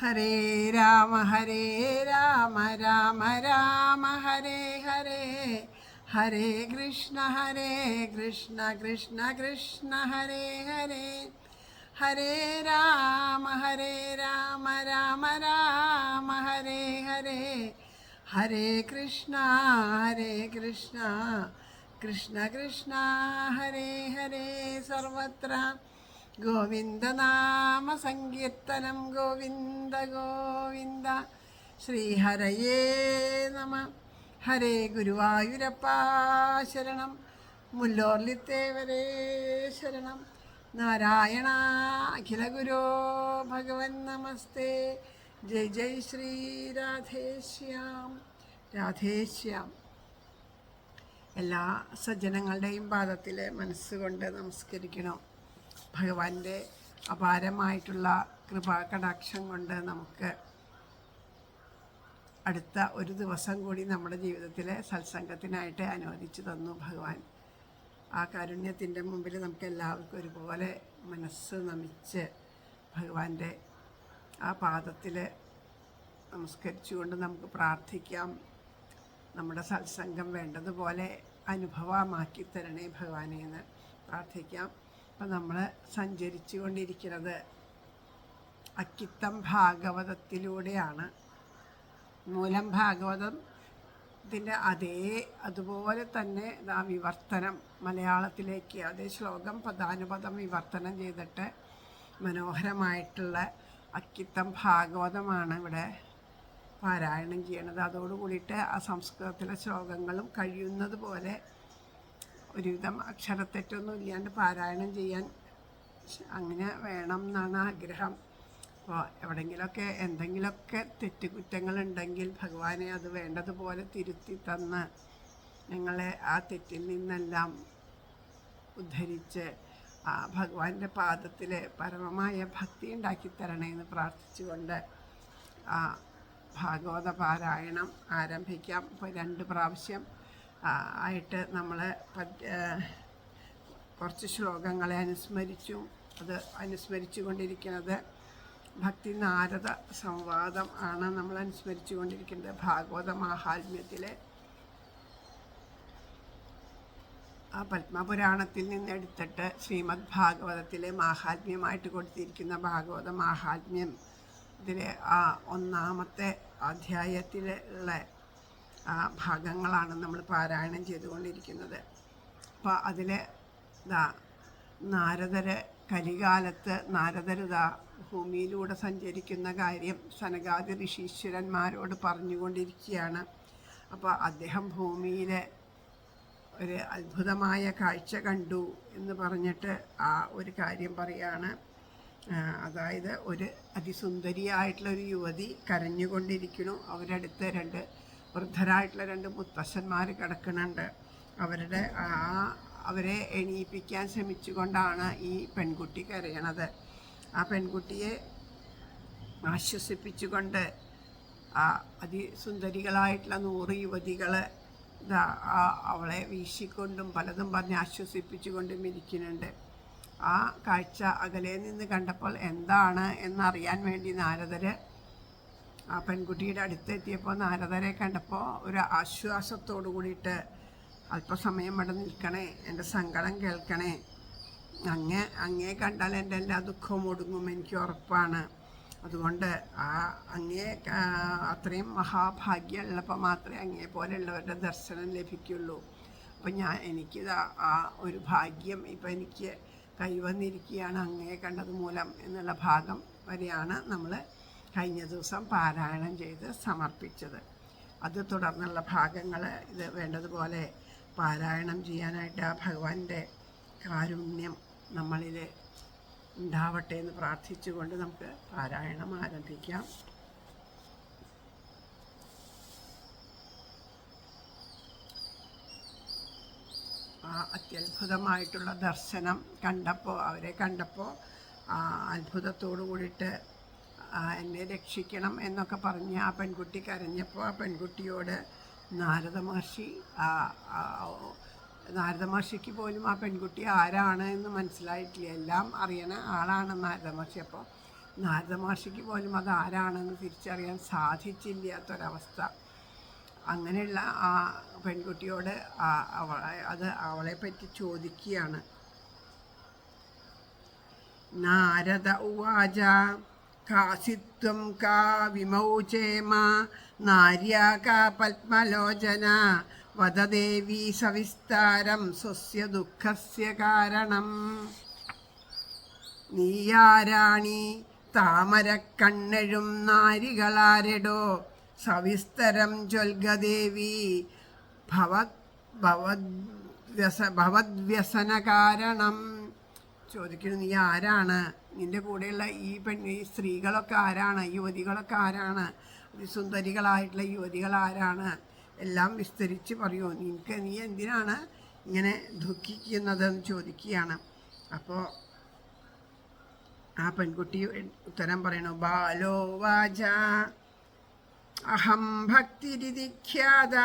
ഹരേ രാമ രാമ രാമ ഹരേ ഹരേ, ഹരേ കൃഷ്ണ കൃഷ്ണ കൃഷ്ണ ഹരേ ഹരേ, ഹരേ രാമ രാമ രാമ ഹരേ ഹരേ, ഹരേ കൃഷ്ണ കൃഷ്ണ കൃഷ്ണ ഹരേ ഹരേ. സർവത്ര ഗോവിന്ദനാമ സങ്കീർത്തനം, ഗോവിന്ദ ഗോവിന്ദ. ശ്രീഹരയേ നമ. ഹരേ ഗുരുവായൂരപ്പ ശരണം, മുല്ലോർലിത്തേവരേ ശരണം. നാരായണ അഖില ഗുരോ ഭഗവൻ നമസ്തേ. ജയ് ജയ് ശ്രീ രാധേശ്യാം രാധേശ്യാം. എല്ലാ സജ്ജനങ്ങളുടെയും പാദത്തിൽ മനസ്സുകൊണ്ട് നമസ്കരിക്കണം. ഭഗവാന്റെ അപാരമായിട്ടുള്ള കൃപാകടാക്ഷം കൊണ്ട് നമുക്ക് അടുത്ത ഒരു ദിവസം കൂടി നമ്മുടെ ജീവിതത്തിലെ സത്സംഗത്തിനായിട്ട് അനുവദിച്ചു തന്നു ഭഗവാൻ. ആ കാരുണ്യത്തിൻ്റെ മുമ്പിൽ നമുക്ക് എല്ലാവർക്കും ഒരുപോലെ മനസ്സ് നമിച്ച് ഭഗവാന്റെ ആ പാദത്തിൽ നമസ്കരിച്ചുകൊണ്ട് നമുക്ക് പ്രാർത്ഥിക്കാം. നമ്മുടെ സത്സംഗം വേണ്ടതുപോലെ അനുഭവമാക്കി തരണേ ഭഗവാനെ എന്ന് പ്രാർത്ഥിക്കാം. അപ്പം നമ്മൾ സഞ്ചരിച്ചു കൊണ്ടിരിക്കുന്നത് അക്കിത്തം ഭാഗവതത്തിലൂടെയാണ്. മൂലം ഭാഗവതത്തിൻ്റെ അതുപോലെ തന്നെ വിവർത്തനം മലയാളത്തിലേക്ക് അതേ ശ്ലോകം പദാനുപദം വിവർത്തനം ചെയ്തിട്ട് മനോഹരമായിട്ടുള്ള അക്കിത്തം ഭാഗവതമാണ് ഇവിടെ പാരായണം ചെയ്യണത്. അതോടുകൂടിയിട്ട് ആ സംസ്കൃതത്തിലെ ശ്ലോകങ്ങളും കഴിയുന്നത് പോലെ ഒരുവിധം അക്ഷരത്തെറ്റൊന്നും ഇല്ലാണ്ട് പാരായണം ചെയ്യാൻ അങ്ങനെ വേണം എന്നാണ് ആഗ്രഹം. അപ്പോൾ എവിടെയെങ്കിലുമൊക്കെ എന്തെങ്കിലുമൊക്കെ തെറ്റുകുറ്റങ്ങളുണ്ടെങ്കിൽ ഭഗവാനെ അത് വേണ്ടതുപോലെ തിരുത്തി തന്ന് ഞങ്ങളെ ആ തെറ്റിൽ നിന്നെല്ലാം ഉദ്ധരിച്ച് ആ ഭഗവാന്റെ പാദത്തിൽ പരമമായ ഭക്തി ഉണ്ടാക്കി തരണേന്ന് പ്രാർത്ഥിച്ചുകൊണ്ട് ആ ഭാഗവത പാരായണം ആരംഭിക്കാം. ഇപ്പോൾ 2 പ്രാവശ്യം ആയിട്ട് നമ്മൾ കുറച്ച് ശ്ലോകങ്ങളെ അനുസ്മരിച്ചു. അത് അനുസ്മരിച്ചു കൊണ്ടിരിക്കുന്നത് ഭക്തി നാരദ സംവാദം ആണ് നമ്മൾ അനുസ്മരിച്ചു കൊണ്ടിരിക്കുന്നത്. ഭാഗവത മാഹാത്മ്യത്തിലെ ആ പത്മപുരാണത്തിൽ നിന്നെടുത്തിട്ട് ശ്രീമദ് ഭാഗവതത്തിലെ മാഹാത്മ്യമായിട്ട് കൊടുത്തിരിക്കുന്ന ഭാഗവത മാഹാത്മ്യം ഇതിലെ ആ 1-ാമത്തെ അധ്യായത്തിലുള്ള ആ ഭാഗങ്ങളാണ് നമ്മൾ പാരായണം ചെയ്തുകൊണ്ടിരിക്കുന്നത്. അപ്പോൾ അതിൽ നാരദര് കലികാലത്ത് നാരദരുതാ ഭൂമിയിലൂടെ സഞ്ചരിക്കുന്ന കാര്യം സനകാദി ഋഷീശ്വരന്മാരോട് പറഞ്ഞുകൊണ്ടിരിക്കുകയാണ്. അപ്പോൾ അദ്ദേഹം ഭൂമിയിൽ ഒരു അത്ഭുതമായ കാഴ്ച കണ്ടു എന്ന് പറഞ്ഞിട്ട് ആ ഒരു കാര്യം പറയാണ്. അതായത് ഒരു അതിസുന്ദരിയായിട്ടുള്ളൊരു യുവതി കരഞ്ഞുകൊണ്ടിരിക്കുന്നു. അവരടുത്ത് 2 വൃദ്ധരായിട്ടുള്ള 2 മുത്തശ്ശന്മാർ കിടക്കുന്നുണ്ട്. അവരെ എണീപ്പിക്കാൻ ശ്രമിച്ചുകൊണ്ടാണ് ഈ പെൺകുട്ടി കരയണത്. ആ പെൺകുട്ടിയെ ആശ്വസിപ്പിച്ചുകൊണ്ട് ആ അതിസുന്ദരികളായിട്ടുള്ള 100 യുവതികൾ അവളെ വീശിക്കൊണ്ടും പലതും പറഞ്ഞ് ആശ്വസിപ്പിച്ചുകൊണ്ടും ഇരിക്കുന്നുണ്ട്. ആ കാഴ്ച അകലെ നിന്ന് കണ്ടപ്പോൾ എന്താണ് എന്നറിയാൻ വേണ്ടി നാരദര് ആ പെൺകുട്ടിയുടെ അടുത്തെത്തിയപ്പോൾ നാരദരെ കണ്ടപ്പോൾ ഒരു ആശ്വാസത്തോടു കൂടിയിട്ട് അല്പസമയം ഇവിടെ നിൽക്കണേ, എൻ്റെ സങ്കടം കേൾക്കണേ, അങ്ങേ കണ്ടാൽ എൻ്റെ എല്ലാ ദുഃഖവും ഒടുങ്ങും, എനിക്ക് ഉറപ്പാണ്. അതുകൊണ്ട് അങ്ങേ അത്രയും മഹാഭാഗ്യമുള്ളപ്പോൾ മാത്രമേ അങ്ങേ പോലെയുള്ളവരുടെ ദർശനം ലഭിക്കുള്ളൂ. അപ്പം എനിക്കിത് ആ ഒരു ഭാഗ്യം ഇപ്പം എനിക്ക് കൈവന്നിരിക്കുകയാണ് അങ്ങേ കണ്ടത് മൂലം എന്നുള്ള ഭാഗം വരെയാണ് നമ്മൾ കഴിഞ്ഞ ദിവസം പാരായണം ചെയ്ത് സമർപ്പിച്ചത്. അത് തുടർന്നുള്ള ഭാഗങ്ങൾ ഇത് വേണ്ടതുപോലെ പാരായണം ചെയ്യാനായിട്ട് ആ ഭഗവാന്റെ കാരുണ്യം നമ്മളിൽ ഉണ്ടാവട്ടെ എന്ന് പ്രാർത്ഥിച്ചുകൊണ്ട് നമുക്ക് പാരായണം ആരംഭിക്കാം. ആ അത്യത്ഭുതമായിട്ടുള്ള ദർശനം അവരെ കണ്ടപ്പോൾ അത്ഭുതത്തോടു കൂടിയിട്ട് എന്നെ രക്ഷിക്കണം എന്നൊക്കെ പറഞ്ഞ് ആ പെൺകുട്ടി കരഞ്ഞപ്പോൾ ആ പെൺകുട്ടിയോട് നാരദ മഹർഷിക്ക് പോലും ആ പെൺകുട്ടി ആരാണ് എന്ന് മനസ്സിലായിട്ടില്ല. എല്ലാം അറിയണ ആളാണ് നാരദ മഹർഷി. അപ്പോൾ നാരദ മഹർഷിക്ക് പോലും അത് ആരാണെന്ന് തിരിച്ചറിയാൻ സാധിച്ചില്ലാത്തൊരവസ്ഥ. അങ്ങനെയുള്ള ആ പെൺകുട്ടിയോട് അവളെപ്പറ്റി ചോദിക്കുകയാണ്. നാരദ ഉവാച കാസിത്വം കാ വിമൗചേമ നാര്യാ കാ പത്മലോചന വദദേവി സവിസ്താരം സ്വസ്യ ദുഃഖസ്യ കാരണം. നീയാരാണി താമരക്കണ്ണെഴും നാരികളാരെടോ സവിസ്തരം ചൊൽഗദേവി ഭവദ്വ്യസന കാരണം. ചോദിക്കുന്നു, നീ ആരാണ്? നിൻ്റെ കൂടെയുള്ള ഈ സ്ത്രീകളൊക്കെ ആരാണ്? യുവതികളൊക്കെ ആരാണ്? സുന്ദരികളായിട്ടുള്ള യുവതികൾ ആരാണ്? എല്ലാം വിസ്തരിച്ച് പറയൂ. നീ എന്തിനാണ് ഇങ്ങനെ ദുഃഖിക്കുന്നതെന്ന് ചോദിക്കുകയാണ്. അപ്പോൾ ആ പെൺകുട്ടി ഉത്തരം പറയണു. ബാലോ വാച അഹം ഭക്തിരിതിഖ്യാത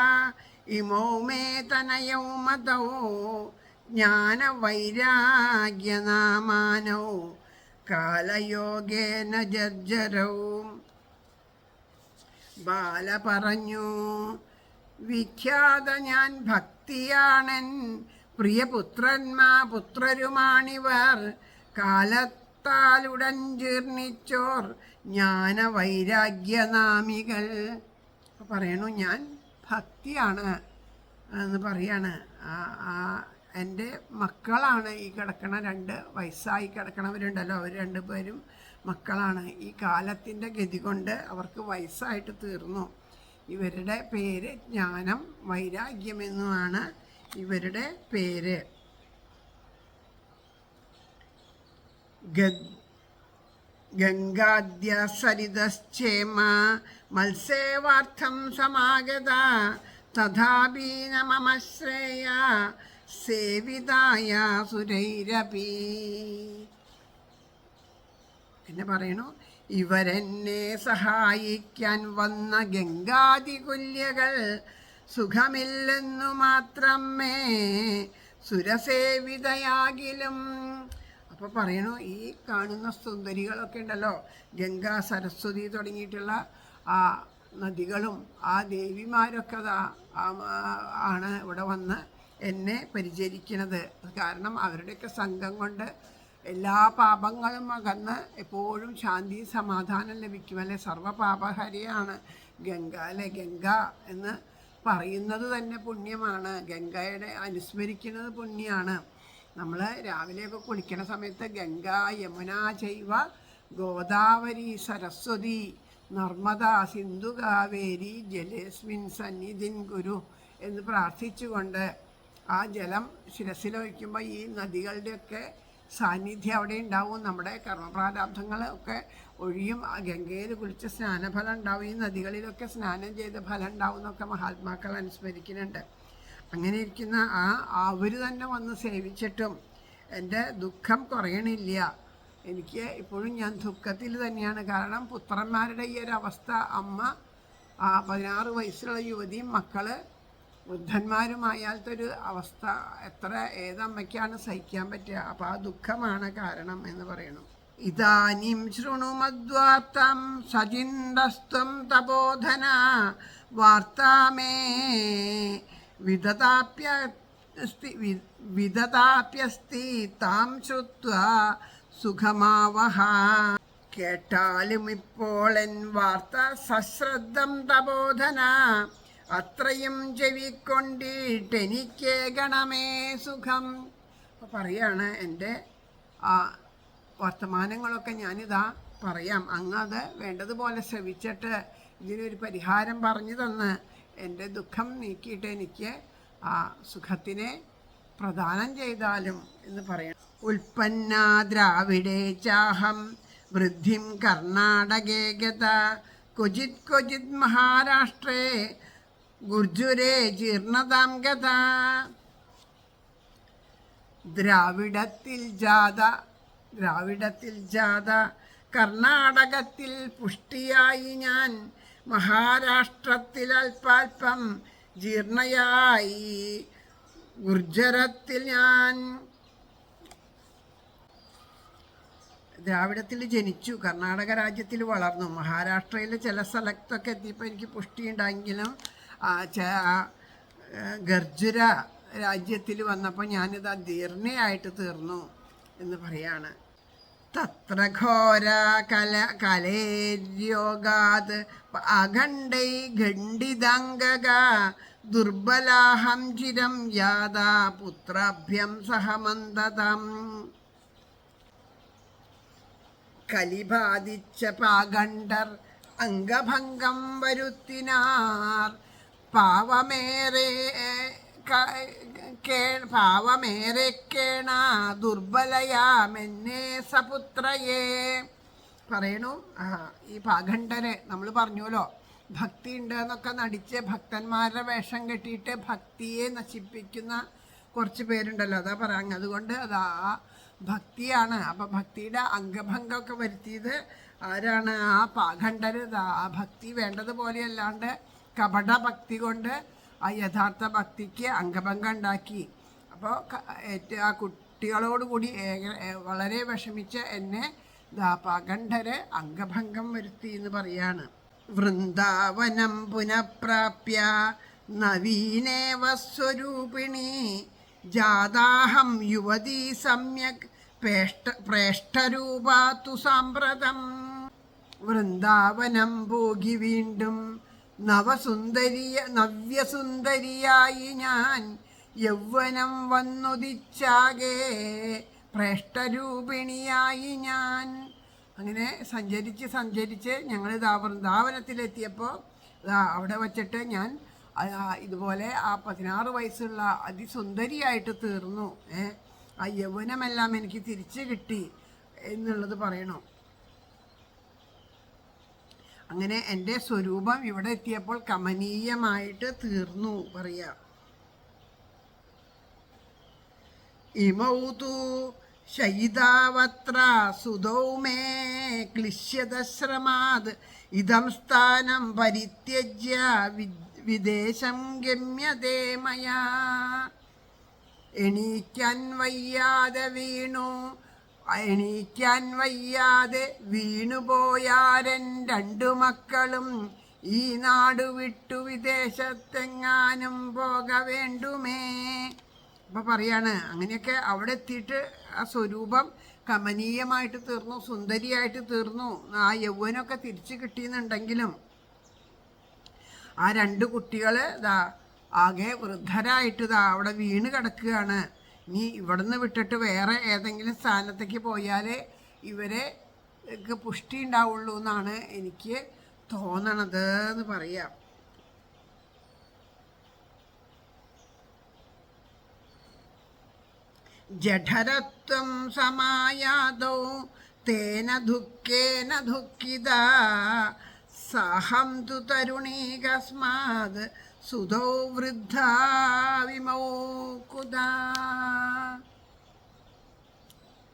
ഇമോ മേ തനയൗ മതൗ ജ്ഞാനവൈരാഗ്യനാമാനൗ കാലയോഗേന ജർജരൗ. ബാല പറഞ്ഞു, വിഖ്യാത ഞാൻ ഭക്തിയാണൻ, പുത്രരുമാണിവർ, കാലത്താലുടൻ ജീർണിച്ചോർ ജ്ഞാനവൈരാഗ്യനാമികൾ. പറയണു, ഞാൻ ഭക്തിയാണ് എന്ന് പറയാണ്. എൻ്റെ മക്കളാണ് ഈ കിടക്കണ 2 വയസ്സായി കിടക്കണവരുണ്ടല്ലോ, അവർ 2 പേരും മക്കളാണ്. ഈ കാലത്തിൻ്റെ ഗതി കൊണ്ട് അവർക്ക് വയസ്സായിട്ട് തീർന്നു. ഇവരുടെ പേര് ജ്ഞാനം വൈരാഗ്യമെന്നുമാണ് ഇവരുടെ പേര്. ഗംഗാദ്യ സരിതശ്ചേമ മത്സേവാർത്ഥം സമാഗത തഥാപീന മമ ശ്രേയ സേവിതായ സുരൈരപി. പിന്നെ പറയണു, ഇവരെന്നെ സഹായിക്കാൻ വന്ന ഗംഗാതികുല്യകൾ സുഖമില്ലെന്നു മാത്രമേ സുരസേവിതയാകിലും. അപ്പോൾ പറയണു, ഈ കാണുന്ന സുന്ദരികളൊക്കെ ഉണ്ടല്ലോ, ഗംഗ, സരസ്വതി തുടങ്ങിയിട്ടുള്ള ആ നദികളും ആ ദേവിമാരൊക്കെ ആണ് ഇവിടെ വന്ന് എന്നെ പരിചരിക്കുന്നത്. കാരണം അവരുടെയൊക്കെ സംഘം കൊണ്ട് എല്ലാ പാപങ്ങളും അകന്ന് എപ്പോഴും ശാന്തി സമാധാനം ലഭിക്കും. അല്ലെ, സർവ്വപാപഹരിയാണ് ഗംഗ. അല്ലെ, ഗംഗ എന്ന് പറയുന്നത് തന്നെ പുണ്യമാണ്. ഗംഗയുടെ അനുസ്മരിക്കുന്നത് പുണ്യമാണ്. നമ്മൾ രാവിലെയൊക്കെ കുളിക്കണ സമയത്ത് ഗംഗ, യമുന ചൈവ ഗോദാവരി സരസ്വതി നർമ്മദ സിന്ധു കാവേരി ജലേസ്മിൻ സന്നിധിൻ ഗുരു എന്ന് പ്രാർത്ഥിച്ചുകൊണ്ട് ആ ജലം ശിരസിൽ വയ്ക്കുമ്പോൾ ഈ നദികളുടെയൊക്കെ സാന്നിധ്യം അവിടെ ഉണ്ടാവും. നമ്മുടെ കർമ്മപ്രാരാബ്ധങ്ങളൊക്കെ ഒഴിയും. ഗംഗയിൽ കുളിച്ച് സ്നാനഫലം ഉണ്ടാവും. ഈ നദികളിലൊക്കെ സ്നാനം ചെയ്ത് ഫലം ഉണ്ടാവും എന്നൊക്കെ മഹാത്മാക്കൾ അനുസ്മരിക്കുന്നുണ്ട്. അങ്ങനെ ഇരിക്കുന്ന അവർ തന്നെ വന്ന് സേവിച്ചിട്ടും എൻ്റെ ദുഃഖം കുറയണില്ല. എനിക്ക് ഇപ്പോഴും ഞാൻ ദുഃഖത്തിൽ തന്നെയാണ്. കാരണം പുത്രന്മാരുടെ ഈ ഒരു അവസ്ഥ, അമ്മ 16 വയസ്സുള്ള യുവതിയും മക്കള് വൃദ്ധന്മാരുമായാലത്തൊരു അവസ്ഥ ഏതമ്മയ്ക്കാണ് സഹിക്കാൻ പറ്റുക? അപ്പം ആ ദുഃഖമാണ് കാരണം എന്ന് പറയുന്നു. ഇതാനിം ശൃണുമദ്വാർത്തം സചിന്തസ്ത്വം തപോധന വാർത്താമേ വിദതാപ്യസ്തി താം ശ്രുത്വാ സുഖമാവഹ. കേട്ടാലും ഇപ്പോളൻ വാർത്ത സശ്രദ്ധം തപോധന, അത്രയും ചെവിക്കൊണ്ടിട്ടെനിക്ക് ഗണമേ സുഖം. അപ്പോൾ പറയാണ്, എൻ്റെ വർത്തമാനങ്ങളൊക്കെ ഞാനിതാ പറയാം, അങ്ങ് അത് വേണ്ടതുപോലെ ശ്രവിച്ചിട്ട് ഇതിനൊരു പരിഹാരം പറഞ്ഞു തന്ന് എൻ്റെ ദുഃഖം നീക്കിയിട്ട് എനിക്ക് ആ സുഖത്തിനെ പ്രദാനം ചെയ്താലും എന്ന് പറയണം. ഉൽപ്പന്ന ദ്രാവിഡേ ചാഹം വൃദ്ധിം കർണാടകേ ഗത ക്വചിത് ക്വചിത് മഹാരാഷ്ട്രേ ഗുർജുരേ ജീർണതാം ഗത. ദ്രാവിഡത്തിൽ ജാത കർണാടകത്തിൽ പുഷ്ടിയായി ഞാൻ, മഹാരാഷ്ട്രത്തിൽ അല്പാൽപ്പം ജീർണയായി ഗുർജരത്തിൽ ഞാൻ. ദ്രാവിഡത്തിൽ ജനിച്ചു, കർണാടക രാജ്യത്തിൽ വളർന്നു. മഹാരാഷ്ട്രയിലെ ചില സ്ഥലത്തൊക്കെ എത്തിയപ്പോൾ എനിക്ക് പുഷ്ടിയുണ്ടെങ്കിലും ഗർജുര രാജ്യത്തിൽ വന്നപ്പോൾ ഞാനിത് ജീർണയായിട്ട് തീർന്നു എന്ന് പറയാണ്. തത്ര ഘോര കലേര്യോഗാത് അഖണ്ഡൈ ഖണ്ഡിതാംഗക ദുർബലാഹം ചിരം യാതാ പുത്രാഭ്യം സഹമന്തതം. കലിബാധിച്ച പാഖണ്ഡർ അംഗഭംഗം വരുത്തിനാർ. പാവമേറെ കേണ ദുർബലയാമെന്നെ സപുത്രയെ. പറയണു ഈ പാഖണ്ഡരെ നമ്മൾ പറഞ്ഞുവല്ലോ, ഭക്തി ഉണ്ട് എന്നൊക്കെ നടിച്ച് ഭക്തന്മാരുടെ വേഷം കെട്ടിയിട്ട് ഭക്തിയെ നശിപ്പിക്കുന്ന കുറച്ച് പേരുണ്ടല്ലോ, അതാ പറയാം. അതുകൊണ്ട് അതാ ഭക്തിയാണ്. അപ്പം ഭക്തിയുടെ അംഗഭംഗമൊക്കെ വരുത്തിയത് ആരാണ്? ആ പാഖണ്ഡര്. ആ ഭക്തി വേണ്ടതുപോലെ അല്ലാണ്ട് കപട ഭക്തി കൊണ്ട് ആ യഥാർത്ഥ ഭക്തിക്ക് അംഗഭംഗം ഉണ്ടാക്കി. അപ്പോൾ ആ കുട്ടികളോടുകൂടി വളരെ വിഷമിച്ച് എന്നെ പാഖണ്ഡര് അംഗഭംഗം വരുത്തി എന്ന് പറയാണ്. വൃന്ദാവനം പുനഃപ്രാപ്യ നവീനേവ സ്വരൂപിണി ജാതാഹം യുവതീ സമ്യക് പ്രേഷ്ഠരൂപാതു സാമ്പ്രതം. വൃന്ദാവനം പോകി വീണ്ടും നവ്യസുന്ദരിയായി ഞാൻ യൗവനം വന്നുദിച്ചാകെ പ്രേഷ്ഠരൂപിണിയായി ഞാൻ. അങ്ങനെ സഞ്ചരിച്ച് ഞങ്ങൾ വൃന്ദാവനത്തിലെത്തിയപ്പോൾ അവിടെ വച്ചിട്ട് ഞാൻ ഇതുപോലെ ആ 16 വയസ്സുള്ള അതിസുന്ദരിയായിട്ട് തീർന്നു. ആ യൗവനമെല്ലാം എനിക്ക് തിരിച്ചു കിട്ടി എന്നുള്ളത് പറയണു. അങ്ങനെ എൻ്റെ സ്വരൂപം ഇവിടെ എത്തിയപ്പോൾ കമനീയമായിട്ട് തീർന്നു പറയാ. ഇമൗ തു ശയിതാവത്ര സുതൗ മേ ക്ലിശ്യതശ്രമാത് ഇദം സ്ഥാനം പരിത്യജ്യ വിദേശം ഗമ്യതേ മയാ. എണീക്കാൻ വയ്യാതെ വീണുപോയാരൻ 2 മക്കളും ഈ നാടു വിട്ടു വിദേശത്തെങ്ങാനും പോക വേണ്ടുമേ. അപ്പം പറയാണ്, അങ്ങനെയൊക്കെ അവിടെ എത്തിയിട്ട് ആ സ്വരൂപം കമനീയമായിട്ട് തീർന്നു, സുന്ദരിയായിട്ട് തീർന്നു. ആ യൗവനമൊക്കെ തിരിച്ചു കിട്ടിയെന്നുണ്ടെങ്കിലും ആ 2 കുട്ടികൾ ആകെ വൃദ്ധരായിട്ട് അവിടെ വീണ് കിടക്കുകയാണ്. ഇനി ഇവിടുന്ന് വിട്ടിട്ട് വേറെ ഏതെങ്കിലും സ്ഥാനത്തേക്ക് പോയാലേ ഇവരെ പുഷ്ടി ഉണ്ടാവുള്ളൂ എന്നാണ് എനിക്ക് തോന്നണത് എന്ന് പറയാം. ജഠരത്വം സമായാതോ തേന ദുഃഖേന ദുഃഖിത സഹം തു തരുണീ കസ്മാത് സുധോ വൃദ്ധ വിമൗകുത.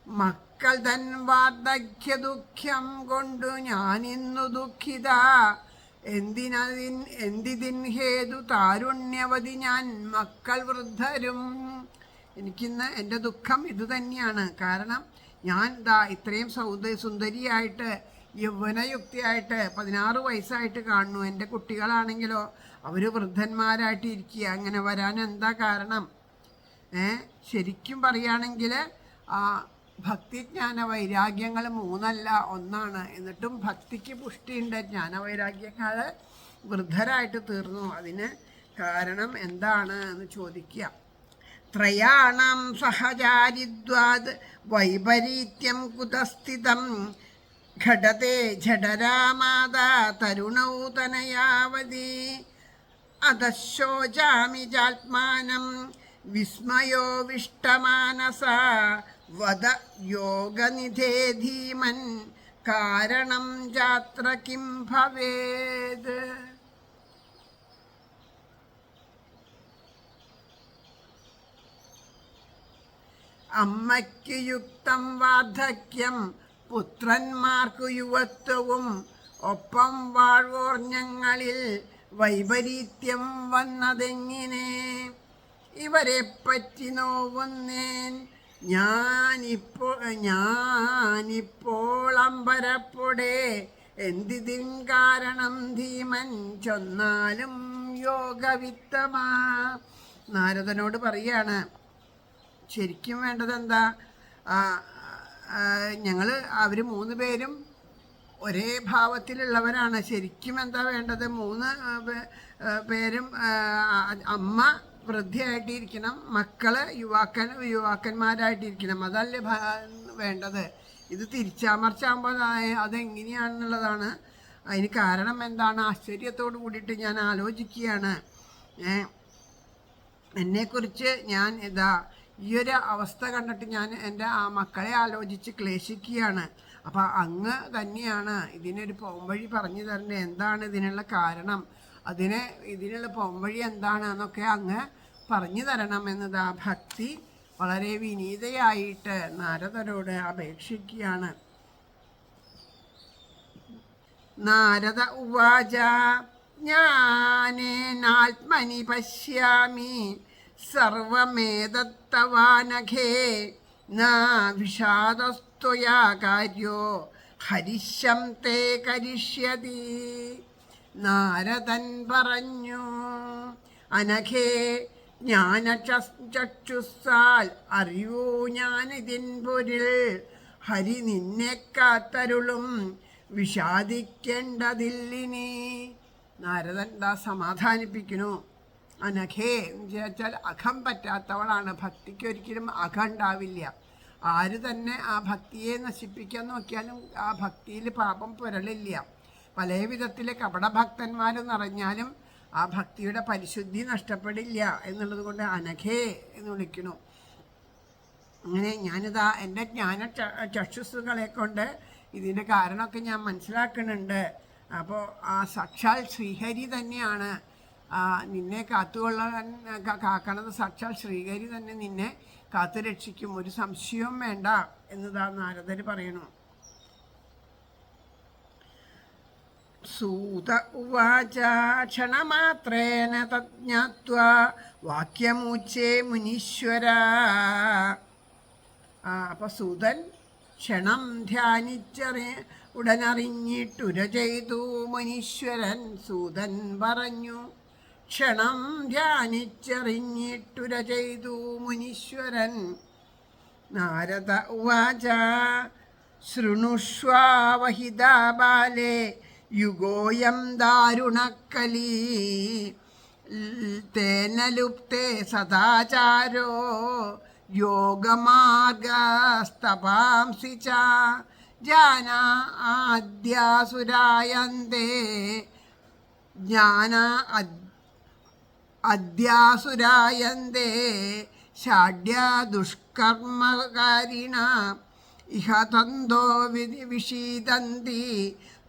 മക്കൾ തൻ വാർദ്ധക്യ ദുഃഖം കൊണ്ടു ഞാനിന്നു ദുഃഖിത. എന്തിതിൻ ഹേതു താരുണ്യവതി ഞാൻ മക്കൾ വൃദ്ധരും. എനിക്കിന്ന് എൻ്റെ ദുഃഖം ഇത് തന്നെയാണ്. കാരണം ഞാൻ ഇത്രയും സുന്ദരിയായിട്ട് യൗവനയുക്തിയായിട്ട് 16 വയസ്സായിട്ട് കാണുന്നു. എൻ്റെ കുട്ടികളാണെങ്കിലോ അവർ വൃദ്ധന്മാരായിട്ട് ഇരിക്കുക. അങ്ങനെ വരാൻ എന്താ കാരണം? ശരിക്കും പറയുകയാണെങ്കിൽ ആ ഭക്തിജ്ഞാന വൈരാഗ്യങ്ങൾ 3 അല്ല 1 എന്നിട്ടും ഭക്തിക്ക് പുഷ്ടിയുണ്ട്. ജ്ഞാനവൈരാഗ്യങ്ങൾ വൃദ്ധരായിട്ട് തീർന്നു. അതിന് കാരണം എന്താണ് എന്ന് ചോദിക്കുക. ത്രയാണം സഹചാരിദ്വാത് വൈപരീത്യം കുതസ്ഥിതം ഘടത്തെ ജഠരാമാതാ തരുണൗ തനയാവതി. അധശോചാമി ജാത്മാനം വിസ്മയോ വിഷ്ടമാനസ വദ യോഗനിധേ ധീമൻ കാരണം ജാത്ര കിം ഭവേത്. അമ്മയ്ക്ക് യുക്തം വാർദ്ധക്യം പുത്രന്മാർക്കു യുവത്വവും ഒപ്പം വാഴ്വോർ ഞങ്ങളിൽ വൈപരീത്യം വന്നതെങ്ങിനെ. ഇവരെ പറ്റി നോവുന്നേൻ ഞാനിപ്പോൾ അമ്പരപ്പൊടെ എന്തിതിൻ കാരണം ധീമൻ ചൊന്നാലും യോഗവിത്തമാ. നാരദനോട് പറയാണ്, ശരിക്കും വേണ്ടത് എന്താ? അവർ 3 പേരും ഒരേ ഭാവത്തിലുള്ളവരാണ്. ശരിക്കും എന്താ വേണ്ടത്? 3 പേരും അമ്മ വൃദ്ധയായിട്ടിരിക്കണം, മക്കള് യുവാക്കന്മാരായിട്ടിരിക്കണം. അതല്ലേ വേണ്ടത്? ഇത് തിരിച്ചാമർച്ചാകുമ്പോൾ അതെങ്ങനെയാണെന്നുള്ളതാണ്. അതിന് കാരണം എന്താണ്? ആശ്ചര്യത്തോട് കൂടിയിട്ട് ഞാൻ ആലോചിക്കുകയാണ്. എന്നെക്കുറിച്ച് ഞാൻ ഈ ഒരു അവസ്ഥ കണ്ടിട്ട് ഞാൻ എൻ്റെ ആ മക്കളെ ആലോചിച്ച് ക്ലേശിക്കുകയാണ്. അപ്പം അങ്ങ് തന്നെയാണ് ഇതിനൊരു പോംവഴി പറഞ്ഞു തരേണ്ടത്. എന്താണ് ഇതിനുള്ള കാരണം? ഇതിനുള്ള പോംവഴി എന്താണ് എന്നൊക്കെ അങ്ങ് പറഞ്ഞു തരണം എന്നത് ആ ഭക്തി വളരെ വിനീതയായിട്ട് നാരദരോട് അപേക്ഷിക്കുകയാണ്. നാരദ ഉവാച ജ്ഞാനേനാത്മനി പശ്യാമി സർവമേതത്തവാനഘേ ന വിഷാദസ്ത്വയാ കാര്യോ ഹരിശം തേ കരിഷ്യതി. നാരദൻ പറഞ്ഞു, അനഘേ ജ്ഞാനചക്ഷുസ്സാൽ അറിയൂ ഞാനിതിൻ പൊരുൾ. ഹരി നിന്നെ കാത്തരുളും വിഷാദിക്കേണ്ടതില്ലിനി. നാരദൻ സമാധാനിപ്പിക്കുന്നു. അനഘേ എന്ന് ചോദിച്ചാൽ അഖം പറ്റാത്തവളാണ്. ഭക്തിക്ക് ഒരിക്കലും അഖം ഉണ്ടാവില്ല. ആര് തന്നെ ആ ഭക്തിയെ നശിപ്പിക്കാൻ നോക്കിയാലും ആ ഭക്തിയിൽ പാപം പുരളില്ല. പല വിധത്തിലെ കപടഭക്തന്മാരും നിറഞ്ഞാലും ആ ഭക്തിയുടെ പരിശുദ്ധി നഷ്ടപ്പെടില്ല എന്നുള്ളത് കൊണ്ട് അനഘേ എന്ന് വിളിക്കുന്നു. അങ്ങനെ ഞാനിതാ എൻ്റെ ചക്ഷുസ്സുകളെ കൊണ്ട് ഇതിൻ്റെ കാരണമൊക്കെ ഞാൻ മനസ്സിലാക്കുന്നുണ്ട്. അപ്പോൾ ആ സാക്ഷാൽ ശ്രീഹരി തന്നെയാണ് നിന്നെ കാത്തുകൊള്ളാൻ കാക്കണത്. സാക്ഷാൽ ശ്രീഹരി തന്നെ നിന്നെ കാത്തു രക്ഷിക്കും, ഒരു സംശയവും വേണ്ട എന്നതാ നാരദർ പറയണു. സൂത ഉവാച ക്ഷണമാത്രേന തജ്ഞാത്വാ വാക്യമൂച്ചേ മുനീശ്വര. അപ്പോൾ സൂതൻ ക്ഷണം ഉടനറിഞ്ഞിട്ടുര ചെയ്തു മുനീശ്വരൻ. സൂതൻ പറഞ്ഞു, ക്ഷണം ധ്യാനിച്ചറിഞ്ഞിട്ടുര ചെയ്തു മുനീശ്വരൻ. നാരദ ഉവാച ശൃണുഷ്വാവഹിതാ ബാലേ യുഗോയം ദാരുണക്കലീ തേന ലുപ്തേ സദാചാരോ യോഗമാർഗസ്തപാംസി ച ജ്ഞാന അദ്യാസുരായന്തേ ഷാഢ്യ ദുഷ്കർമ്മകാരിണ ഇഹ തന്തോ വിഷീദന്തി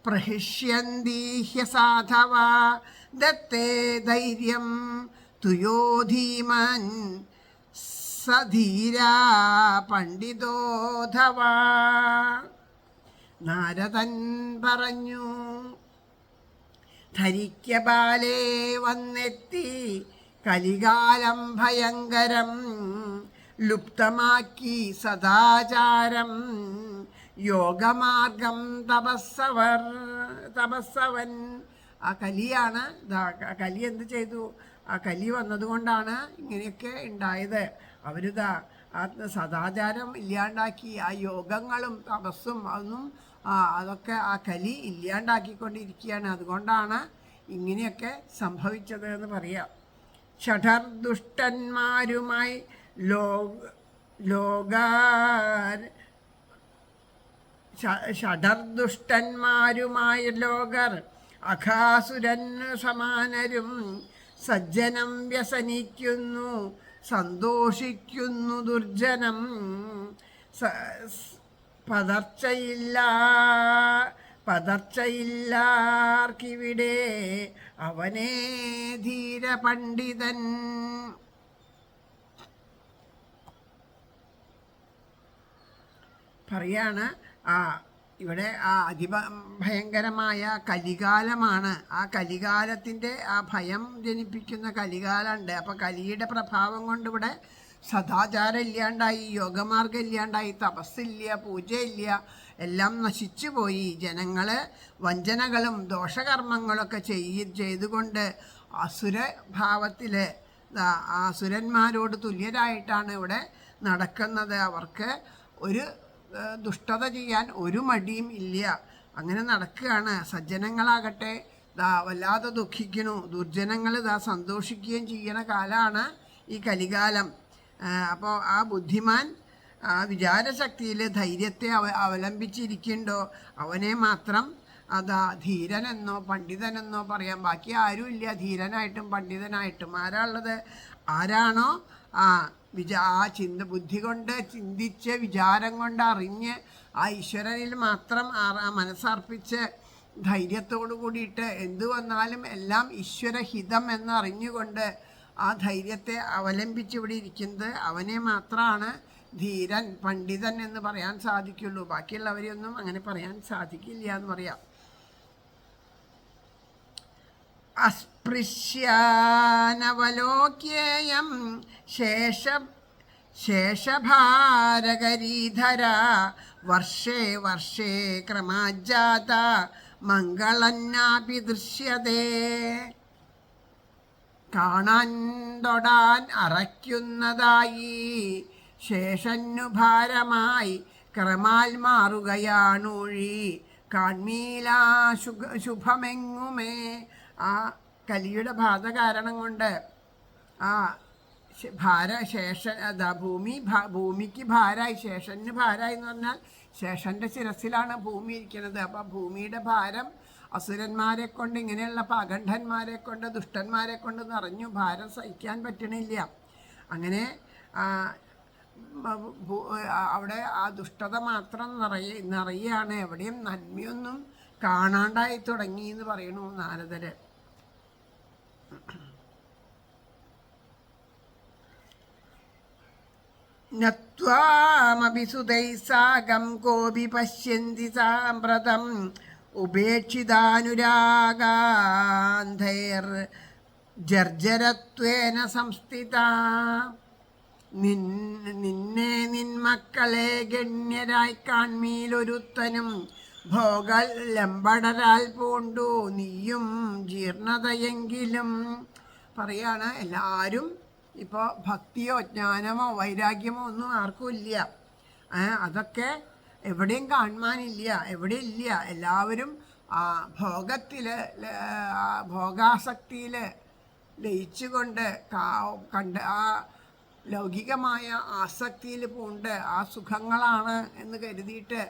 പ്രഹിഷ്യന്തി ഹ്യസാധവ ദത്തേ ധൈര്യം തുയോ ധീമൻ സധീരാ പണ്ഡിതോധവ. നാരദൻ പറഞ്ഞു, ധരിക്ക ബാലേ വന്നെത്തി കലികാലം ഭയങ്കരം ലുപ്തമാക്കി സദാചാരം യോഗമാർഗം തപസ്സവൻ. ആ കലിയാണ്. കലി എന്ത് ചെയ്തു? ആ കലി വന്നതുകൊണ്ടാണ് ഇങ്ങനെയൊക്കെ ഉണ്ടായത്. അവരിതാ ആ സദാചാരം ഇല്ലാണ്ടാക്കി, ആ യോഗങ്ങളും തപസ്സും അതൊക്കെ ആ കലി ഇല്ലാണ്ടാക്കിക്കൊണ്ടിരിക്കുകയാണ്. അതുകൊണ്ടാണ് ഇങ്ങനെയൊക്കെ സംഭവിച്ചത് എന്ന് പറയാം. ഷഠർദുഷ്ടന്മാരുമായി ഷഠർദുഷ്ടന്മാരുമായ ലോകർ അഘാസുരൻ സമാനരും സജ്ജനം വ്യസനിക്കുന്നു സന്തോഷിക്കുന്നു ദുർജനം. പതർച്ചയില്ലാർക്കിവിടെ അവനേ ധീര പണ്ഡിതൻ. പറയാണ് ഇവിടെ ആ അതിഭയങ്കരമായ കലികാലമാണ്. ആ കലികാലത്തിൻ്റെ ആ ഭയം ജനിപ്പിക്കുന്ന കലികാലമുണ്ട്. അപ്പോൾ കലിയുടെ പ്രഭാവം കൊണ്ട് ഇവിടെ സദാചാരം ഇല്ലാണ്ടായി, യോഗമാർഗം ഇല്ലാണ്ടായി, തപസ്സില്ല, പൂജയില്ല, എല്ലാം നശിച്ചു പോയി. ജനങ്ങൾ വഞ്ചനകളും ദോഷകർമ്മങ്ങളൊക്കെ ചെയ്തുകൊണ്ട് അസുരഭാവത്തിൽ അസുരന്മാരോട് തുല്യരായിട്ടാണ് ഇവിടെ നടക്കുന്നത്. അവർക്ക് ഒരു ദുഷ്ടത ചെയ്യാൻ ഒരു മടിയും ഇല്ല. അങ്ങനെ നടക്കുകയാണ്. സജ്ജനങ്ങളാകട്ടെ വല്ലാതെ ദുഃഖിക്കുന്നു. ദുർജനങ്ങൾ സന്തോഷിക്കുകയും ചെയ്യുന്ന കാലമാണ് ഈ കലികാലം. അപ്പോൾ ആ ബുദ്ധിമാൻ വിചാരശക്തിയിൽ ധൈര്യത്തെ അവലംബിച്ചിരിക്കുന്നുണ്ടോ അവനെ മാത്രം ധീരനെന്നോ പണ്ഡിതനെന്നോ പറയാം. ബാക്കി ആരും ഇല്ല ധീരനായിട്ടും പണ്ഡിതനായിട്ടും. ആരാണോ ആ ബുദ്ധി കൊണ്ട് ചിന്തിച്ച് വിചാരം കൊണ്ട് അറിഞ്ഞ് ആ ഈശ്വരനിൽ മാത്രം മനസ്സർപ്പിച്ച് ധൈര്യത്തോടു കൂടിയിട്ട് എന്തു വന്നാലും എല്ലാം ഈശ്വരഹിതം എന്നറിഞ്ഞുകൊണ്ട് ആ ധൈര്യത്തെ അവലംബിച്ച് ഇവിടെ ഇരിക്കുന്നത് അവനെ മാത്രമാണ് ധീരൻ പണ്ഡിതൻ എന്ന് പറയാൻ സാധിക്കുള്ളൂ. ബാക്കിയുള്ളവരെയൊന്നും അങ്ങനെ പറയാൻ സാധിക്കില്ല എന്ന് പറയാം. അസ്പൃശ്യാനവലോക്യേയം ശേഷഭാരകരീധര വർഷേ വർഷേ ക്രമാജാത മംഗളന്നാപി ദൃശ്യതേ. കാണാൻ തൊടാൻ അറയ്ക്കുന്നതായി ശേഷന്നു ഭാരമായി ക്രമാൽ മാറുകയാണൊഴി കാൺമീലാ ശുഭമെങ്ങുമേ. ആ കലിയുടെ ബാധ കാരണം കൊണ്ട് ആ ഭൂമിക്ക് ഭാരമായി, ശേഷന് ഭാരമായി എന്ന് പറഞ്ഞാൽ ശേഷൻ്റെ ശിരസിലാണ് ഭൂമി ഇരിക്കുന്നത്. അപ്പം ഭൂമിയുടെ ഭാരം അസുരന്മാരെ കൊണ്ട്, ഇങ്ങനെയുള്ള പാഖണ്ഡന്മാരെ കൊണ്ട്, ദുഷ്ടന്മാരെ കൊണ്ട് നിറഞ്ഞു. ഭാരം സഹിക്കാൻ പറ്റണില്ല. അങ്ങനെ അവിടെ ആ ദുഷ്ടത മാത്രം നിറയാണ്. എവിടെയും നന്മയൊന്നും കാണാണ്ടായി തുടങ്ങി എന്ന് പറയണു നാരദര്. നത്വാമഭിസുതൈസാകം കോപി പശ്യന്തി സാമ്പ്രതം ഉപേക്ഷിതാനുരാഗാന്ധൈർ ജർജരത്വേന സംസ്ഥിത. നിന്നെ നിന്മക്കളെ ഗണ്യരായി കാൺമീലൊരുത്തനും ഭോഗലംബടരാൽ പൂണ്ടു നീയും ജീർണതയെങ്കിലും. പറയാണ് എല്ലാവരും ഇപ്പോൾ ഭക്തിയോ ജ്ഞാനമോ വൈരാഗ്യമോ ഒന്നും ആർക്കും ഇല്ല. അതൊക്കെ എവിടെയും കാണുവാനില്ല, എവിടെ ഇല്ല. എല്ലാവരും ഭോഗത്തിൽ ഭോഗാസക്തിയിൽ ലയിച്ചുകൊണ്ട് കണ്ട് ആ ലൗകികമായ ആസക്തിയിൽ പൂണ്ട് ആ സുഖങ്ങളാണ് എന്ന് കരുതിയിട്ട്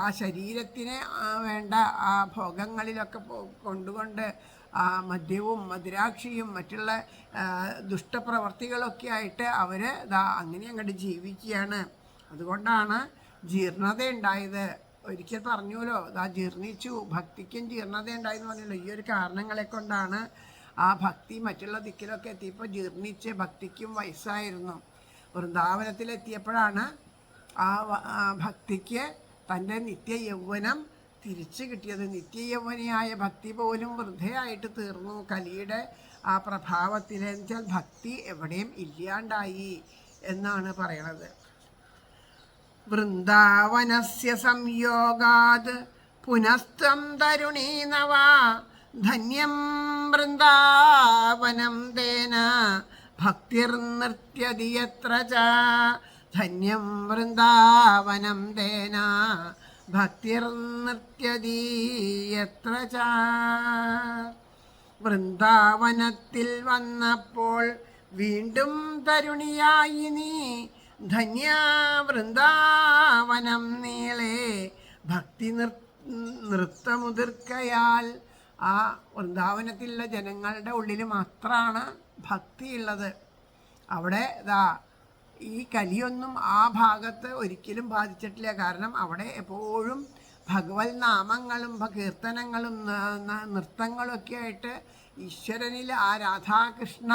ആ ശരീരത്തിന് വേണ്ട ആ ഭോഗങ്ങളിലൊക്കെ കൊണ്ടുകൊണ്ട് മദ്യവും മധുരാക്ഷിയും മറ്റുള്ള ദുഷ്ടപ്രവർത്തികളൊക്കെ ആയിട്ട് അവർ അങ്ങനെ അങ്ങോട്ട് ജീവിക്കുകയാണ്. അതുകൊണ്ടാണ് ജീർണത ഉണ്ടായത്. ഒരിക്കൽ പറഞ്ഞുല്ലോ, ജീർണിച്ചു, ഭക്തിക്കും ജീർണത ഉണ്ടായെന്ന് പറഞ്ഞല്ലോ. ഈ ഒരു കാരണങ്ങളെ കൊണ്ടാണ് ആ ഭക്തി മറ്റുള്ള ദിക്കിലൊക്കെ എത്തിയപ്പോൾ ജീർണിച്ച് ഭക്തിക്കും വയസ്സായിരുന്നു. വൃന്ദാവനത്തിലെത്തിയപ്പോഴാണ് ആ ഭക്തിക്ക് തൻ്റെ നിത്യ യൗവനം തിരിച്ചു കിട്ടിയത്. നിത്യയൗവനിയായ ഭക്തി പോലും വൃദ്ധയായിട്ട് തീർന്നു കലിയുടെ ആ പ്രഭാവത്തിൽ. എന്നുവെച്ചാൽ ഭക്തി എവിടെയും ഇല്ലാണ്ടായി എന്നാണ് പറയണത്. വൃന്ദാവനസ്യ സംയോഗാത് പുനസ്ത്വം തരുണീ നവാ ധന്യം വൃന്ദാവനം തേന ഭക്തിർനൃത്യതി യത്ര ച. ധന്യം വൃന്ദാവനം തേന ഭക്തിർനൃത്യതി യത്ര ച. വൃന്ദാവനത്തിൽ വന്നപ്പോൾ വീണ്ടും തരുണിയായി നീ ധന്യ വൃന്ദാവനം നീളെ ഭക്തി നൃത്തമുതിർക്കയാൽ. ആ വൃന്ദാവനത്തിലുള്ള ജനങ്ങളുടെ ഉള്ളിൽ മാത്രമാണ് ഭക്തിയുള്ളത്. അവിടെ ഈ കലിയൊന്നും ആ ഭാഗത്ത് ഒരിക്കലും ബാധിച്ചിട്ടില്ല. കാരണം അവിടെ എപ്പോഴും ഭഗവത് നാമങ്ങളും കീർത്തനങ്ങളും നൃത്തങ്ങളൊക്കെ ആയിട്ട് ഈശ്വരനിൽ ആ രാധാകൃഷ്ണ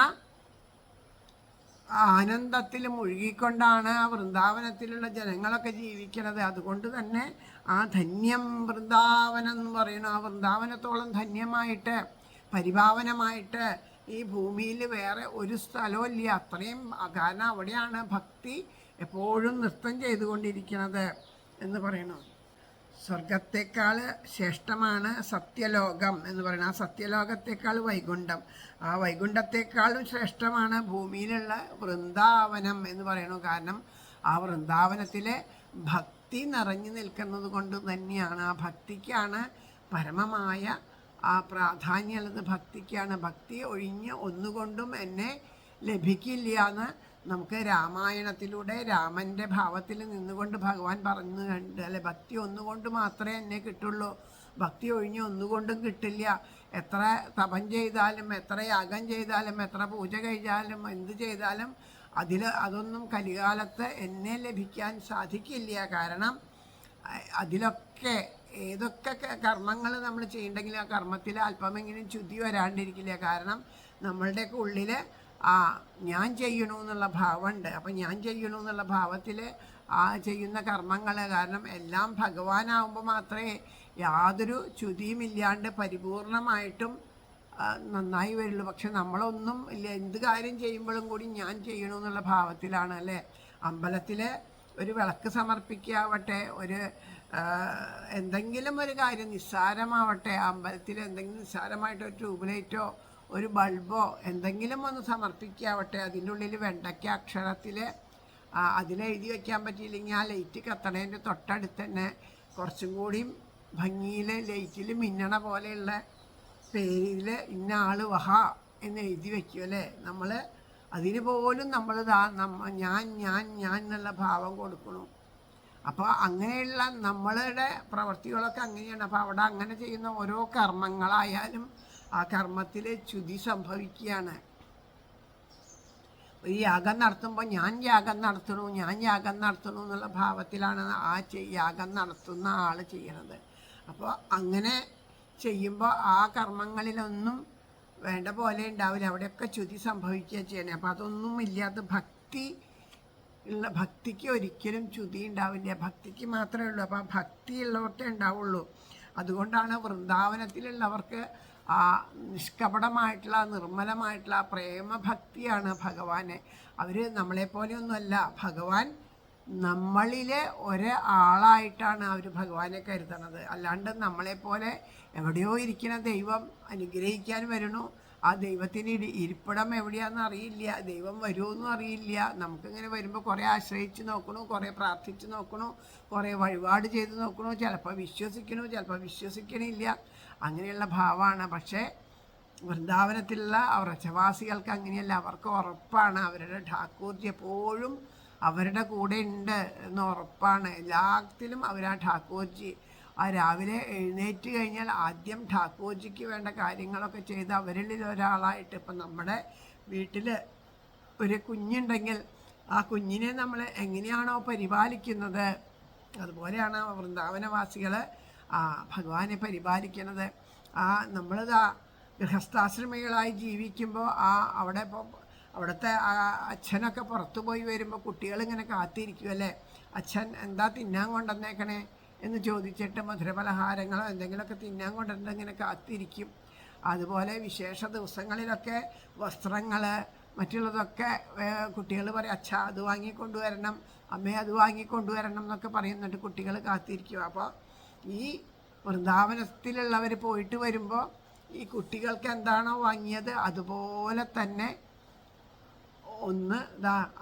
ആനന്ദത്തിൽ മുഴുകിക്കൊണ്ടാണ് ആ വൃന്ദാവനത്തിലുള്ള ജനങ്ങളൊക്കെ ജീവിക്കുന്നത്. അതുകൊണ്ട് തന്നെ ആ ധന്യം വൃന്ദാവനം എന്ന് പറയുന്നു. ആ വൃന്ദാവനത്തോളം ധന്യമായിട്ട് പരിപാവനമായിട്ട് ഈ ഭൂമിയിൽ വേറെ ഒരു സ്ഥലവും ഇല്ല. അത്രയും, കാരണം അവിടെയാണ് ഭക്തി എപ്പോഴും നൃത്തം ചെയ്തുകൊണ്ടിരിക്കുന്നത് എന്ന് പറയുന്നു. സ്വർഗത്തേക്കാൾ ശ്രേഷ്ഠമാണ് സത്യലോകം എന്ന് പറയുന്നത്. ആ സത്യലോകത്തേക്കാൾ വൈകുണ്ഠം, ആ വൈകുണ്ഠത്തെക്കാളും ശ്രേഷ്ഠമാണ് ഭൂമിയിലുള്ള വൃന്ദാവനം എന്ന് പറയുന്നു. കാരണം ആ വൃന്ദാവനത്തിലെ ഭക്തി നിറഞ്ഞു നിൽക്കുന്നത് കൊണ്ട് തന്നെയാണ്. ആ ഭക്തിക്കാണ് പരമമായ ആ പ്രാധാന്യമുള്ളത്. ഭക്തിക്കാണ്. ഭക്തി ഒഴിഞ്ഞ് ഒന്നുകൊണ്ടും എന്നെ ലഭിക്കില്ല എന്ന് നമുക്ക് രാമായണത്തിലൂടെ രാമൻ്റെ ഭാവത്തിൽ നിന്നുകൊണ്ട് ഭഗവാൻ പറഞ്ഞുണ്ട് അല്ലെ. ഭക്തി ഒന്നുകൊണ്ട് മാത്രമേ എന്നെ കിട്ടുള്ളൂ, ഭക്തി ഒഴിഞ്ഞ് ഒന്നുകൊണ്ടും കിട്ടില്ല. എത്ര തപം ചെയ്താലും, എത്ര യാഗം ചെയ്താലും, എത്ര പൂജ കഴിച്ചാലും, എന്ത് ചെയ്താലും അതൊന്നും കലികാലത്ത് എന്നെ ലഭിക്കാൻ സാധിക്കില്ല. കാരണം അതിലൊക്കെ ഏതൊക്കെ കർമ്മങ്ങൾ നമ്മൾ ചെയ്യണ്ടെങ്കിൽ ആ കർമ്മത്തിൽ അല്പമെങ്കിലും ചുതി വരാണ്ടിരിക്കില്ല. കാരണം നമ്മളുടെയൊക്കെ ഉള്ളിൽ ഞാൻ ചെയ്യണമെന്നുള്ള ഭാവമുണ്ട്. അപ്പം ഞാൻ ചെയ്യണമെന്നുള്ള ഭാവത്തിൽ ആ ചെയ്യുന്ന കർമ്മങ്ങൾ, കാരണം എല്ലാം ഭഗവാനാവുമ്പോൾ മാത്രമേ യാതൊരു ചുതിയുമില്ലാണ്ട് പരിപൂർണമായിട്ടും നന്നായി വരുള്ളൂ. പക്ഷെ നമ്മളൊന്നും ഇല്ല, എന്ത് കാര്യം ചെയ്യുമ്പോഴും കൂടി ഞാൻ ചെയ്യണമെന്നുള്ള ഭാവത്തിലാണ് അല്ലേ. അമ്പലത്തിൽ ഒരു വിളക്ക് സമർപ്പിക്കാവട്ടെ, ഒരു എന്തെങ്കിലും ഒരു കാര്യം നിസ്സാരമാവട്ടെ, അമ്പലത്തിൽ എന്തെങ്കിലും നിസ്സാരമായിട്ട് ഒരു ട്യൂബ് ലൈറ്റോ ഒരു ബൾബോ എന്തെങ്കിലും ഒന്ന് സമർപ്പിക്കാവട്ടെ, അതിൻ്റെ ഉള്ളിൽ വെണ്ടയ്ക്ക അക്ഷരത്തിൽ അതിലെഴുതി വയ്ക്കാൻ പറ്റിയില്ലെങ്കിൽ ആ ലൈറ്റ് കത്തണേൻ്റെ തൊട്ടടുത്ത് തന്നെ കുറച്ചും കൂടിയും ഭംഗിയിൽ ലൈറ്റിൽ മിന്നണ പോലെയുള്ള പേരിൽ ഇന്ന ആൾ വഹ എന്ന് എഴുതി വയ്ക്കും അല്ലേ. നമ്മൾ അതിന് പോലും ഞാൻ ഞാൻ ഞാൻ എന്നുള്ള ഭാവം കൊടുക്കണം. അപ്പോൾ അങ്ങനെയുള്ള നമ്മളുടെ പ്രവൃത്തികളൊക്കെ അങ്ങനെയാണ്. അപ്പോൾ അവിടെ അങ്ങനെ ചെയ്യുന്ന ഓരോ കർമ്മങ്ങളായാലും ആ കർമ്മത്തിൽ ചുതി സംഭവിക്കുകയാണ്. ഒരു യാഗം നടത്തുമ്പോൾ ഞാൻ യാഗം നടത്തണു എന്നുള്ള ഭാവത്തിലാണ് ആ യാഗം നടത്തുന്ന ആൾ ചെയ്യണത്. അപ്പോൾ അങ്ങനെ ചെയ്യുമ്പോൾ ആ കർമ്മങ്ങളിലൊന്നും വേണ്ട പോലെ ഉണ്ടാവില്ല, അവിടെയൊക്കെ ചുതി സംഭവിക്കുക ചെയ്യണേ. അപ്പോൾ അതൊന്നും ഇല്ലാത്ത ഭക്തിക്ക് ഒരിക്കലും ചുതി ഉണ്ടാവില്ല, ഭക്തിക്ക് മാത്രമേ ഉള്ളൂ. അപ്പോൾ ആ ഭക്തി ഉള്ളവർക്കേ ഉണ്ടാവുള്ളൂ. അതുകൊണ്ടാണ് വൃന്ദാവനത്തിലുള്ളവർക്ക് ആ നിഷ്കപടമായിട്ടുള്ള നിർമ്മലമായിട്ടുള്ള പ്രേമഭക്തിയാണ് ഭഗവാനെ. അവർ നമ്മളെപ്പോലെയൊന്നുമല്ല, ഭഗവാൻ നമ്മളിലെ ഒരാളായിട്ടാണ് അവർ ഭഗവാനെ കരുതണത്. അല്ലാണ്ട് നമ്മളെപ്പോലെ എവിടെയോ ഇരിക്കുന്ന ദൈവം അനുഗ്രഹിക്കാൻ വരണു, ആ ദൈവത്തിന് ഇരിപ്പിടം എവിടെയാണെന്ന് അറിയില്ല, ദൈവം വരുമെന്നും അറിയില്ല. നമുക്കിങ്ങനെ വരുമ്പോൾ കുറേ ആശ്രയിച്ച് നോക്കണു, കുറേ പ്രാർത്ഥിച്ച് നോക്കണു, കുറേ വഴിപാട് ചെയ്ത് നോക്കണു, ചിലപ്പോൾ വിശ്വസിക്കണു, ചിലപ്പോൾ വിശ്വസിക്കണില്ല, അങ്ങനെയുള്ള ഭാവമാണ്. പക്ഷേ വൃന്ദാവനത്തിലുള്ള വ്രജവാസികൾക്ക് അങ്ങനെയല്ല. അവർക്ക് ഉറപ്പാണ് അവരുടെ ഠാക്കൂർജി എപ്പോഴും അവരുടെ കൂടെ ഉണ്ട് എന്ന് ഉറപ്പാണ്. എല്ലാത്തിലും അവർ ആ ഠാക്കൂർജി ആ രാവിലെ എഴുന്നേറ്റ് കഴിഞ്ഞാൽ ആദ്യം ഠാക്കൂർജിക്ക് വേണ്ട കാര്യങ്ങളൊക്കെ ചെയ്ത് അവരിൽ ഒരാളായിട്ട്, ഇപ്പം നമ്മുടെ വീട്ടിൽ ഒരു കുഞ്ഞുണ്ടെങ്കിൽ ആ കുഞ്ഞിനെ നമ്മൾ എങ്ങനെയാണോ പരിപാലിക്കുന്നത് അതുപോലെയാണ് വൃന്ദാവനവാസികൾ ഭഗവാനെ പരിപാലിക്കുന്നത്. നമ്മളിതാ ഗൃഹസ്ഥാശ്രമികളായി ജീവിക്കുമ്പോൾ അവിടുത്തെ അച്ഛനൊക്കെ പുറത്തു പോയി വരുമ്പോൾ കുട്ടികളിങ്ങനെ കാത്തിരിക്കുമല്ലേ, അച്ഛൻ എന്താ തിന്നാൻ കൊണ്ടുവന്നേക്കണേ എന്ന് ചോദിച്ചിട്ട് മധുരപലഹാരങ്ങളോ എന്തെങ്കിലുമൊക്കെ തിന്നാൻ കൊണ്ടുവന്നിട്ട് ഇങ്ങനെ കാത്തിരിക്കും. അതുപോലെ വിശേഷ ദിവസങ്ങളിലൊക്കെ വസ്ത്രങ്ങൾ മറ്റുള്ളതൊക്കെ കുട്ടികൾ പറയും, അച്ഛാ അത് വാങ്ങിക്കൊണ്ടുവരണം, അമ്മേ അത് വാങ്ങിക്കൊണ്ടുവരണം എന്നൊക്കെ പറയുന്നുണ്ട്, കുട്ടികൾ കാത്തിരിക്കും. അപ്പോൾ ഈ വൃന്ദാവനത്തിലുള്ളവർ പോയിട്ട് വരുമ്പോൾ ഈ കുട്ടികൾക്ക് എന്താണോ വാങ്ങിയത് അതുപോലെ തന്നെ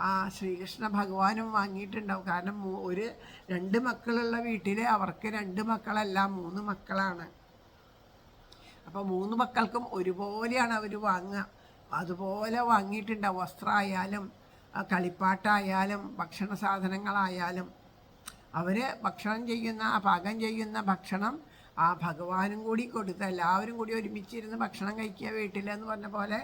ആ ശ്രീകൃഷ്ണ ഭഗവാനും വാങ്ങിയിട്ടുണ്ടാവും. കാരണം രണ്ട് മക്കളുള്ള വീട്ടിൽ അവർക്ക് 2 മക്കളല്ല 3 മക്കളാണ്. അപ്പോൾ 3 മക്കൾക്കും ഒരുപോലെയാണ് അവർ വാങ്ങുക. അതുപോലെ വാങ്ങിയിട്ടുണ്ടാവും. വസ്ത്രമായാലും കളിപ്പാട്ടായാലും ഭക്ഷണ സാധനങ്ങളായാലും അവർ പാകം ചെയ്യുന്ന ഭക്ഷണം ആ ഭഗവാനും കൂടി കൊടുത്ത് എല്ലാവരും കൂടി ഒരുമിച്ചിരുന്ന് ഭക്ഷണം കഴിക്കുക വീട്ടിലെന്ന് പറഞ്ഞ പോലെ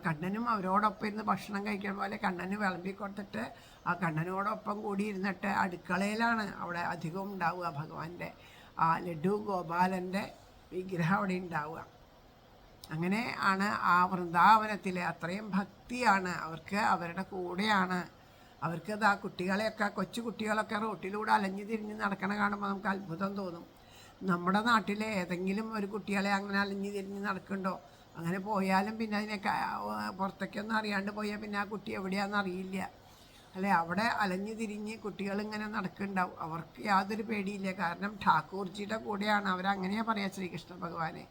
കണ്ണനും അവരോടൊപ്പം ഇരുന്ന് ഭക്ഷണം കഴിക്കുന്ന പോലെ കണ്ണന് വിളമ്പി കൊടുത്തിട്ട് ആ കണ്ണനോടൊപ്പം കൂടി ഇരുന്നിട്ട് അടുക്കളയിലാണ് അവിടെ അധികവും ഉണ്ടാവുക. ഭഗവാന്റെ ആ ലഡു ഗോപാലൻ്റെ വിഗ്രഹം അവിടെ ഉണ്ടാവുക. അങ്ങനെ ആണ് ആ വൃന്ദാവനത്തിൽ അത്രയും ഭക്തിയാണ് അവർക്ക്, അവരുടെ കൂടെയാണ് അവർക്ക്. ആ കുട്ടികളെയൊക്കെ കൊച്ചു കുട്ടികളൊക്കെ റോട്ടിലൂടെ അലഞ്ഞു തിരിഞ്ഞ് നടക്കണ കാണുമ്പോൾ നമുക്ക് അത്ഭുതം തോന്നും. നമ്മുടെ നാട്ടിലെ ഏതെങ്കിലും ഒരു കുട്ടികളെ അങ്ങനെ അലഞ്ഞു തിരിഞ്ഞ് നടക്കുന്നുണ്ടോ? അങ്ങനെ പോയാലും പിന്നെ അതിനെ പുറത്തേക്കൊന്നും അറിയാണ്ട് പോയാൽ പിന്നെ ആ കുട്ടി എവിടെയാണെന്ന് അറിയില്ല. അല്ലെ, അവിടെ അലഞ്ഞു തിരിഞ്ഞ് കുട്ടികളിങ്ങനെ നടക്കുന്നുണ്ടാവും. അവർക്ക് യാതൊരു പേടിയില്ല. കാരണം ഠാക്കൂർജിയുടെ കൂടെയാണ്, അവരങ്ങനെയാണ് പറയാം ശ്രീകൃഷ്ണ ഭഗവാനെ,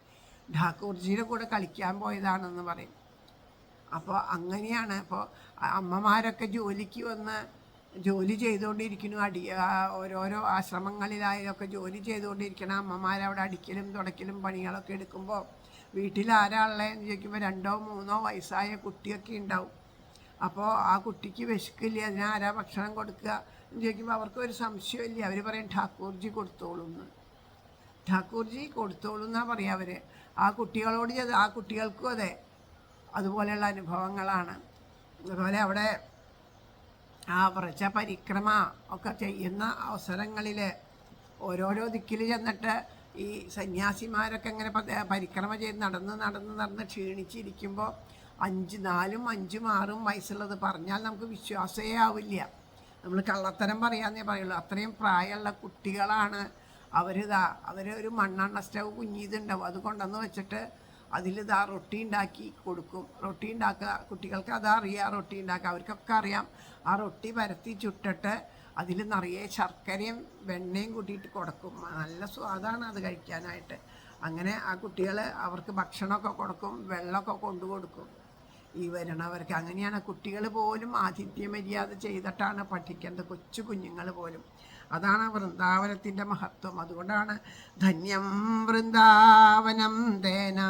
ഠാക്കൂർജിയുടെ കൂടെ കളിക്കാൻ പോയതാണെന്ന് പറയും. അപ്പോൾ അങ്ങനെയാണ്. അപ്പോൾ അമ്മമാരൊക്കെ ജോലിക്ക് വന്ന് ജോലി ചെയ്തുകൊണ്ടിരിക്കുന്നു, ഓരോരോ ആശ്രമങ്ങളിലായാലൊക്കെ ജോലി ചെയ്തുകൊണ്ടിരിക്കണം. അമ്മമാരവിടെ അടിക്കലും തുടയ്ക്കലും പണികളൊക്കെ എടുക്കുമ്പോൾ വീട്ടിൽ ആരാളുള്ളതെന്ന് ചോദിക്കുമ്പോൾ 2 or 3 വയസ്സായ കുട്ടിയൊക്കെ ഉണ്ടാവും. അപ്പോൾ ആ കുട്ടിക്ക് വിശക്കില്ല, അതിനാരാ ഭക്ഷണം കൊടുക്കുക എന്ന് ചോദിക്കുമ്പോൾ അവർക്ക് ഒരു സംശയമില്ല. അവർ പറയും ഠാക്കൂർജി കൊടുത്തോളൂ എന്ന്. ഠാക്കൂർജി കൊടുത്തോളൂ എന്നാണ് പറയുക അവർ. ആ കുട്ടികളോട് ആ കുട്ടികൾക്കും അതെ അതുപോലെയുള്ള അനുഭവങ്ങളാണ്. അതുപോലെ അവിടെ ആ വ്രജ പരിക്രമ ഒക്കെ ചെയ്യുന്ന അവസരങ്ങളിൽ ഓരോരോ ദിക്കിൽ ചെന്നിട്ട് ഈ സന്യാസിമാരൊക്കെ ഇങ്ങനെ പരിക്രമ ചെയ്ത് നടന്ന് ക്ഷീണിച്ചിരിക്കുമ്പോൾ 4, 5, 6 വയസ്സുള്ളത് പറഞ്ഞാൽ നമുക്ക് വിശ്വാസമേ ആവില്ല. നമ്മൾ കള്ളത്തരം പറയാന്നേ പറയുള്ളൂ. അത്രയും പ്രായമുള്ള കുട്ടികളാണ് അവരൊരു മണ്ണെണ്ണ സ്റ്റവ് കുഞ്ഞിതുണ്ടാവും, അത് കൊണ്ടുവന്ന് വെച്ചിട്ട് അതിലിതാ റൊട്ടി ഉണ്ടാക്കി കൊടുക്കും. റൊട്ടി ഉണ്ടാക്കുക, കുട്ടികൾക്ക് അതറിയാം റൊട്ടി ഉണ്ടാക്കുക, അവർക്കൊക്കെ അറിയാം. ആ റൊട്ടി പരത്തി ചുട്ടിട്ട് അതിൽ നിറയെ ശർക്കരയും വെണ്ണയും കൂട്ടിയിട്ട് കൊടുക്കും. നല്ല സ്വാദാണ് അത് കഴിക്കാനായിട്ട്. അങ്ങനെ ആ കുട്ടികൾ അവർക്ക് ഭക്ഷണമൊക്കെ കൊടുക്കും, വെള്ളമൊക്കെ കൊണ്ടു കൊടുക്കും ഈ വരണവർക്ക്. അങ്ങനെയാണ് കുട്ടികൾ പോലും ആതിഥ്യ മര്യാദ ചെയ്തിട്ടാണ് പഠിക്കേണ്ടത്, കൊച്ചു കുഞ്ഞുങ്ങൾ പോലും. അതാണ് വൃന്ദാവനത്തിൻ്റെ മഹത്വം. അതുകൊണ്ടാണ് ധന്യം വൃന്ദാവനം തേന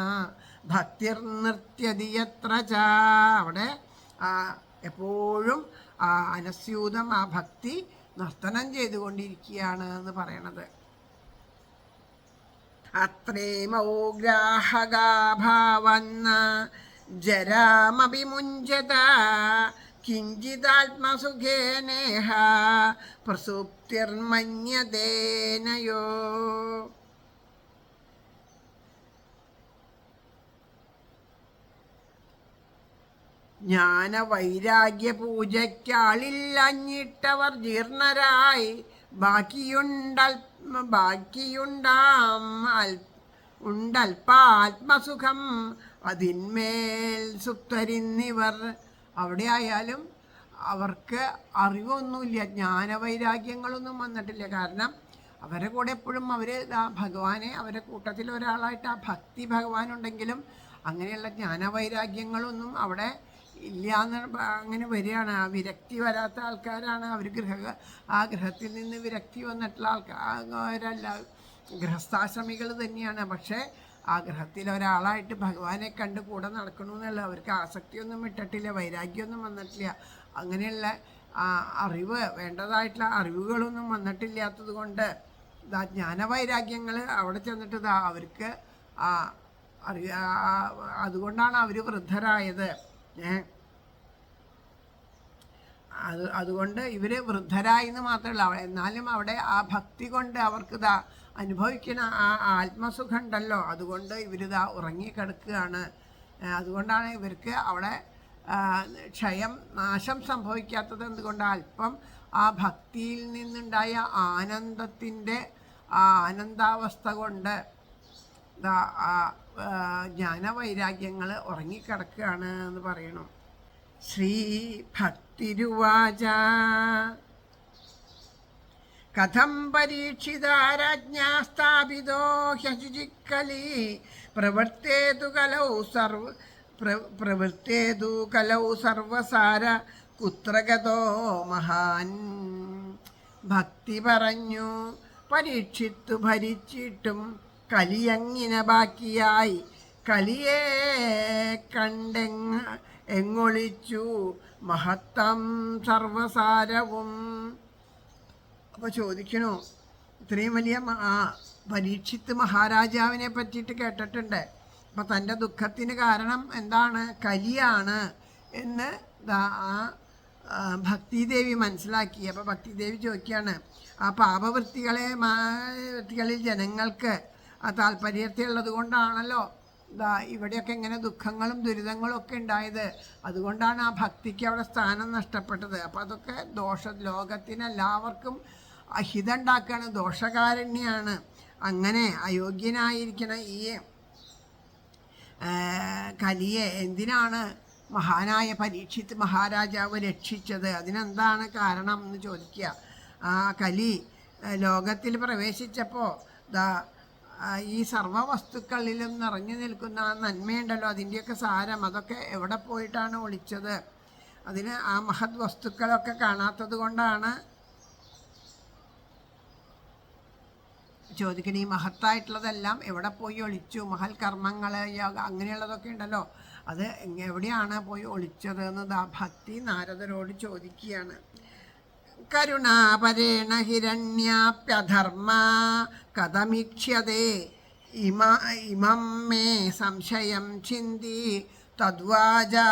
ഭക്തിർ നൃത്യതി യത്ര ച. അവിടെ എപ്പോഴും അനസ്യൂതം ആ ഭക്തി നർത്തനം ചെയ്തുകൊണ്ടിരിക്കുകയാണ് എന്ന് പറയണത്. അത്രേമൗഗ്രാഹകാഭാവന്ന ജരാമഭിമുഞ്ചത കിഞ്ചിതാത്മസുഖേനേഹ പ്രസുപ്തിർമന്യതേനയോ. ജ്ഞാനവൈരാഗ്യ പൂജയ്ക്കാളില്ലഞ്ഞിട്ടവർ ജീർണരായി ഉണ്ടൽപാത്മസുഖം അതിന്മേൽ സുപ്തരിന്നിവർ. അവിടെ ആയാലും അവർക്ക് അറിവൊന്നുമില്ല, ജ്ഞാനവൈരാഗ്യങ്ങളൊന്നും വന്നിട്ടില്ല. കാരണം അവരുടെ കൂടെ എപ്പോഴും അവർ ഭഗവാനെ അവരുടെ കൂട്ടത്തിൽ ഒരാളായിട്ട് ആ ഭക്തി ഭഗവാനുണ്ടെങ്കിലും അങ്ങനെയുള്ള ജ്ഞാനവൈരാഗ്യങ്ങളൊന്നും അവിടെ ഇല്ല എന്ന് അങ്ങനെ വരികയാണ്. ആ വിരക്തി വരാത്ത ആൾക്കാരാണ് അവർ. ആ ഗൃഹത്തിൽ നിന്ന് വിരക്തി വന്നിട്ടുള്ള ആൾക്കാരല്ല, ഗൃഹസ്ഥാശ്രമികൾ തന്നെയാണ്. പക്ഷേ ആ ഗൃഹത്തിൽ ഒരാളായിട്ട് ഭഗവാനെ കണ്ട് കൂടെ നടക്കണമെന്നുള്ള അവർക്ക് ആസക്തിയൊന്നും വിട്ടിട്ടില്ല, വൈരാഗ്യമൊന്നും വന്നിട്ടില്ല. അങ്ങനെയുള്ള അറിവ്, വേണ്ടതായിട്ടുള്ള അറിവുകളൊന്നും വന്നിട്ടില്ലാത്തത് കൊണ്ട് ജ്ഞാനവൈരാഗ്യങ്ങൾ അവിടെ ചെന്നിട്ട് അവർക്ക് അതുകൊണ്ടാണ് അവർ വൃദ്ധരായത്. അതുകൊണ്ട് ഇവർ വൃദ്ധരായെന്ന് മാത്രമല്ല, എന്നാലും അവിടെ ആ ഭക്തി കൊണ്ട് അവർക്ക് അനുഭവിക്കുന്ന ആ ആത്മസുഖം ഉണ്ടല്ലോ, അതുകൊണ്ട് ഇവരിതാ ഉറങ്ങിക്കിടക്കുകയാണ്. അതുകൊണ്ടാണ് ഇവർക്ക് അവിടെ നാശം സംഭവിക്കാത്തത്. എന്തുകൊണ്ട്? അല്പം ആ ഭക്തിയിൽ നിന്നുണ്ടായ ആനന്ദത്തിൻ്റെ ആനന്ദാവസ്ഥ കൊണ്ട് ജ്ഞാനവൈരാഗ്യങ്ങൾ ഉറങ്ങിക്കിടക്കുകയാണ് എന്ന് പറയണു. ശ്രീ ഭക്തിരുവാച കഥം പരീക്ഷിതാരാജ്ഞാ സ്ഥാപിതോ ഹ്യശുചിക്കലി പ്രവൃത്തേതു കലൗ സർവസാര കുത്രഗതോ മഹാൻ. ഭക്തി പറഞ്ഞു പരീക്ഷിത്തു ഭരിച്ചിട്ടും കലിയങ്ങിനെ ബാക്കിയായി കലിയെ എങ്ങൊളിച്ചു മഹത്തം സർവസാരവും. അപ്പോൾ ചോദിക്കണു, ഇത്രയും വലിയ പരീക്ഷിത്ത് മഹാരാജാവിനെ പറ്റിയിട്ട് കേട്ടിട്ടുണ്ട്. അപ്പോൾ തൻ്റെ ദുഃഖത്തിന് കാരണം എന്താണ്? കലിയാണ് എന്ന് ഭക്തിദേവി മനസ്സിലാക്കി. അപ്പോൾ ഭക്തിദേവി ചോദിക്കുകയാണ്, ആ പാപവൃത്തികളിൽ ജനങ്ങൾക്ക് താല്പര്യത്തിലുള്ളത് കൊണ്ടാണല്ലോ ഇവിടെയൊക്കെ ഇങ്ങനെ ദുഃഖങ്ങളും ദുരിതങ്ങളും ഒക്കെ ഉണ്ടായത്. അതുകൊണ്ടാണ് ആ ഭക്തിക്ക് അവിടെ സ്ഥാനം നഷ്ടപ്പെട്ടത്. അപ്പോൾ അതൊക്കെ ലോകത്തിന് എല്ലാവർക്കും അഹിതം ഉണ്ടാക്കുകയാണ്, ദോഷകാരണ്യാണ്. അങ്ങനെ അയോഗ്യനായിരിക്കണ ഈ കലിയെ എന്തിനാണ് മഹാനായ പരീക്ഷിത്ത് മഹാരാജാവ് രക്ഷിച്ചത്? അതിനെന്താണ് കാരണം എന്ന് ചോദിക്കുക. ആ കലി ലോകത്തിൽ പ്രവേശിച്ചപ്പോൾ ഈ സർവ്വ വസ്തുക്കളിലും നിറഞ്ഞു നിൽക്കുന്ന ആ നന്മയുണ്ടല്ലോ, അതിൻ്റെയൊക്കെ സാരം അതൊക്കെ എവിടെ പോയിട്ടാണ് ഒളിച്ചത്? അതിന് ആ മഹത് വസ്തുക്കളൊക്കെ കാണാത്തത് കൊണ്ടാണ് ചോദിക്കണേ. ഈ മഹത്തായിട്ടുള്ളതെല്ലാം എവിടെ പോയി ഒളിച്ചു? മഹൽ കർമ്മങ്ങൾ അങ്ങനെയുള്ളതൊക്കെ ഉണ്ടല്ലോ, അത് എവിടെയാണ് പോയി ഒളിച്ചത് എന്ന് ഭക്തി നാരദരോട് ചോദിക്കുകയാണ്. കരുണാപരേണ ഹിരണ്യാപ്യധർമ്മ കഥമീക്ഷ്യതേ ഇമം മേ സംശയം ചിന്തി തദ്വാചാ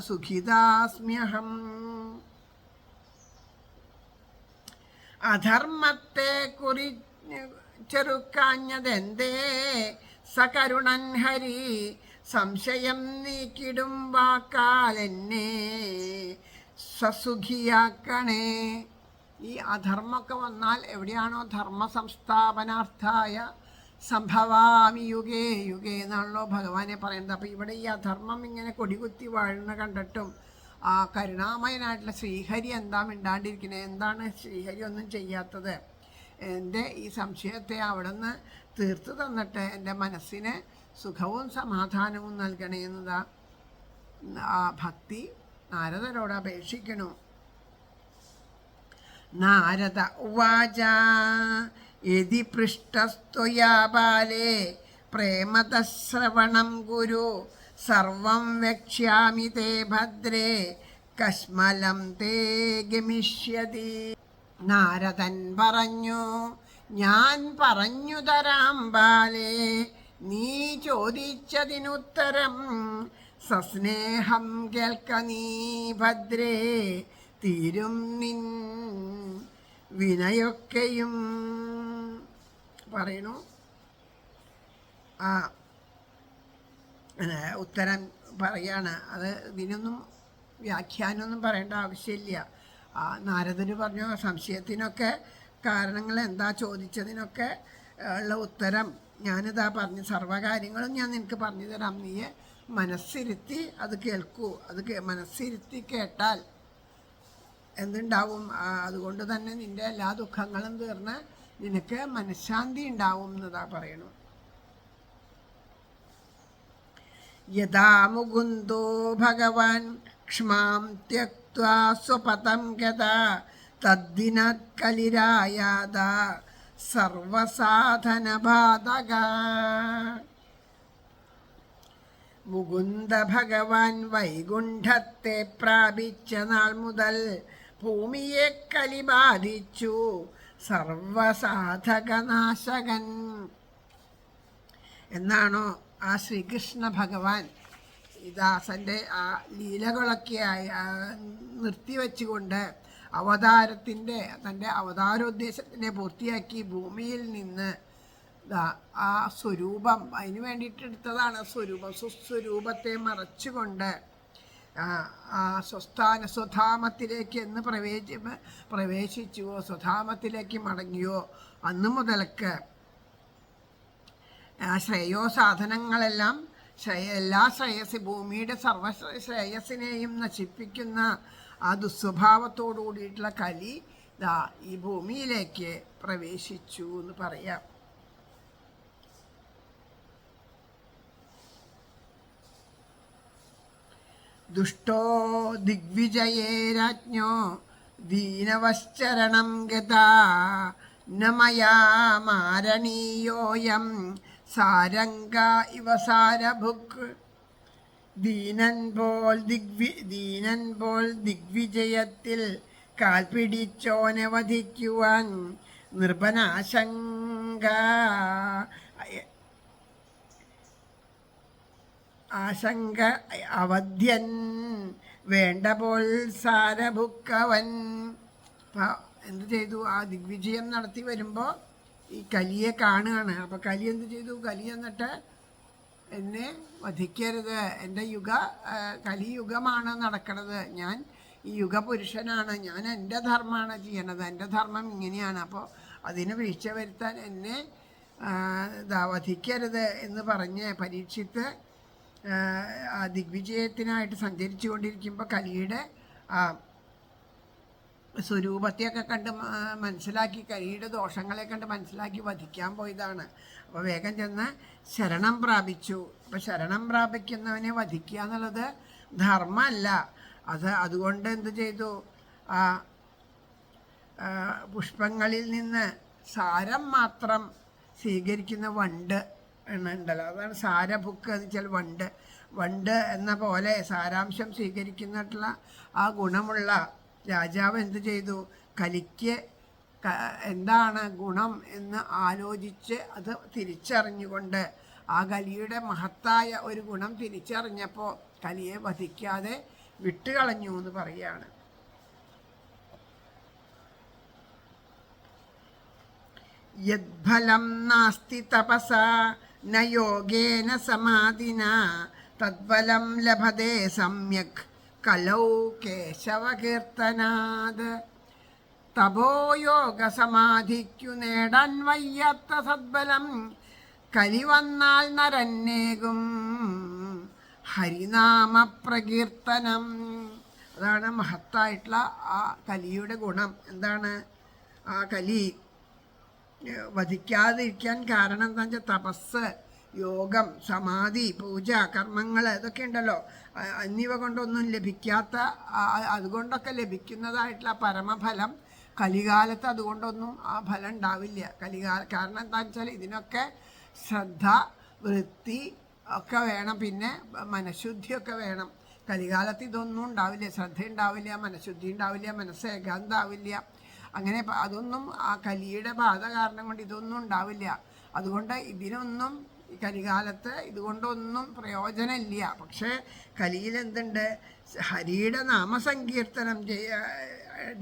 സുഖിതാസ്മ്യഹം. അധർമ്മത്തെ ചെറുക്കാഞ്ഞതെന്തേ സകരുണൻ ഹരി സംശയം നീക്കിടും വാക്കാൽ എന്നെ സസുഖിയാക്കണേ. ഈ അധർമ്മമൊക്കെ വന്നാൽ എവിടെയാണോ ധർമ്മ സംസ്ഥാപനാർത്ഥായ സംഭവാമി യുഗേ യുഗേ എന്നാണല്ലോ ഭഗവാനെ പറയുന്നത്. അപ്പോൾ ഇവിടെ ഈ അധർമ്മം ഇങ്ങനെ കൊടികുത്തി വാഴുന്ന കണ്ടിട്ടും ആ കരുണാമയനായിട്ടുള്ള ശ്രീഹരി എന്താ മിണ്ടാണ്ടിരിക്കുന്നത്? എന്താണ് ശ്രീഹരി ഒന്നും ചെയ്യാത്തത്? എൻ്റെ ഈ സംശയത്തെ അവിടെ നിന്ന് തീർത്തു തന്നിട്ട് എൻ്റെ മനസ്സിന് സുഖവും സമാധാനവും നൽകണേ എന്നതാ ആ ഭക്തി നാരദരോട് അപേക്ഷിക്കണു. നാരദ ഉവാച യദി പൃഷ്ടസ്ത്വയാ ബാലേ പ്രേമതശ്രവണം ഗുരു സർവം വക്ഷ്യാമി തേ ഭദ്രേ കശ്മലം തേ ഗമിഷ്യതി. നാരദൻ പറഞ്ഞു, ഞാൻ പറഞ്ഞു തരാം ബാലേ, നീ ചോദിച്ചതിനുത്തരം സസ്നേഹം കേൾക്ക നീ ഭദ്രേ, തീരും നിൻ വിനയൊക്കെയും. പറയണു ആ ഉത്തരം പറയാണ്. അത് ഇതിനൊന്നും വ്യാഖ്യാനമൊന്നും പറയേണ്ട ആവശ്യമില്ല. നാരദന് പറഞ്ഞു സംശയത്തിനൊക്കെ കാരണങ്ങൾ എന്താ ചോദിച്ചതിനൊക്കെ ഉള്ള ഉത്തരം ഞാനിതാ പറഞ്ഞു, സർവ്വകാര്യങ്ങളും ഞാൻ നിനക്ക് പറഞ്ഞു തരാം. നീ മനസ്സിരുത്തി അത് കേൾക്കൂ. അത് മനസ്സിരുത്തി കേട്ടാൽ എന്തുണ്ടാവും? അതുകൊണ്ട് തന്നെ നിൻ്റെ എല്ലാ ദുഃഖങ്ങളും തീർന്ന് നിനക്ക് മനഃശാന്തി ഉണ്ടാവും എന്നതാ പറയണു. യഥാ മുകുന്ദോ ഭഗവാൻ ക്ഷ്മാം ത്യക്ത്വാ സ്വപദം ഗതാ തദ്ദിനാത് കലിരായാത സർവസാധനബാധക. മുകുന്ദ ഭഗവാൻ വൈകുണ്ഠത്തെ പ്രാപിച്ച നാൾ മുതൽ ഭൂമിയെ കലി ബാധിച്ചു സർവസാധകനാശകൻ. എന്നാണോ ആ ശ്രീകൃഷ്ണ ഭഗവാൻ ഈ ദാസൻ്റെ ആ ലീലകളൊക്കെ നിർത്തിവെച്ചുകൊണ്ട് തൻ്റെ അവതാരോദ്ദേശത്തിനെ പൂർത്തിയാക്കി ഭൂമിയിൽ നിന്ന് ആ സ്വരൂപം അതിന് വേണ്ടിയിട്ടെടുത്തതാണ് സ്വരൂപം. സ്വസ്വരൂപത്തെ മറച്ചുകൊണ്ട് ആ സ്വധാമത്തിലേക്ക് എന്ന് പ്രവേശിച്ചുവോ സ്വധാമത്തിലേക്ക് മടങ്ങിയോ അന്നു മുതൽക്ക് ശ്രേയോ സാധനങ്ങളെല്ലാം എല്ലാ ഭൂമിയുടെ സർവശ്രേയസിനെയും നശിപ്പിക്കുന്ന ആ ദുസ്വഭാവത്തോടു കൂടിയിട്ടുള്ള കലി ഈ ഭൂമിയിലേക്ക് പ്രവേശിച്ചു എന്ന് പറയാം. ദുഷ്ടോ ദിഗ്വിജയേ രാജ്ഞോ ദീനവശ്ചരണം ഗതാ നമയാ മാരണീയോയം സാരംഗ ഇവ സാരഭുക്. ദീനൻ പോൽ ദിഗ്വിജയത്തിൽ കാൽപിടിച്ചോനെ വധിക്കുവാൻ നൃപനാശങ്ക അവധ്യൻ വേണ്ട പോൽ സാരഭുക്കവൻ. എന്ത് ചെയ്തു? ആ ദിഗ്വിജയം നടത്തി വരുമ്പോൾ ഈ കലിയെ കാണുകയാണ്. അപ്പോൾ കലി എന്ത് ചെയ്തു? കലി എന്നിട്ട് എന്നെ വധിക്കരുത്, എൻ്റെ കലിയുഗമാണ് നടക്കുന്നത്, ഞാൻ ഈ യുഗപുരുഷനാണ്, ഞാൻ എൻ്റെ ധർമ്മമാണ് ചെയ്യണത്, എൻ്റെ ധർമ്മം ഇങ്ങനെയാണ്, അപ്പോൾ അതിന് വീഴ്ച വരുത്താൻ എന്നെ വധിക്കരുത് എന്ന് പറഞ്ഞ് പരീക്ഷിത്ത് ദിഗ്വിജയത്തിനായിട്ട് സഞ്ചരിച്ചു കൊണ്ടിരിക്കുമ്പോൾ കലിയുടെ സ്വരൂപത്തെയൊക്കെ കണ്ട് മനസ്സിലാക്കി, കലിയുടെ ദോഷങ്ങളെ കണ്ട് മനസ്സിലാക്കി വധിക്കാൻ പോയതാണ്. അപ്പോൾ വേഗം ചെന്ന് ശരണം പ്രാപിച്ചു. അപ്പോൾ ശരണം പ്രാപിക്കുന്നവനെ വധിക്കുക എന്നുള്ളത് ധർമ്മമല്ല. അതുകൊണ്ട് എന്ത് ചെയ്തു, പുഷ്പങ്ങളിൽ നിന്ന് സാരം മാത്രം സ്വീകരിക്കുന്ന വണ്ട് ഉണ്ടല്ലോ, അതാണ് സാരഭുക്ക്. എന്ന് വെച്ചാൽ വണ്ട് എന്ന പോലെ സാരാംശം സ്വീകരിക്കുന്നിട്ടുള്ള ആ ഗുണമുള്ള രാജാവ് എന്ത് ചെയ്തു, കലിക്ക് എന്താണ് ഗുണം എന്ന് ആലോചിച്ച് അത് തിരിച്ചറിഞ്ഞുകൊണ്ട് ആ കലിയുടെ മഹത്തായ ഒരു ഗുണം തിരിച്ചറിഞ്ഞപ്പോൾ കലിയെ വധിക്കാതെ വിട്ടുകളഞ്ഞു എന്ന് പറയുകയാണ്. യദ്ഫലം നാസ്തി തപസാ ന യോഗേന സമാധിനാ തദ്ഫലം ലഭതേ സമ്യക് കലൗ കേശവകീർത്തനാത്. തപോയോഗ സമാധിക്കു നേടാൻ വയ്യാത്ത സദ്ബലം കലി വന്നാൽ നരന്നേകും ഹരിനാമ പ്രകീർത്തനം. അതാണ് മഹത്തായിട്ടുള്ള ആ കലിയുടെ ഗുണം. എന്താണ് ആ കലി വധിക്കാതിരിക്കാൻ കാരണം എന്താ വെച്ചാൽ തപസ്, യോഗം, സമാധി, പൂജ, കർമ്മങ്ങൾ ഇതൊക്കെ ഉണ്ടല്ലോ. എന്നിവ കൊണ്ടൊന്നും ലഭിക്കാത്ത, അതുകൊണ്ടൊക്കെ ലഭിക്കുന്നതായിട്ടുള്ള പരമഫലം കലികാലത്ത് അതുകൊണ്ടൊന്നും ആ ഫലം ഉണ്ടാവില്ല. കാരണം എന്താണെന്ന് വെച്ചാൽ ഇതിനൊക്കെ ശ്രദ്ധ, വൃത്തി ഒക്കെ വേണം, പിന്നെ മനഃശുദ്ധിയൊക്കെ വേണം. കലികാലത്ത് ഇതൊന്നും ഉണ്ടാവില്ല. ശ്രദ്ധ ഉണ്ടാവില്ല, മനഃശുദ്ധി ഉണ്ടാവില്ല, മനസ്സ് ഏകാന്താവില്ല. അങ്ങനെ അതൊന്നും ആ കലിയുടെ ബാധ കാരണം കൊണ്ട് ഇതൊന്നും ഉണ്ടാവില്ല. അതുകൊണ്ട് ഇതിനൊന്നും ഈ കലികാലത്ത് ഇതുകൊണ്ടൊന്നും പ്രയോജനമില്ല. പക്ഷേ കലിയിൽ എന്തുണ്ട്, ഹരിയുടെ നാമസങ്കീർത്തനം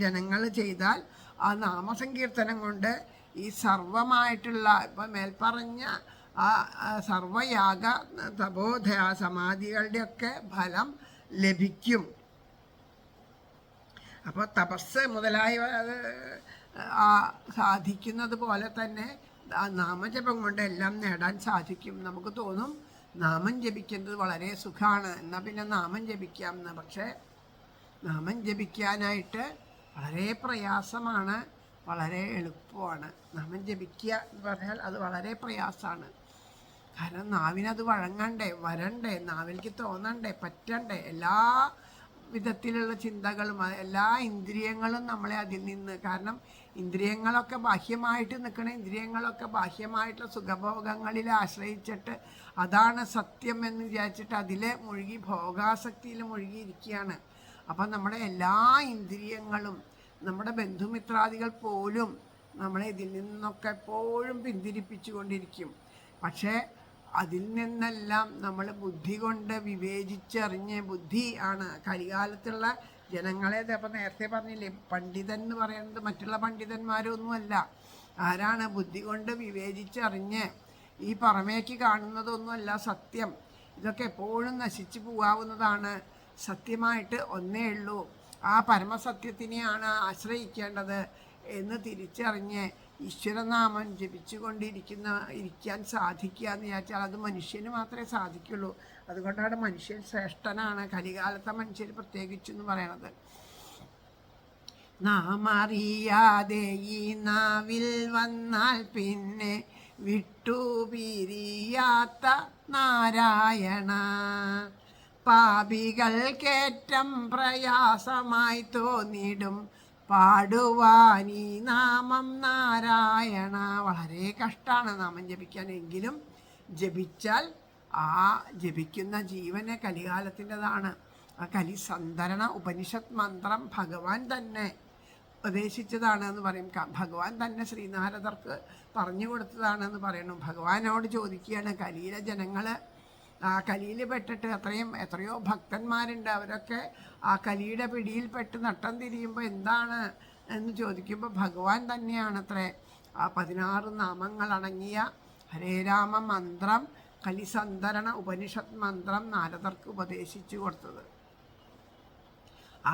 ജനങ്ങൾ ചെയ്താൽ ആ നാമസങ്കീർത്തനം കൊണ്ട് ഈ സർവമായിട്ടുള്ള ഇപ്പം മേൽപ്പറഞ്ഞ ആ സർവയാഗ തപോധ സമാധികളുടെയൊക്കെ ഫലം ലഭിക്കും. അപ്പോൾ തപസ് മുതലായവ സാധിക്കുന്നത് പോലെ തന്നെ നാമജപം കൊണ്ട് എല്ലാം നേടാൻ സാധിക്കും. നമുക്ക് തോന്നും നാമം ജപിക്കുന്നത് വളരെ സുഖമാണ്, എന്നാൽ പിന്നെ നാമം ജപിക്കാം എന്ന്. പക്ഷേ നാമം ജപിക്കാനായിട്ട് വളരെ പ്രയാസമാണ്, വളരെ എളുപ്പമാണ്. നാമം ജപിക്കുക എന്ന് പറഞ്ഞാൽ അത് വളരെ പ്രയാസമാണ്. കാരണം നാവിനത് വഴങ്ങണ്ടേ, വരണ്ടേ, നാവിലേക്ക് തോന്നണ്ടേ, പറ്റണ്ടേ, എല്ലാ വിധത്തിലുള്ള ചിന്തകളും എല്ലാ ഇന്ദ്രിയങ്ങളും നമ്മളെ അതിൽ നിന്ന്, കാരണം ഇന്ദ്രിയങ്ങളൊക്കെ ബാഹ്യമായിട്ട് നിൽക്കണ ഇന്ദ്രിയങ്ങളൊക്കെ ബാഹ്യമായിട്ടുള്ള സുഖഭോഗങ്ങളിൽ ആശ്രയിച്ചിട്ട് അതാണ് സത്യം എന്ന് വിചാരിച്ചിട്ട് അതിൽ മുഴുകി ഭോഗാസക്തിയിൽ മുഴുകിയിരിക്കുകയാണ്. അപ്പം നമ്മുടെ എല്ലാ ഇന്ദ്രിയങ്ങളും, നമ്മുടെ ബന്ധുമിത്രാദികൾ പോലും നമ്മളെ ഇതിൽ നിന്നൊക്കെ എപ്പോഴും പിന്തിരിപ്പിച്ചു കൊണ്ടിരിക്കും. പക്ഷേ അതിൽ നിന്നെല്ലാം നമ്മൾ ബുദ്ധി കൊണ്ട് വിവേചിച്ചറിഞ്ഞ്, ബുദ്ധി ആണ് കലികാലത്തുള്ള ജനങ്ങളെ. അപ്പം നേരത്തെ പറഞ്ഞില്ലേ, പണ്ഡിതൻ എന്ന് പറയുന്നത് മറ്റുള്ള പണ്ഡിതന്മാരൊന്നുമല്ല. ആരാണ്? ബുദ്ധി കൊണ്ട് വിവേചിച്ചറിഞ്ഞ് ഈ പുറമേക്ക് കാണുന്നതൊന്നുമല്ല സത്യം. ഇതൊക്കെ എപ്പോഴും നശിച്ചു പോകാവുന്നതാണ്. സത്യമായിട്ട് ഒന്നേ ഉള്ളൂ, ആ പരമസത്യത്തിനെയാണ് ആശ്രയിക്കേണ്ടത് എന്ന് തിരിച്ചറിഞ്ഞ് ഈശ്വരനാമം ഇരിക്കാൻ സാധിക്കുക എന്ന് വിചാരിച്ചാൽ അത് മനുഷ്യന് മാത്രമേ സാധിക്കുള്ളൂ. അതുകൊണ്ടാണ് മനുഷ്യൻ ശ്രേഷ്ഠനാണ്, കലികാലത്തെ മനുഷ്യർ പ്രത്യേകിച്ചെന്ന് പറയണത്. നാം അറിയാതെ ഈ നാവിൽ വന്നാൽ പിന്നെ വിട്ടുപിരിയാത്ത നാരായണ, പാപികൾക്കേറ്റം പ്രയാസമായി തോന്നിടും പാടുവാനീ നാമം നാരായണ. വളരെ കഷ്ടമാണ് നാമം ജപിക്കാൻ. എങ്കിലും ജപിച്ചാൽ ആ ജപിക്കുന്ന ജീവന് കലികാലത്തിൻ്റെതാണ്. ആ കലിസന്ധരണ ഉപനിഷത്ത് മന്ത്രം ഭഗവാൻ തന്നെ ഉപദേശിച്ചതാണ് എന്ന് പറയും. ഭഗവാൻ തന്നെ ശ്രീനാരദർക്ക് പറഞ്ഞു കൊടുത്തതാണെന്ന് പറയണം. ഭഗവാനോട് ചോദിക്കുകയാണ്, കലിയിലെ ജനങ്ങൾ ആ കലിയിൽ പെട്ടിട്ട് എത്രയോ ഭക്തന്മാരുണ്ട്, അവരൊക്കെ ആ കലിയുടെ പിടിയിൽപ്പെട്ട് നട്ടം തിരിയുമ്പോൾ എന്താണ് എന്ന് ചോദിക്കുമ്പോൾ ഭഗവാൻ തന്നെയാണത്രേ ആ 16 നാമങ്ങളടങ്ങിയ ഹരേരാമ മന്ത്രം, കലിസന്ധരണ ഉപനിഷത്ത് മന്ത്രം നാരദർക്ക് ഉപദേശിച്ചു കൊടുത്തത്.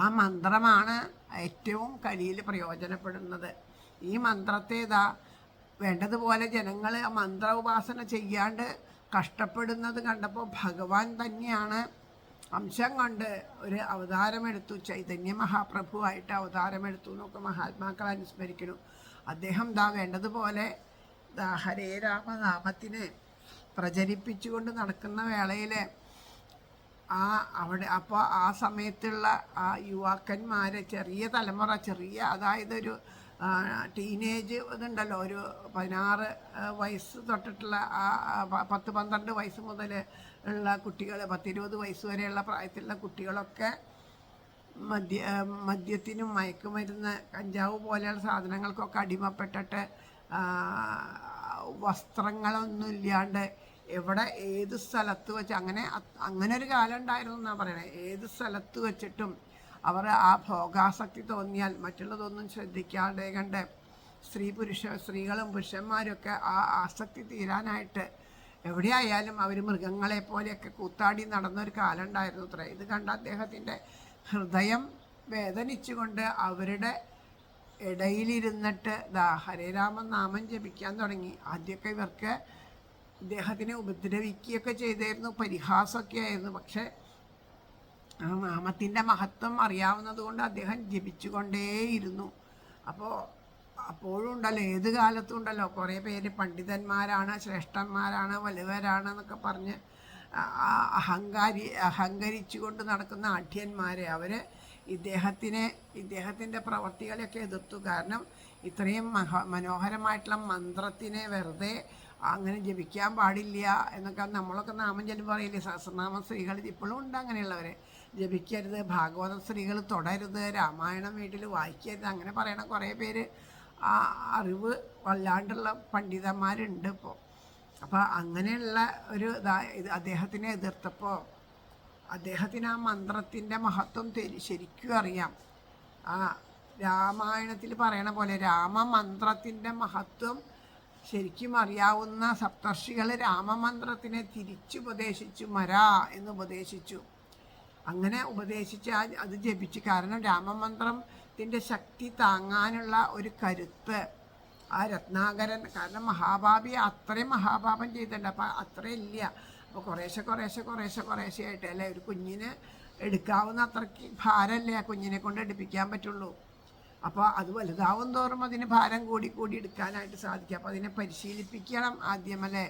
ആ മന്ത്രമാണ് ഏറ്റവും കലിയിൽ പ്രയോജനപ്പെടുന്നത്. ഈ മന്ത്രത്തെ വേണ്ടതുപോലെ ജനങ്ങൾ മന്ത്ര ഉപാസന ചെയ്യാണ്ട് കഷ്ടപ്പെടുന്നത് കണ്ടപ്പോൾ ഭഗവാൻ തന്നെയാണ് അംശം കൊണ്ട് ഒരു അവതാരമെടുത്തു, ചൈതന്യ മഹാപ്രഭുവായിട്ട് അവതാരമെടുത്തു എന്നൊക്കെ മഹാത്മാക്കൾ അനുസ്മരിക്കുന്നു. അദ്ദേഹം വേണ്ടതുപോലെ ഹരേ രാമനാമത്തിനെ പ്രചരിപ്പിച്ചുകൊണ്ട് നടക്കുന്ന വേളയിൽ അപ്പോൾ ആ സമയത്തുള്ള ആ യുവാക്കന്മാർ, ചെറിയ തലമുറ, അതായത് ഒരു ടീനേജ് ഇതുണ്ടല്ലോ, ഒരു 16 വയസ്സ് തൊട്ടിട്ടുള്ള 10-12 വയസ്സ് മുതൽ ഉള്ള കുട്ടികൾ, 10-20 വയസ്സ് വരെയുള്ള പ്രായത്തിലുള്ള കുട്ടികളൊക്കെ മദ്യത്തിനും മയക്കുമരുന്ന്, കഞ്ചാവ് പോലെയുള്ള സാധനങ്ങൾക്കൊക്കെ അടിമപ്പെട്ടിട്ട് വസ്ത്രങ്ങളൊന്നും ഇല്ലാണ്ട് എവിടെ ഏത് സ്ഥലത്ത് വെച്ച് അങ്ങനെ ഒരു കാലം ഉണ്ടായിരുന്നു എന്നാണ് പറയണത്. ഏത് സ്ഥലത്ത് വെച്ചിട്ടും അവർ ആ ഭോഗാസക്തി തോന്നിയാൽ മറ്റുള്ളതൊന്നും ശ്രദ്ധിക്കാതെ കണ്ട് സ്ത്രീകളും പുരുഷന്മാരൊക്കെ ആ ആസക്തി തീരാനായിട്ട് എവിടെയായാലും അവർ മൃഗങ്ങളെ പോലെയൊക്കെ കൂത്താടി നടന്നൊരു കാലം ഉണ്ടായിരുന്നു അത്ര. ഇത് കണ്ട അദ്ദേഹത്തിൻ്റെ ഹൃദയം വേദനിച്ചുകൊണ്ട് അവരുടെ ഇടയിലിരുന്നിട്ട് ഹരേരാമൻ നാമം ജപിക്കാൻ തുടങ്ങി. ആദ്യമൊക്കെ ഇവർക്ക് ഇദ്ദേഹത്തിനെ ഉപദ്രവിക്കുകയൊക്കെ ചെയ്തായിരുന്നു, പരിഹാസമൊക്കെ ആയിരുന്നു. പക്ഷെ ആ നാമത്തിൻ്റെ മഹത്വം അറിയാവുന്നത് കൊണ്ട് അദ്ദേഹം ജപിച്ചുകൊണ്ടേയിരുന്നു. അപ്പോഴും ഉണ്ടല്ലോ, ഏത് കാലത്തും ഉണ്ടല്ലോ കുറേ പേര് പണ്ഡിതന്മാരാണ്, ശ്രേഷ്ഠന്മാരാണ്, വലുവരാണ് എന്നൊക്കെ പറഞ്ഞ് അഹങ്കരിച്ചുകൊണ്ട് നടക്കുന്ന ആഢ്യന്മാർ, അവർ ഇദ്ദേഹത്തിൻ്റെ പ്രവർത്തികളെയൊക്കെ എതിർത്തു. കാരണം ഇത്രയും മനോഹരമായിട്ടുള്ള മന്ത്രത്തിനെ വെറുതെ അങ്ങനെ ജപിക്കാൻ പാടില്ല എന്നൊക്കെ നമ്മളൊക്കെ നാമം ചെല്ലുമ്പോൾ പറയില്ലേ, സഹസ്രനാമ സ്ത്രീകൾ ഇപ്പോഴും ഉണ്ട് അങ്ങനെയുള്ളവർ. ജപിക്കരുത്, ഭാഗവത സ്ത്രീകൾ തൊടരുത്, രാമായണം വീട്ടിൽ വായിക്കരുത്, അങ്ങനെ പറയണ കുറേ പേര് അറിവ് വല്ലാണ്ടുള്ള പണ്ഡിതന്മാരുണ്ട് ഇപ്പോൾ. അപ്പോൾ അങ്ങനെയുള്ള ഒരു ഇത് അദ്ദേഹത്തിനെ എതിർത്തപ്പോൾ അദ്ദേഹത്തിന് ആ മന്ത്രത്തിൻ്റെ മഹത്വം ശരിക്കും അറിയാം. ആ രാമായണത്തിൽ പറയണ പോലെ രാമമന്ത്രത്തിൻ്റെ മഹത്വം ശരിക്കും അറിയാവുന്ന സപ്തർഷികൾ രാമമന്ത്രത്തിനെ തിരിച്ചുപദേശിച്ചു, എന്ന് ഉപദേശിച്ചു. അങ്ങനെ ഉപദേശിച്ച് അത് ജപിച്ചു. കാരണം രാമമന്ത്രത്തിൻ്റെ ശക്തി താങ്ങാനുള്ള ഒരു കരുത്ത് ആ രത്നാകരൻ, കാരണം അത്രയും മഹാപാപം ചെയ്തിട്ടുണ്ട്. അപ്പം അത്രയും ഇല്ല. അപ്പോൾ കുറേശ്ശെ ആയിട്ട് അല്ലേ ഒരു കുഞ്ഞിന് എടുക്കാവുന്ന അത്രയ്ക്ക് ഭാരമല്ലേ ആ കുഞ്ഞിനെ കൊണ്ട് എടുപ്പിക്കാൻ പറ്റുള്ളൂ. അപ്പോൾ അത് വലുതാവും തോറും അതിന് ഭാരം കൂടി എടുക്കാനായിട്ട് സാധിക്കും. അപ്പോൾ അതിനെ പരിശീലിപ്പിക്കണം ആദ്യം, അല്ലേ?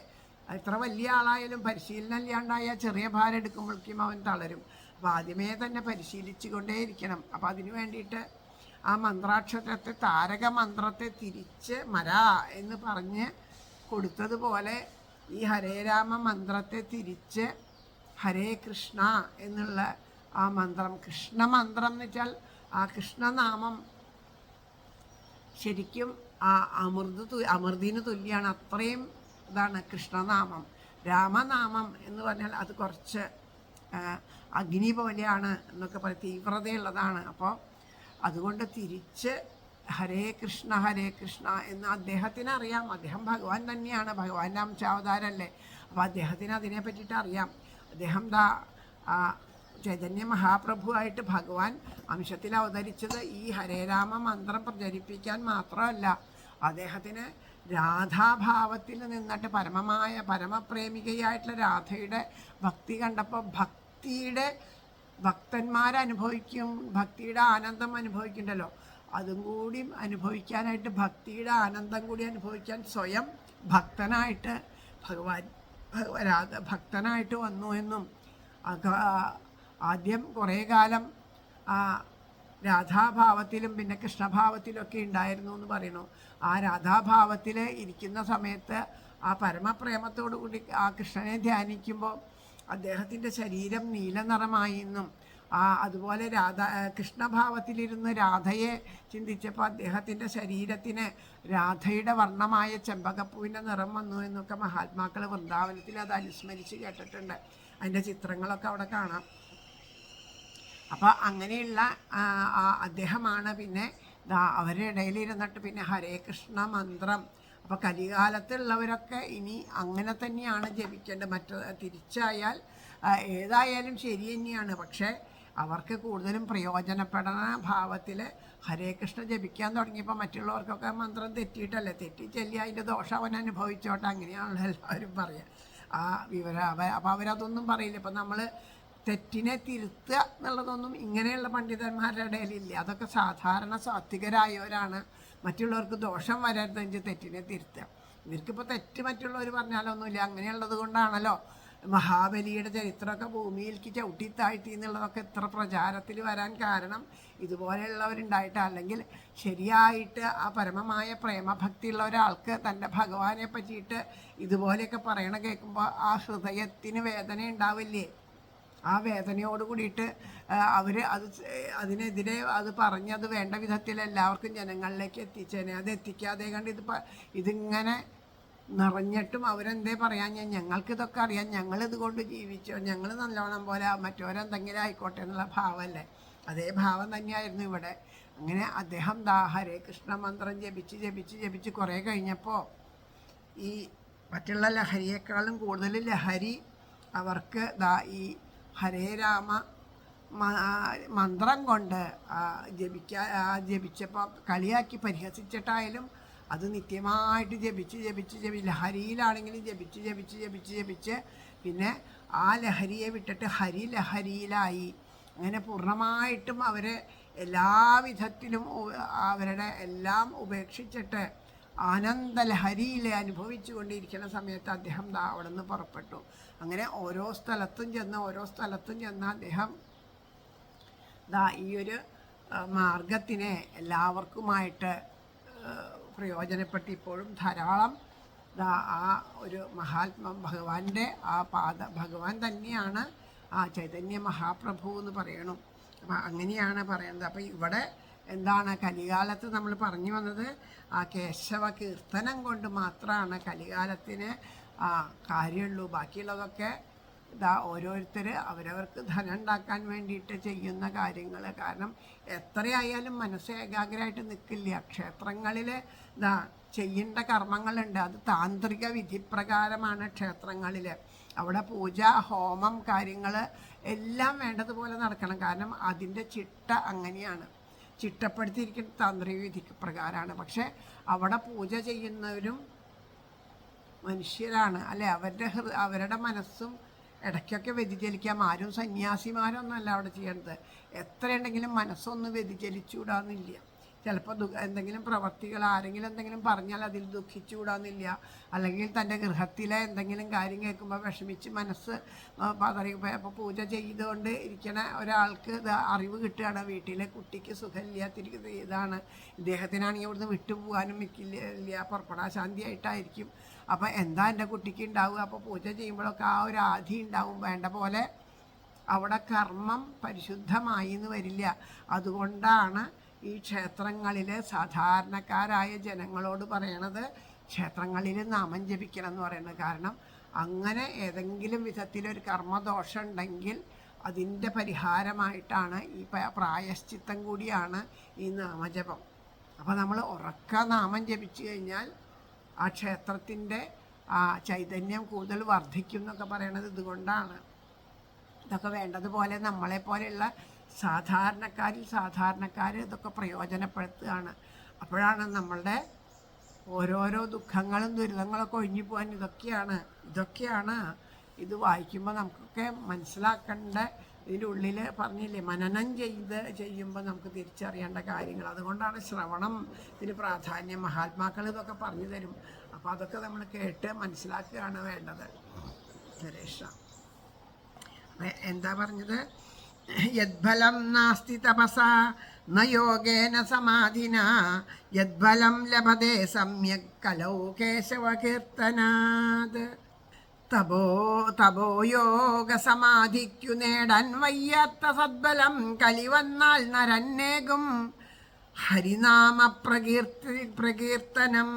എത്ര വലിയ ആളായാലും പരിശീലനം ഇല്ലാണ്ടായാൽ ചെറിയ ഭാരം എടുക്കുമ്പോഴേക്കും അവൻ തളരും. അപ്പോൾ ആദ്യമേ തന്നെ പരിശീലിച്ചു കൊണ്ടേയിരിക്കണം. അപ്പോൾ അതിന് വേണ്ടിയിട്ട് ആ മന്ത്രാക്ഷരത്തെ, താരക മന്ത്രത്തെ തിരിച്ച് എന്ന് പറഞ്ഞ് കൊടുത്തതുപോലെ ഈ ഹരേരാമ മന്ത്രത്തെ തിരിച്ച് ഹരേ കൃഷ്ണ എന്നുള്ള ആ മന്ത്രം, കൃഷ്ണമന്ത്രം എന്ന് വെച്ചാൽ ആ കൃഷ്ണനാമം ശരിക്കും ആ അമൃതിന് തുല്യമാണ്. അത്രയും ഇതാണ് കൃഷ്ണനാമം. രാമനാമം എന്ന് പറഞ്ഞാൽ അത് കുറച്ച് അഗ്നി പോലെയാണ് എന്നൊക്കെ പറയും, തീവ്രതയുള്ളതാണ്. അപ്പോൾ അതുകൊണ്ട് തിരിച്ച് ഹരേ കൃഷ്ണ എന്ന് അദ്ദേഹത്തിന് അറിയാം. അദ്ദേഹം ഭഗവാൻ തന്നെയാണ്, ഭഗവാന്റെ അംശാവതാരല്ലേ. അപ്പോൾ അദ്ദേഹത്തിന് അതിനെ പറ്റിയിട്ട് അറിയാം. അദ്ദേഹം ചൈതന്യ മഹാപ്രഭുവായിട്ട് ഭഗവാൻ അംശത്തിൽ അവതരിച്ചത് ഈ ഹരേരാമ മന്ത്രം പ്രചരിപ്പിക്കാൻ മാത്രമല്ല, അദ്ദേഹത്തിന് രാധാഭാവത്തിൽ നിന്നിട്ട് പരമപ്രേമികയായിട്ടുള്ള രാധയുടെ ഭക്തി കണ്ടപ്പോൾ ഭക്തന്മാരനുഭവിക്കും, ഭക്തിയുടെ ആനന്ദം അനുഭവിക്കണ്ടല്ലോ, അതും കൂടി അനുഭവിക്കാനായിട്ട്, ഭക്തിയുടെ ആനന്ദം കൂടി അനുഭവിക്കാൻ സ്വയം ഭക്തനായിട്ട് ഭക്തനായിട്ട് വന്നു എന്നും, ആദ്യം കുറേ കാലം രാധാഭാവത്തിലും പിന്നെ കൃഷ്ണഭാവത്തിലൊക്കെ ഉണ്ടായിരുന്നു എന്ന് പറയുന്നു. ആ രാധാഭാവത്തിൽ ഇരിക്കുന്ന സമയത്ത് ആ പരമപ്രേമത്തോടു കൂടി ആ കൃഷ്ണനെ ധ്യാനിക്കുമ്പോൾ അദ്ദേഹത്തിൻ്റെ ശരീരം നീല നിറമായി എന്നും, അതുപോലെ കൃഷ്ണഭാവത്തിലിരുന്ന് രാധയെ ചിന്തിച്ചപ്പോൾ അദ്ദേഹത്തിൻ്റെ ശരീരത്തിന് രാധയുടെ വർണ്ണമായ ചെമ്പകപ്പൂവിൻ്റെ നിറം വന്നു എന്നൊക്കെ മഹാത്മാക്കൾ വൃന്ദാവനത്തിൽ അത് അനുസ്മരിച്ച് കേട്ടിട്ടുണ്ട്. അതിൻ്റെ ചിത്രങ്ങളൊക്കെ അവിടെ കാണാം. അപ്പോൾ അങ്ങനെയുള്ള അദ്ദേഹമാണ് പിന്നെ അവരുടെ ഇടയിലിരുന്നിട്ട് പിന്നെ ഹരേ കൃഷ്ണ മന്ത്രം. അപ്പോൾ കലികാലത്തുള്ളവരൊക്കെ ഇനി അങ്ങനെ തന്നെയാണ് ജപിക്കേണ്ടത്. തിരിച്ചായാൽ ഏതായാലും ശരി തന്നെയാണ്. പക്ഷേ അവർക്ക് കൂടുതലും പ്രയോജനപ്പെടുന്ന ഭാവത്തിൽ ഹരേ കൃഷ്ണ ജപിക്കാൻ തുടങ്ങിയപ്പോൾ മറ്റുള്ളവർക്കൊക്കെ മന്ത്രം തെറ്റിയിട്ടല്ലേ, തെറ്റി ചെല്ലി അതിൻ്റെ ദോഷം അവൻ അനുഭവിച്ചോട്ടെ, അങ്ങനെയാണല്ലോ എല്ലാവരും പറയുക. ആ വിവരം അപ്പോൾ അവരതൊന്നും പറയില്ല. ഇപ്പം നമ്മൾ തെറ്റിനെ തിരുത്തുക എന്നുള്ളതൊന്നും ഇങ്ങനെയുള്ള പണ്ഡിതന്മാരുടെ ഇടയിലില്ല. അതൊക്കെ സാധാരണ സാത്വികരായവരാണ് മറ്റുള്ളവർക്ക് ദോഷം വരരുതെങ്കിൽ തെറ്റിനെ തിരുത്തുക. ഇവർക്കിപ്പോൾ തെറ്റ് മറ്റുള്ളവർ പറഞ്ഞാലൊന്നുമില്ല. അങ്ങനെയുള്ളത് കൊണ്ടാണല്ലോ മഹാബലിയുടെ ചരിത്രമൊക്കെ ഭൂമിയിലേക്ക് ചവിട്ടിത്താഴ്ത്തി എന്നുള്ളതൊക്കെ ഇത്ര പ്രചാരത്തിൽ വരാൻ കാരണം ഇതുപോലെയുള്ളവരുണ്ടായിട്ട്. അല്ലെങ്കിൽ ശരിയായിട്ട് ആ പരമമായ പ്രേമഭക്തിയുള്ള ഒരാൾക്ക് തൻ്റെ ഭഗവാനെ പറ്റിയിട്ട് ഇതുപോലെയൊക്കെ പറയണ കേൾക്കുമ്പോൾ ആ ഹൃദയത്തിന് വേദന ഉണ്ടാവില്ലേ? ആ വേദനയോട് കൂടിയിട്ട് അതിനെതിരെ അത് പറഞ്ഞത് വേണ്ട വിധത്തിൽ എല്ലാവർക്കും ജനങ്ങളിലേക്ക് എത്തിച്ചേനെ. അത് എത്തിക്കാതെ കണ്ട് ഇതിങ്ങനെ നിറഞ്ഞിട്ടും അവരെന്തേ പറയാൻ, ഞങ്ങൾക്കിതൊക്കെ അറിയാം, ഞങ്ങളിത് കൊണ്ട് ജീവിച്ചോ, ഞങ്ങൾ നല്ലോണം പോലെ മറ്റവരെന്തെങ്കിലും ആയിക്കോട്ടെ എന്നുള്ള ഭാവമല്ലേ. അതേ ഭാവം തന്നെയായിരുന്നു ഇവിടെ. അങ്ങനെ അദ്ദേഹം ഹരേ കൃഷ്ണ മന്ത്രം ജപിച്ച് കുറേ കഴിഞ്ഞപ്പോൾ ഈ മറ്റുള്ള ലഹരിയേക്കാളും കൂടുതൽ ലഹരി അവർക്ക് ഈ ഹരേ രാമ മന്ത്രം കൊണ്ട് ജപിച്ചപ്പോൾ കളിയാക്കി പരിഹസിച്ചിട്ടായാലും അത് നിത്യമായിട്ട് ജപിച്ച് ലഹരിയിലാണെങ്കിലും ജപിച്ച് പിന്നെ ആ ലഹരിയെ വിട്ടിട്ട് ഹരി ലഹരിയിലായി. അങ്ങനെ പൂർണ്ണമായിട്ടും അവർ എല്ലാവിധത്തിലും അവരുടെ എല്ലാം ഉപേക്ഷിച്ചിട്ട് ആനന്ദലഹരിയിൽ അനുഭവിച്ചു കൊണ്ടിരിക്കുന്ന സമയത്ത് അദ്ദേഹം അവിടെ നിന്ന് പുറപ്പെട്ടു. അങ്ങനെ ഓരോ സ്ഥലത്തും ചെന്ന് അദ്ദേഹം ഈ ഒരു മാർഗത്തിനെ എല്ലാവർക്കുമായിട്ട് പ്രയോജനപ്പെട്ട് ഇപ്പോഴും ധാരാളം ആ ഒരു മഹാത്മാ ഭഗവാന്റെ ഭഗവാൻ തന്നെയാണ് ആ ചൈതന്യ മഹാപ്രഭു എന്ന് പറയണം. അപ്പം അങ്ങനെയാണ് പറയുന്നത്. അപ്പം ഇവിടെ എന്താണ് കലികാലത്ത് നമ്മൾ പറഞ്ഞു വന്നത്, ആ കേശവ കീർത്തനം കൊണ്ട് മാത്രമാണ് കലികാലത്തിന് കാര്യമുള്ളൂ. ബാക്കിയുള്ളതൊക്കെ ഓരോരുത്തർ അവരവർക്ക് ധനം ഉണ്ടാക്കാൻ വേണ്ടിയിട്ട് ചെയ്യുന്ന കാര്യങ്ങൾ. കാരണം എത്രയായാലും മനസ്സ് ഏകാഗ്രമായിട്ട് നിൽക്കില്ല. ക്ഷേത്രങ്ങളിൽ ചെയ്യേണ്ട കർമ്മങ്ങളുണ്ട്, അത് താന്ത്രിക വിധിപ്രകാരമാണ് ക്ഷേത്രങ്ങളിൽ. അവിടെ പൂജ, ഹോമം, കാര്യങ്ങൾ എല്ലാം വേണ്ടതുപോലെ നടക്കണം. കാരണം അതിൻ്റെ ചിട്ട അങ്ങനെയാണ്, ചിട്ടപ്പെടുത്തിയിരിക്കുന്ന താന്ത്രിക വിധി പ്രകാരമാണ്. പക്ഷെ അവിടെ പൂജ ചെയ്യുന്നവരും മനുഷ്യരാണ് അല്ലേ, അവരുടെ മനസ്സും ഇടയ്ക്കൊക്കെ വ്യതിചലിക്കാം. ആരും സന്യാസിമാരൊന്നുമല്ല അവിടെ ചെയ്യേണ്ടത്. എത്രയുണ്ടെങ്കിലും മനസ്സൊന്നും വ്യതിചലിച്ചുകൂടാന്നില്ല. ചിലപ്പോൾ എന്തെങ്കിലും പ്രവർത്തികൾ ആരെങ്കിലും എന്തെങ്കിലും പറഞ്ഞാൽ അതിൽ ദുഃഖിച്ചുകൂടാന്നില്ല. അല്ലെങ്കിൽ തൻ്റെ ഗൃഹത്തിലെ എന്തെങ്കിലും കാര്യം കേൾക്കുമ്പോൾ വിഷമിച്ച് മനസ്സ് പതറിയുമ്പോൾ ഇപ്പോൾ പൂജ ചെയ്തുകൊണ്ട് ഇരിക്കണ ഒരാൾക്ക് അറിവ് കിട്ടുകയാണ്, വീട്ടിലെ കുട്ടിക്ക് സുഖമില്ലാത്തിരിക്കുന്നത് ഇതാണ്, ഇദ്ദേഹത്തിനാണെങ്കിൽ ഇവിടുന്ന് വിട്ടുപോകാനും ഇല്ല, പുറപ്പെടാൻ ശാന്തിയായിട്ടായിരിക്കും. അപ്പോൾ എന്താ എൻ്റെ കുട്ടിക്ക് ഉണ്ടാവുക? അപ്പോൾ പൂജ ചെയ്യുമ്പോഴൊക്കെ ആ ഒരു ആധി ഉണ്ടാവും. വേണ്ട പോലെ അവിടെ കർമ്മം പരിശുദ്ധമായി എന്ന് വരില്ല. അതുകൊണ്ടാണ് ഈ ക്ഷേത്രങ്ങളിൽ സാധാരണക്കാരായ ജനങ്ങളോട് പറയണത് ക്ഷേത്രങ്ങളിൽ നാമം ജപിക്കണം എന്ന് പറയുന്നത്. കാരണം അങ്ങനെ ഏതെങ്കിലും വിധത്തിലൊരു കർമ്മദോഷം ഉണ്ടെങ്കിൽ അതിൻ്റെ പരിഹാരമായിട്ടാണ് ഈ പ്രായശ്ചിത്തം കൂടിയാണ് ഈ നാമജപം. അപ്പോൾ നമ്മൾ ഉറക്ക നാമം ജപിച്ചു കഴിഞ്ഞാൽ ആ ക്ഷേത്രത്തിൻ്റെ ആ ചൈതന്യം കൂടുതൽ വർദ്ധിക്കും എന്നൊക്കെ പറയണത് ഇതുകൊണ്ടാണ്. ഇതൊക്കെ വേണ്ടതുപോലെ നമ്മളെപ്പോലെയുള്ള സാധാരണക്കാർ ഇതൊക്കെ പ്രയോജനപ്പെടുത്തുകയാണ്. അപ്പോഴാണ് നമ്മളുടെ ഓരോരോ ദുഃഖങ്ങളും ദുരിതങ്ങളൊക്കെ ഒഴിഞ്ഞു പോകാൻ ഇതൊക്കെയാണ് ഇത് വായിക്കുമ്പോൾ നമുക്കൊക്കെ മനസ്സിലാക്കേണ്ട. ഇതിൻ്റെ ഉള്ളിൽ പറഞ്ഞില്ലേ, മനനം ചെയ്യുമ്പോൾ നമുക്ക് തിരിച്ചറിയേണ്ട കാര്യങ്ങൾ. അതുകൊണ്ടാണ് ശ്രവണം ഇതിന് പ്രാധാന്യം. മഹാത്മാക്കൾ ഇതൊക്കെ പറഞ്ഞു തരും. അപ്പോൾ അതൊക്കെ നമ്മൾ കേട്ട് മനസ്സിലാക്കുകയാണ് വേണ്ടത്. സുരേഷ എന്താ പറഞ്ഞത്? യദ്ഫലം നാസ്തി തപസാ ന യോഗേന സമാധിന യദ്ഫലം ലഭതേ സമ്യക് കലൗ കേശവകീർത്തനാത്. തപോ യോഗ സമാധിക്കു നേടാൻ വയ്യാത്ത സദ്ബലം കലിവന്നാൽ നരന്നേകും ഹരിനാമ പ്രകീർത്തനം.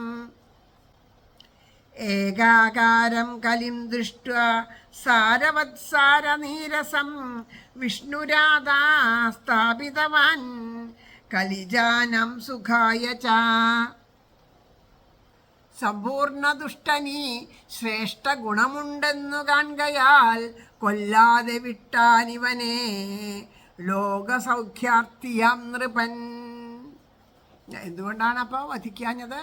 ഏകാകാരം കലിം ദൃഷ്ട്വാ സാരവത്സാരനീരസം വിഷ്ണുരാധാ സ്ഥാപിതവാൻ കലിജാനം സുഖായ ച. സമ്പൂർണ്ണ ദുഷ്ടനി ശ്രേഷ്ഠ ഗുണമുണ്ടെന്നു കാൺകയാൽ കൊല്ലാതെ വിട്ടാനിവനെ ലോകസൗഖ്യാർത്ഥിയാം നൃപൻ. എന്തുകൊണ്ടാണ് അപ്പോൾ വധിക്കാഞ്ഞത്?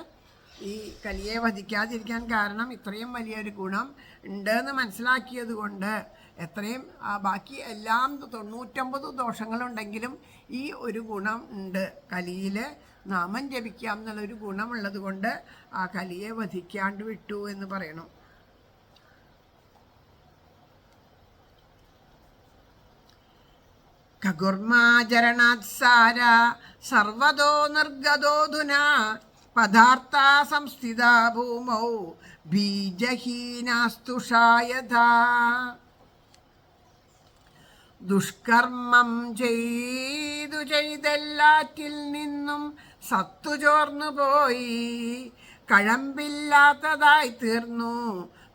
ഈ കലിയെ വധിക്കാതിരിക്കാൻ കാരണം ഇത്രയും വലിയൊരു ഗുണം ഉണ്ടെന്ന് മനസ്സിലാക്കിയത് കൊണ്ട്. എത്രയും ബാക്കി എല്ലാം 99 ദോഷങ്ങളുണ്ടെങ്കിലും ഈ ഒരു ഗുണം ഉണ്ട്, കലിയിൽ നാമം ജപിക്കാം എന്നുള്ളൊരു ഗുണമുള്ളത് കൊണ്ട് ആ കലിയെ വധിക്കാണ്ട് വിട്ടു എന്ന് പറയണു. ഖഗുർമാചരണാത്സാര സർവതോ നിർഗതോധുന പദാർത്ഥ സംസ്ഥിത ഭൂമൗ ബീജഹീനാസ്തുഷായഥാ. ദുഷ്കർമ്മം ചെയ്തെല്ലാറ്റിൽ നിന്നും സത്തു ചോർന്നു പോയി കഴമ്പില്ലാത്തതായി തീർന്നു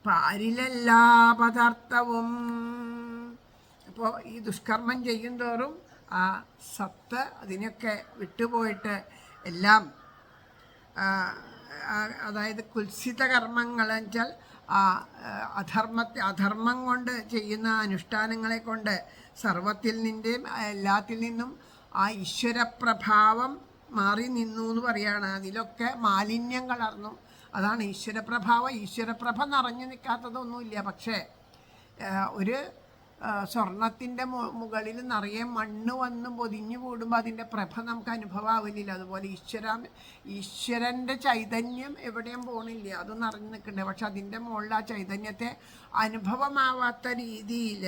പാരിലെല്ലാ പദാർത്ഥവും. അപ്പോൾ ഈ ദുഷ്കർമ്മം ചെയ്യും തോറും ആ സത്ത് അതിനൊക്കെ വിട്ടുപോയിട്ട് എല്ലാം, അതായത് കുൽസിത കർമ്മങ്ങൾ വെച്ചാൽ അധർമ്മം കൊണ്ട് ചെയ്യുന്ന അനുഷ്ഠാനങ്ങളെ കൊണ്ട് സർവത്തിൽ നിന്നും എല്ലാത്തിൽ നിന്നും ആ ഈശ്വരപ്രഭാവം മാറി നിന്നു എന്ന് പറയുകയാണ്. അതിലൊക്കെ മാലിന്യം കലർന്നു. അതാണ് ഈശ്വരപ്രഭാവം. ഈശ്വരപ്രഭ നിറഞ്ഞു നിൽക്കാത്തതൊന്നുമില്ല. പക്ഷേ ഒരു സ്വർണത്തിൻ്റെ മുകളിൽ നിറയെ മണ്ണ് വന്ന് പൊതിഞ്ഞു കൂടുമ്പോൾ അതിൻ്റെ പ്രഭ നമുക്ക് അനുഭവമാവില്ല. അതുപോലെ ഈശ്വരൻ്റെ ചൈതന്യം എവിടെയും പോകണില്ല, അത് നിറഞ്ഞു നിൽക്കണ്ടേ. പക്ഷെ അതിൻ്റെ മുകളിൽ ആ ചൈതന്യത്തെ അനുഭവമാവാത്ത രീതിയിൽ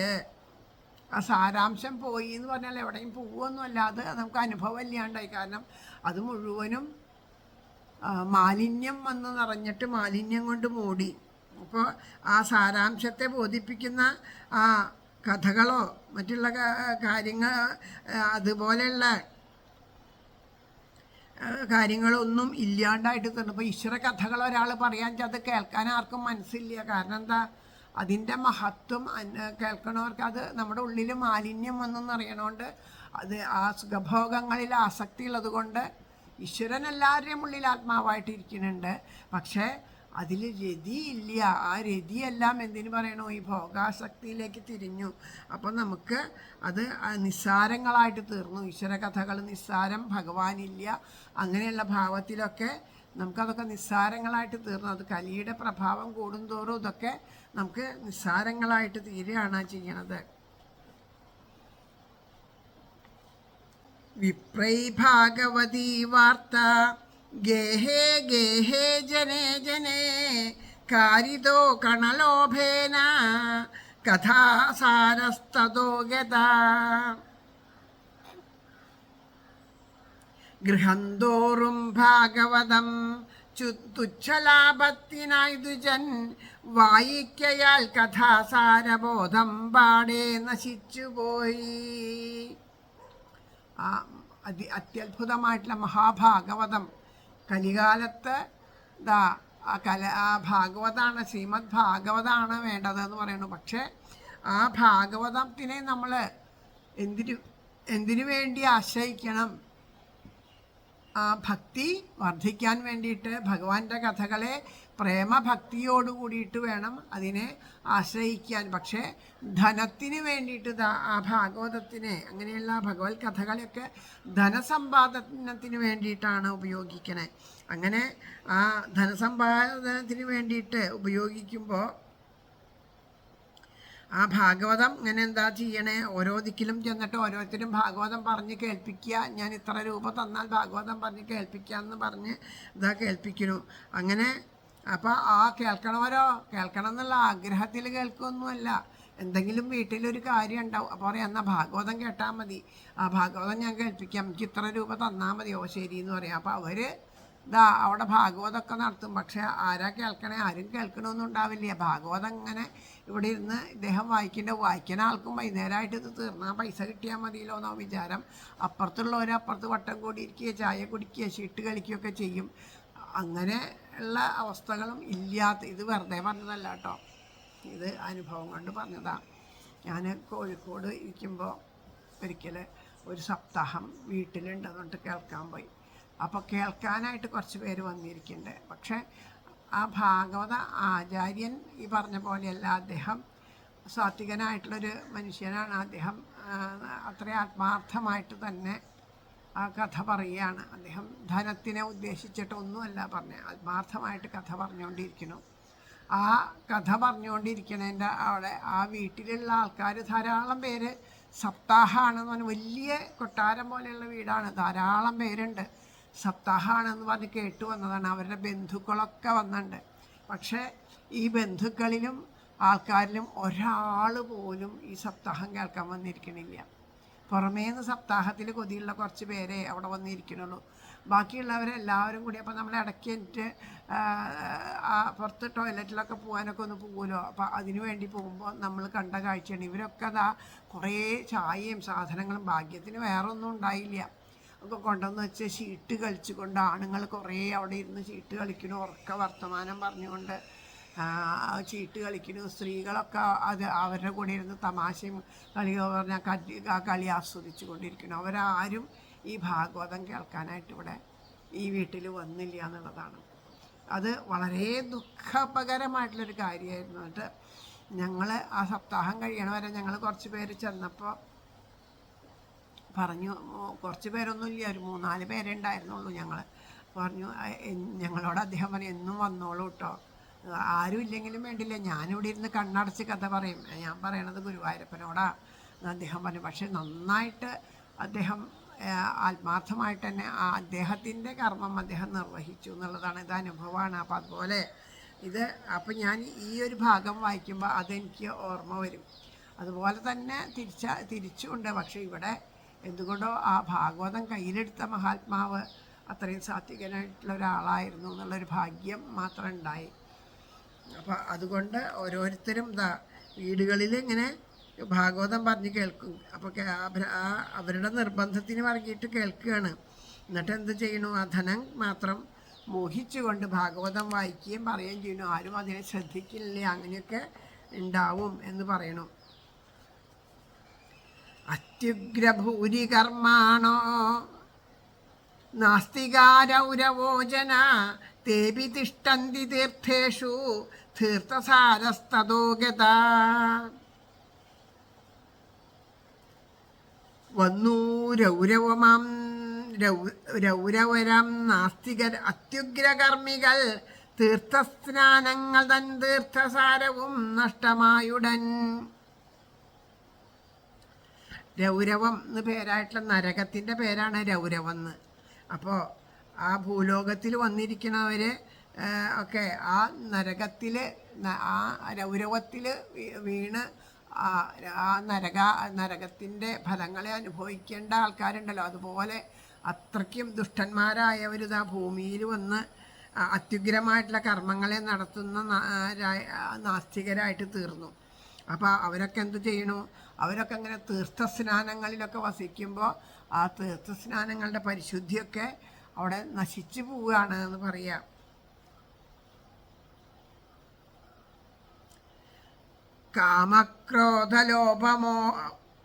ആ സാരാംശം പോയി എന്ന് പറഞ്ഞാൽ എവിടെയും പോവുമൊന്നുമല്ല, അത് നമുക്ക് അനുഭവം ഇല്ലാണ്ടായി. കാരണം അത് മുഴുവനും മാലിന്യം വന്ന് നിറഞ്ഞിട്ട് മാലിന്യം കൊണ്ട് മൂടി. അപ്പോൾ ആ സാരാംശത്തെ ബോധിപ്പിക്കുന്ന ആ കഥകളോ മറ്റുള്ള കാര്യങ്ങൾ അതുപോലെയുള്ള കാര്യങ്ങളൊന്നും ഇല്ലാണ്ടായിട്ട് തന്നെ. ഇപ്പോൾ ഈശ്വര കഥകൾ ഒരാൾ പറയാൻ വെച്ചാൽ അത് കേൾക്കാൻ ആർക്കും മനസ്സില്ല. കാരണം എന്താ, അതിൻ്റെ മഹത്വം കേൾക്കണവർക്ക് അത് നമ്മുടെ ഉള്ളിൽ മാലിന്യം വന്നെന്നറിയണോണ്ട് അത് ആ സുഖഭോഗങ്ങളിൽ ആസക്തി ഉള്ളത് കൊണ്ട് ഈശ്വരൻ എല്ലാവരുടെയും ഉള്ളിൽ ആത്മാവായിട്ടിരിക്കുന്നുണ്ട്. പക്ഷേ അതിൽ രതിയില്ല. ആ രതിയെല്ലാം എന്തിനു പറയണോ, ഈ ഭോഗാസക്തിയിലേക്ക് തിരിഞ്ഞു. അപ്പം നമുക്ക് അത് നിസ്സാരങ്ങളായിട്ട് തീർന്നു. ഈശ്വര കഥകൾ നിസ്സാരം, ഭഗവാനില്ല, അങ്ങനെയുള്ള ഭാവത്തിലൊക്കെ നമുക്കതൊക്കെ നിസ്സാരങ്ങളായിട്ട് തീർന്നു. അത് കലിയുടെ പ്രഭാവം കൂടുന്തോറും ഇതൊക്കെ നമുക്ക് നിസ്സാരങ്ങളായിട്ട് തീരുകയാണ് ചെയ്യണത്. വിപ്രൈ ഭാഗവതീ വാർത്ത ഗേഹേ ഗേഹേ ജനേ ജനേ കാരിതോ കണലോഭേന കഥാസാരസ്തതോ ഗതാ. ഗൃഹന്തോറും ഭാഗവതം തുച്ഛലാഭത്തിനായി ദുജൻ വായിക്കയാൽ കഥാസാരബോധം പാടെ നശിച്ചുപോയി. അത്യത്ഭുതമായിട്ടുള്ള മഹാഭാഗവതം കലികാലത്ത് ആ ഭാഗവതാണ്, ശ്രീമദ് ഭാഗവതാണ് വേണ്ടതെന്ന് പറയുന്നു. പക്ഷേ ആ ഭാഗവതത്തിനെ നമ്മൾ എന്തിനു വേണ്ടി ആശ്രയിക്കണം? ആ ഭക്തി വർദ്ധിക്കാൻ വേണ്ടിയിട്ട് ഭഗവാന്റെ കഥകളെ പ്രേമഭക്തിയോട് കൂടിയിട്ട് വേണം അതിനെ ആശ്രയിക്കാൻ. പക്ഷേ ധനത്തിന് വേണ്ടിയിട്ട് ആ ഭാഗവതത്തിനെ, അങ്ങനെയുള്ള ഭഗവത് കഥകളെയൊക്കെ ധനസമ്പാദനത്തിന് വേണ്ടിയിട്ടാണ് ഉപയോഗിക്കണേ. അങ്ങനെ ആ ധനസമ്പാദനത്തിന് വേണ്ടിയിട്ട് ഉപയോഗിക്കുമ്പോൾ ആ ഭാഗവതം ഇങ്ങനെ എന്താ ചെയ്യണേ, ഓരോ ദിക്കിലും ചെന്നിട്ട് ഓരോരുത്തരും ഭാഗവതം പറഞ്ഞ് കേൾപ്പിക്കുക. ഞാൻ ഇത്ര രൂപ തന്നാൽ ഭാഗവതം പറഞ്ഞ് കേൾപ്പിക്കുക എന്ന് പറഞ്ഞ് ഇതാ കേൾപ്പിക്കുന്നു. അങ്ങനെ അപ്പോൾ ആ കേൾക്കണവരോ കേൾക്കണം എന്നുള്ള ആഗ്രഹത്തിൽ കേൾക്കുകയൊന്നുമല്ല. എന്തെങ്കിലും വീട്ടിലൊരു കാര്യം ഉണ്ടാവും, അപ്പോൾ പറയാം എന്നാൽ ഭാഗവതം കേട്ടാൽ മതി, ആ ഭാഗവതം ഞാൻ കേൾപ്പിക്കാം, എനിക്ക് ഇത്ര രൂപ തന്നാൽ മതി, ഓ ശരി എന്ന് പറയാം. അപ്പോൾ അവർ അവിടെ ഭാഗവതമൊക്കെ നടത്തും. പക്ഷേ ആരാ കേൾക്കണേ? ആരും കേൾക്കണമെന്നും ഉണ്ടാവില്ല. ഭാഗവതം ഇങ്ങനെ ഇവിടെ ഇരുന്ന് ഇദ്ദേഹം വായിക്കുന്ന ആൾക്കും വൈകുന്നേരമായിട്ട് ഇത് തീർന്നാൽ പൈസ കിട്ടിയാൽ മതിയല്ലോ എന്നോ വിചാരം. അപ്പുറത്തുള്ളവർ അപ്പുറത്ത് വട്ടം കൂടിയിരിക്കുക, ചായ കുടിക്കുക, ചീട്ട് കളിക്കുകയൊക്കെ ചെയ്യും. അങ്ങനെ ഉള്ള അവസ്ഥകളും ഇല്ലാത്ത, ഇത് വെറുതെ പറഞ്ഞതല്ല കേട്ടോ, ഇത് അനുഭവം കൊണ്ട് പറഞ്ഞതാണ്. ഞാൻ കോഴിക്കോട് ഇരിക്കുമ്പോൾ ഒരിക്കൽ ഒരു സപ്താഹം വീട്ടിലുണ്ടെന്നുകൊണ്ട് കേൾക്കാൻ പോയി. അപ്പോൾ കേൾക്കാനായിട്ട് കുറച്ച് പേര് വന്നിരിക്കുന്നുണ്ട്. പക്ഷേ ആ ഭാഗവത ആചാര്യൻ ഈ പറഞ്ഞ പോലെയല്ല, അദ്ദേഹം സാത്വികനായിട്ടുള്ളൊരു മനുഷ്യനാണ് അദ്ദേഹം. അത്ര ആത്മാർത്ഥമായിട്ട് തന്നെ ആ കഥ പറയുകയാണ്. അദ്ദേഹം ധനത്തിനെ ഉദ്ദേശിച്ചിട്ടൊന്നുമല്ല പറഞ്ഞത്, ആത്മാർത്ഥമായിട്ട് കഥ പറഞ്ഞുകൊണ്ടിരിക്കുന്നു. ആ കഥ പറഞ്ഞുകൊണ്ടിരിക്കുന്നതിൻ്റെ അവിടെ ആ വീട്ടിലുള്ള ആൾക്കാർ ധാരാളം പേര് സപ്താഹമാണെന്ന് പറഞ്ഞ്, വലിയ കൊട്ടാരം പോലെയുള്ള വീടാണ്, ധാരാളം പേരുണ്ട്. സപ്താഹമാണെന്ന് പറഞ്ഞ് കേട്ടു വന്നതാണ്. അവരുടെ ബന്ധുക്കളൊക്കെ വന്നിട്ടുണ്ട്. പക്ഷേ ഈ ബന്ധുക്കളിലും ആൾക്കാരിലും ഒരാൾ പോലും ഈ സപ്താഹം കേൾക്കാൻ വന്നിരിക്കണില്ല. പുറമേന്ന് സപ്താഹത്തിൽ കൊതിയുള്ള കുറച്ച് പേരെ അവിടെ വന്നിരിക്കണുള്ളൂ. ബാക്കിയുള്ളവരെല്ലാവരും കൂടി, അപ്പോൾ നമ്മൾ ഇടയ്ക്ക് എന്നിട്ട് പുറത്ത് ടോയ്ലറ്റിലൊക്കെ പോകാനൊക്കെ ഒന്ന് പോകുമല്ലോ, അപ്പോൾ അതിനു വേണ്ടി പോകുമ്പോൾ നമ്മൾ കണ്ട കാഴ്ചയാണ്. ഇവരൊക്കെ അതാ കുറേ ചായയും സാധനങ്ങളും, ഭാഗ്യത്തിന് വേറെ ഒന്നും ഉണ്ടായില്ല, ഒക്കെ കൊണ്ടുവന്ന് വെച്ച് ചീട്ട് കളിച്ചുകൊണ്ട് ആണുങ്ങൾ കുറേ അവിടെ ഇരുന്ന് ചീട്ട് കളിക്കുന്നു, ഉറക്ക വർത്തമാനം പറഞ്ഞുകൊണ്ട് ചീട്ട് കളിക്കുന്നു. സ്ത്രീകളൊക്കെ അത് അവരുടെ കൂടെ ഇരുന്ന് തമാശയും കളിയോ പറഞ്ഞാൽ ആ കളി ആസ്വദിച്ചു കൊണ്ടിരിക്കുന്നു. അവരാരും ഈ ഭാഗവതം കേൾക്കാനായിട്ട് ഇവിടെ ഈ വീട്ടിൽ വന്നില്ല എന്നുള്ളതാണ്. അത് വളരെ ദുഃഖപകരമായിട്ടുള്ളൊരു കാര്യമായിരുന്നു. എന്നിട്ട് ഞങ്ങൾ ആ സപ്താഹം കഴിയണ വരെ ഞങ്ങൾ കുറച്ച് പേര് ചെന്നപ്പോൾ പറഞ്ഞു, കുറച്ച് പേരൊന്നുമില്ല, ഒരു 3-4 പേരേ ഉണ്ടായിരുന്നുള്ളൂ. ഞങ്ങൾ പറഞ്ഞു, ഞങ്ങളോട് അദ്ദേഹം പറഞ്ഞു, എന്നും വന്നോളൂ കേട്ടോ, ആരും ഇല്ലെങ്കിലും വേണ്ടില്ല, ഞാനിവിടെ ഇരുന്ന് കണ്ണടച്ച് കഥ പറയും, ഞാൻ പറയണത് ഗുരുവായൂരപ്പനോടാ എന്ന് അദ്ദേഹം പറഞ്ഞു. പക്ഷെ നന്നായിട്ട് അദ്ദേഹം ആത്മാർത്ഥമായിട്ട് തന്നെ അദ്ദേഹത്തിൻ്റെ കർമ്മം അദ്ദേഹം നിർവഹിച്ചു എന്നുള്ളതാണ്. ഇത് അനുഭവമാണ്. അപ്പം അതുപോലെ അപ്പം ഞാൻ ഈ ഒരു ഭാഗം വായിക്കുമ്പോൾ അതെനിക്ക് ഓർമ്മ വരും. അതുപോലെ തന്നെ തിരിച്ചുണ്ട്. പക്ഷെ ഇവിടെ എന്തുകൊണ്ടോ ആ ഭാഗവതം കയ്യിലെടുത്ത മഹാത്മാവ് അത്രയും സാത്വികനായിട്ടുള്ള ഒരാളായിരുന്നു എന്നുള്ളൊരു ഭാഗ്യം മാത്രം ഉണ്ടായി. അപ്പം അതുകൊണ്ട് ഓരോരുത്തരും വീടുകളിൽ ഇങ്ങനെ ഭാഗവതം പറഞ്ഞ് കേൾക്കും. അപ്പോൾ അവരുടെ നിർബന്ധത്തിന് പറഞ്ഞിട്ട് കേൾക്കുകയാണ്. എന്നിട്ട് എന്ത് ചെയ്യണു, ആ ധനം മാത്രം മോഹിച്ചുകൊണ്ട് ഭാഗവതം വായിക്കുകയും പറയുകയും ചെയ്യുന്നു. ആരും അതിനെ ശ്രദ്ധിക്കില്ല. അങ്ങനെയൊക്കെ ഉണ്ടാവും എന്ന് പറയണു. അത്യുഗ്രഭൂരി കർമാണോ നാസ്തികാരൗരവോജന തേപി തിഷ്ടന്തി തീർത്ഥേഷു തീർത്ഥസാരസ്തതോ ഗതാ. വന്നു രൗരവരം നാസ്തികർ അത്യുഗ്രകർമ്മികൾ തീർത്ഥസ്നാനങ്ങൾ തൻ തീർത്ഥസാരവും നഷ്ടമായുടൻ. രൗരവം എന്ന് പേരായിട്ടുള്ള നരകത്തിൻ്റെ പേരാണ് രൗരവം എന്ന്. അപ്പോൾ ആ ഭൂലോകത്തിൽ വന്നിരിക്കുന്നവർ ഒക്കെ ആ നരകത്തിൽ, ആ രൗരവത്തിൽ വീണ് ആ നരകത്തിൻ്റെ ഫലങ്ങളെ അനുഭവിക്കേണ്ട ആൾക്കാരുണ്ടല്ലോ, അതുപോലെ അത്രയ്ക്കും ദുഷ്ടന്മാരായവർ ആ ഭൂമിയിൽ വന്ന് അത്യുഗ്രമായിട്ടുള്ള കർമ്മങ്ങളെ നടത്തുന്ന നാസ്തികരായിട്ട് തീർന്നു. അപ്പോൾ അവരൊക്കെ എന്ത് ചെയ്യണു, അവരൊക്കെ അങ്ങനെ തീർത്ഥസ്നാനങ്ങളിലൊക്കെ വസിക്കുമ്പോൾ ആ തീർത്ഥസ്നാനങ്ങളുടെ പരിശുദ്ധിയൊക്കെ അവിടെ നശിച്ചു പോവുകയാണ് എന്ന് പറയാം.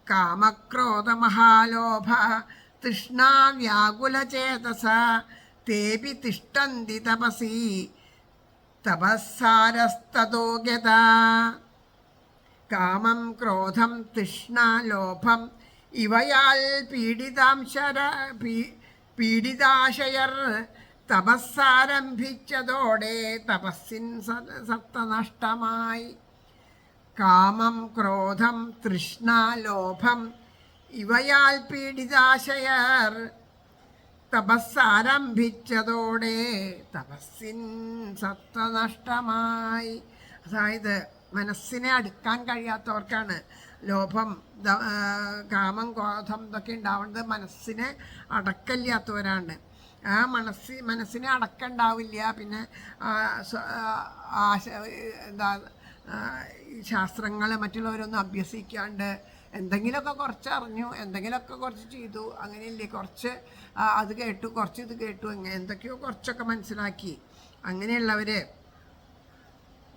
കാമക്രോധമഹാലോഭ തൃഷ്ണാവ്യാകുലചേതസ തേപി തിഷ്ടന്തി തപസി തപസ്സാരസ്തതോ ഗതാ. കാമം, ക്രോധം, തൃഷ്ണ, ലോഭം ഇവയാൽ പീഡിതാശയർ തപസ്സാരംഭിച്ചതോടെ തപസ്സിൻ സത്തനഷ്ടമായി. കാമം, ക്രോധം, തൃഷ്ണ, ലോഭം ഇവയാൽ പീഡിതാശയർ തപസ്സാരംഭിച്ചതോടെ തപസ്സിൻ സത്തനഷ്ടമായി. അതായത് മനസ്സിനെ അടുക്കാൻ കഴിയാത്തവർക്കാണ് ലോഭം, കാമം, ക്രോധം ഇതൊക്കെ ഉണ്ടാവേണ്ടത്. മനസ്സിനെ അടക്കമില്ലാത്തവരാണ്. ആ മനസ്സിനെ അടക്കമുണ്ടാവില്ല. പിന്നെ ശാസ്ത്രങ്ങൾ മറ്റുള്ളവരൊന്നും അഭ്യസിക്കാണ്ട് എന്തെങ്കിലുമൊക്കെ കുറച്ച് അറിഞ്ഞു, എന്തെങ്കിലുമൊക്കെ കുറച്ച് ചെയ്തു, അങ്ങനെയില്ലേ, കുറച്ച് അത് കേട്ടു, കുറച്ച് ഇത് കേട്ടു, എന്തൊക്കെയോ കുറച്ചൊക്കെ മനസ്സിലാക്കി. അങ്ങനെയുള്ളവർ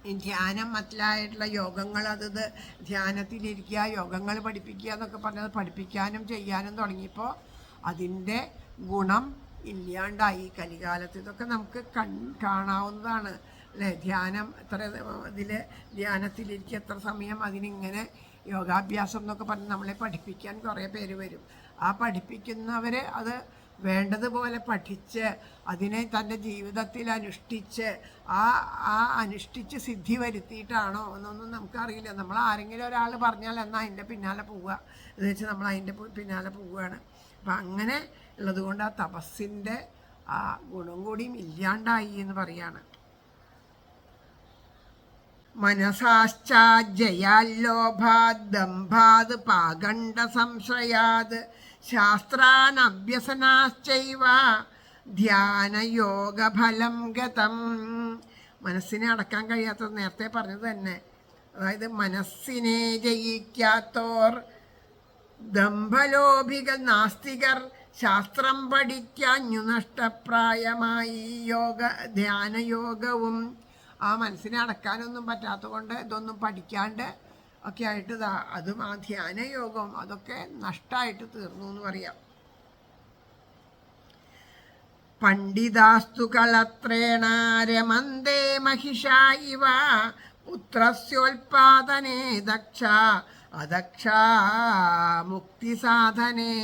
ഈ ധ്യാനം മറ്റുള്ളതായിട്ടുള്ള യോഗങ്ങൾ, അതത് ധ്യാനത്തിലിരിക്കുക, യോഗങ്ങൾ പഠിപ്പിക്കുക എന്നൊക്കെ പറഞ്ഞത് പഠിപ്പിക്കാനും ചെയ്യാനും തുടങ്ങിയപ്പോൾ അതിൻ്റെ ഗുണം ഇല്ലാണ്ടായി. കലികാലത്ത് ഇതൊക്കെ നമുക്ക് കാണാവുന്നതാണ്. അല്ലേ? ധ്യാനം എത്ര ഇതിൽ ധ്യാനത്തിലിരിക്കുക എത്ര സമയം, അതിനിങ്ങനെ യോഗാഭ്യാസം എന്നൊക്കെ പറഞ്ഞ് നമ്മളെ പഠിപ്പിക്കാൻ കുറേ പേര് വരും. ആ പഠിപ്പിക്കുന്നവർ അത് വേണ്ടതുപോലെ പഠിച്ച് അതിനെ തൻ്റെ ജീവിതത്തിൽ അനുഷ്ഠിച്ച് അനുഷ്ഠിച്ച് സിദ്ധി വരുത്തിയിട്ടാണോ എന്നൊന്നും നമുക്കറിയില്ല. നമ്മൾ ആരെങ്കിലും ഒരാൾ പറഞ്ഞാൽ എന്നാൽ അതിൻ്റെ പിന്നാലെ പോവുക എന്ന് വെച്ച് നമ്മൾ അതിൻ്റെ പിന്നാലെ പോവുകയാണ്. അപ്പം അങ്ങനെ ഉള്ളത് കൊണ്ട് ആ തപസ്സിൻ്റെ ആ ഗുണം കൂടിയും ഇല്ലാണ്ടായി എന്ന് പറയാണ്. മനസാശ്ചാജയാല്ലോഭാത് ദംഭാത് പാഖണ്ഡ സംശയാത് ശാസ്ത്രാനഭ്യസനാശ്ചൈവ ധ്യാനയോഗഫലം ഗതം. മനസ്സിനെ അടക്കാൻ കഴിയാത്തത് നേരത്തെ പറഞ്ഞത് തന്നെ. അതായത് മനസ്സിനെ ജയിക്കാത്തോർ ദംഭലോഭികൾ നാസ്തികർ ശാസ്ത്രം പഠിക്കാഞ്ഞു നഷ്ടപ്രായമായി ധ്യാനയോഗവും. ആ മനസ്സിനെ അടക്കാനൊന്നും പറ്റാത്തത് കൊണ്ട് ഇതൊന്നും പഠിക്കാണ്ട് ഒക്കെ ആയിട്ട് അതും ആ ധ്യാനയോഗം അതൊക്കെ നഷ്ടമായിട്ട് തീർന്നു എന്ന് പറയാം. പണ്ഡിതാസ്തു കളത്രേണ രമന്തേ മഹിഷ ഇവ പുത്രസ്യോൽപാദനേ ദക്ഷ അദക്ഷ മുക്തിസാധനേ.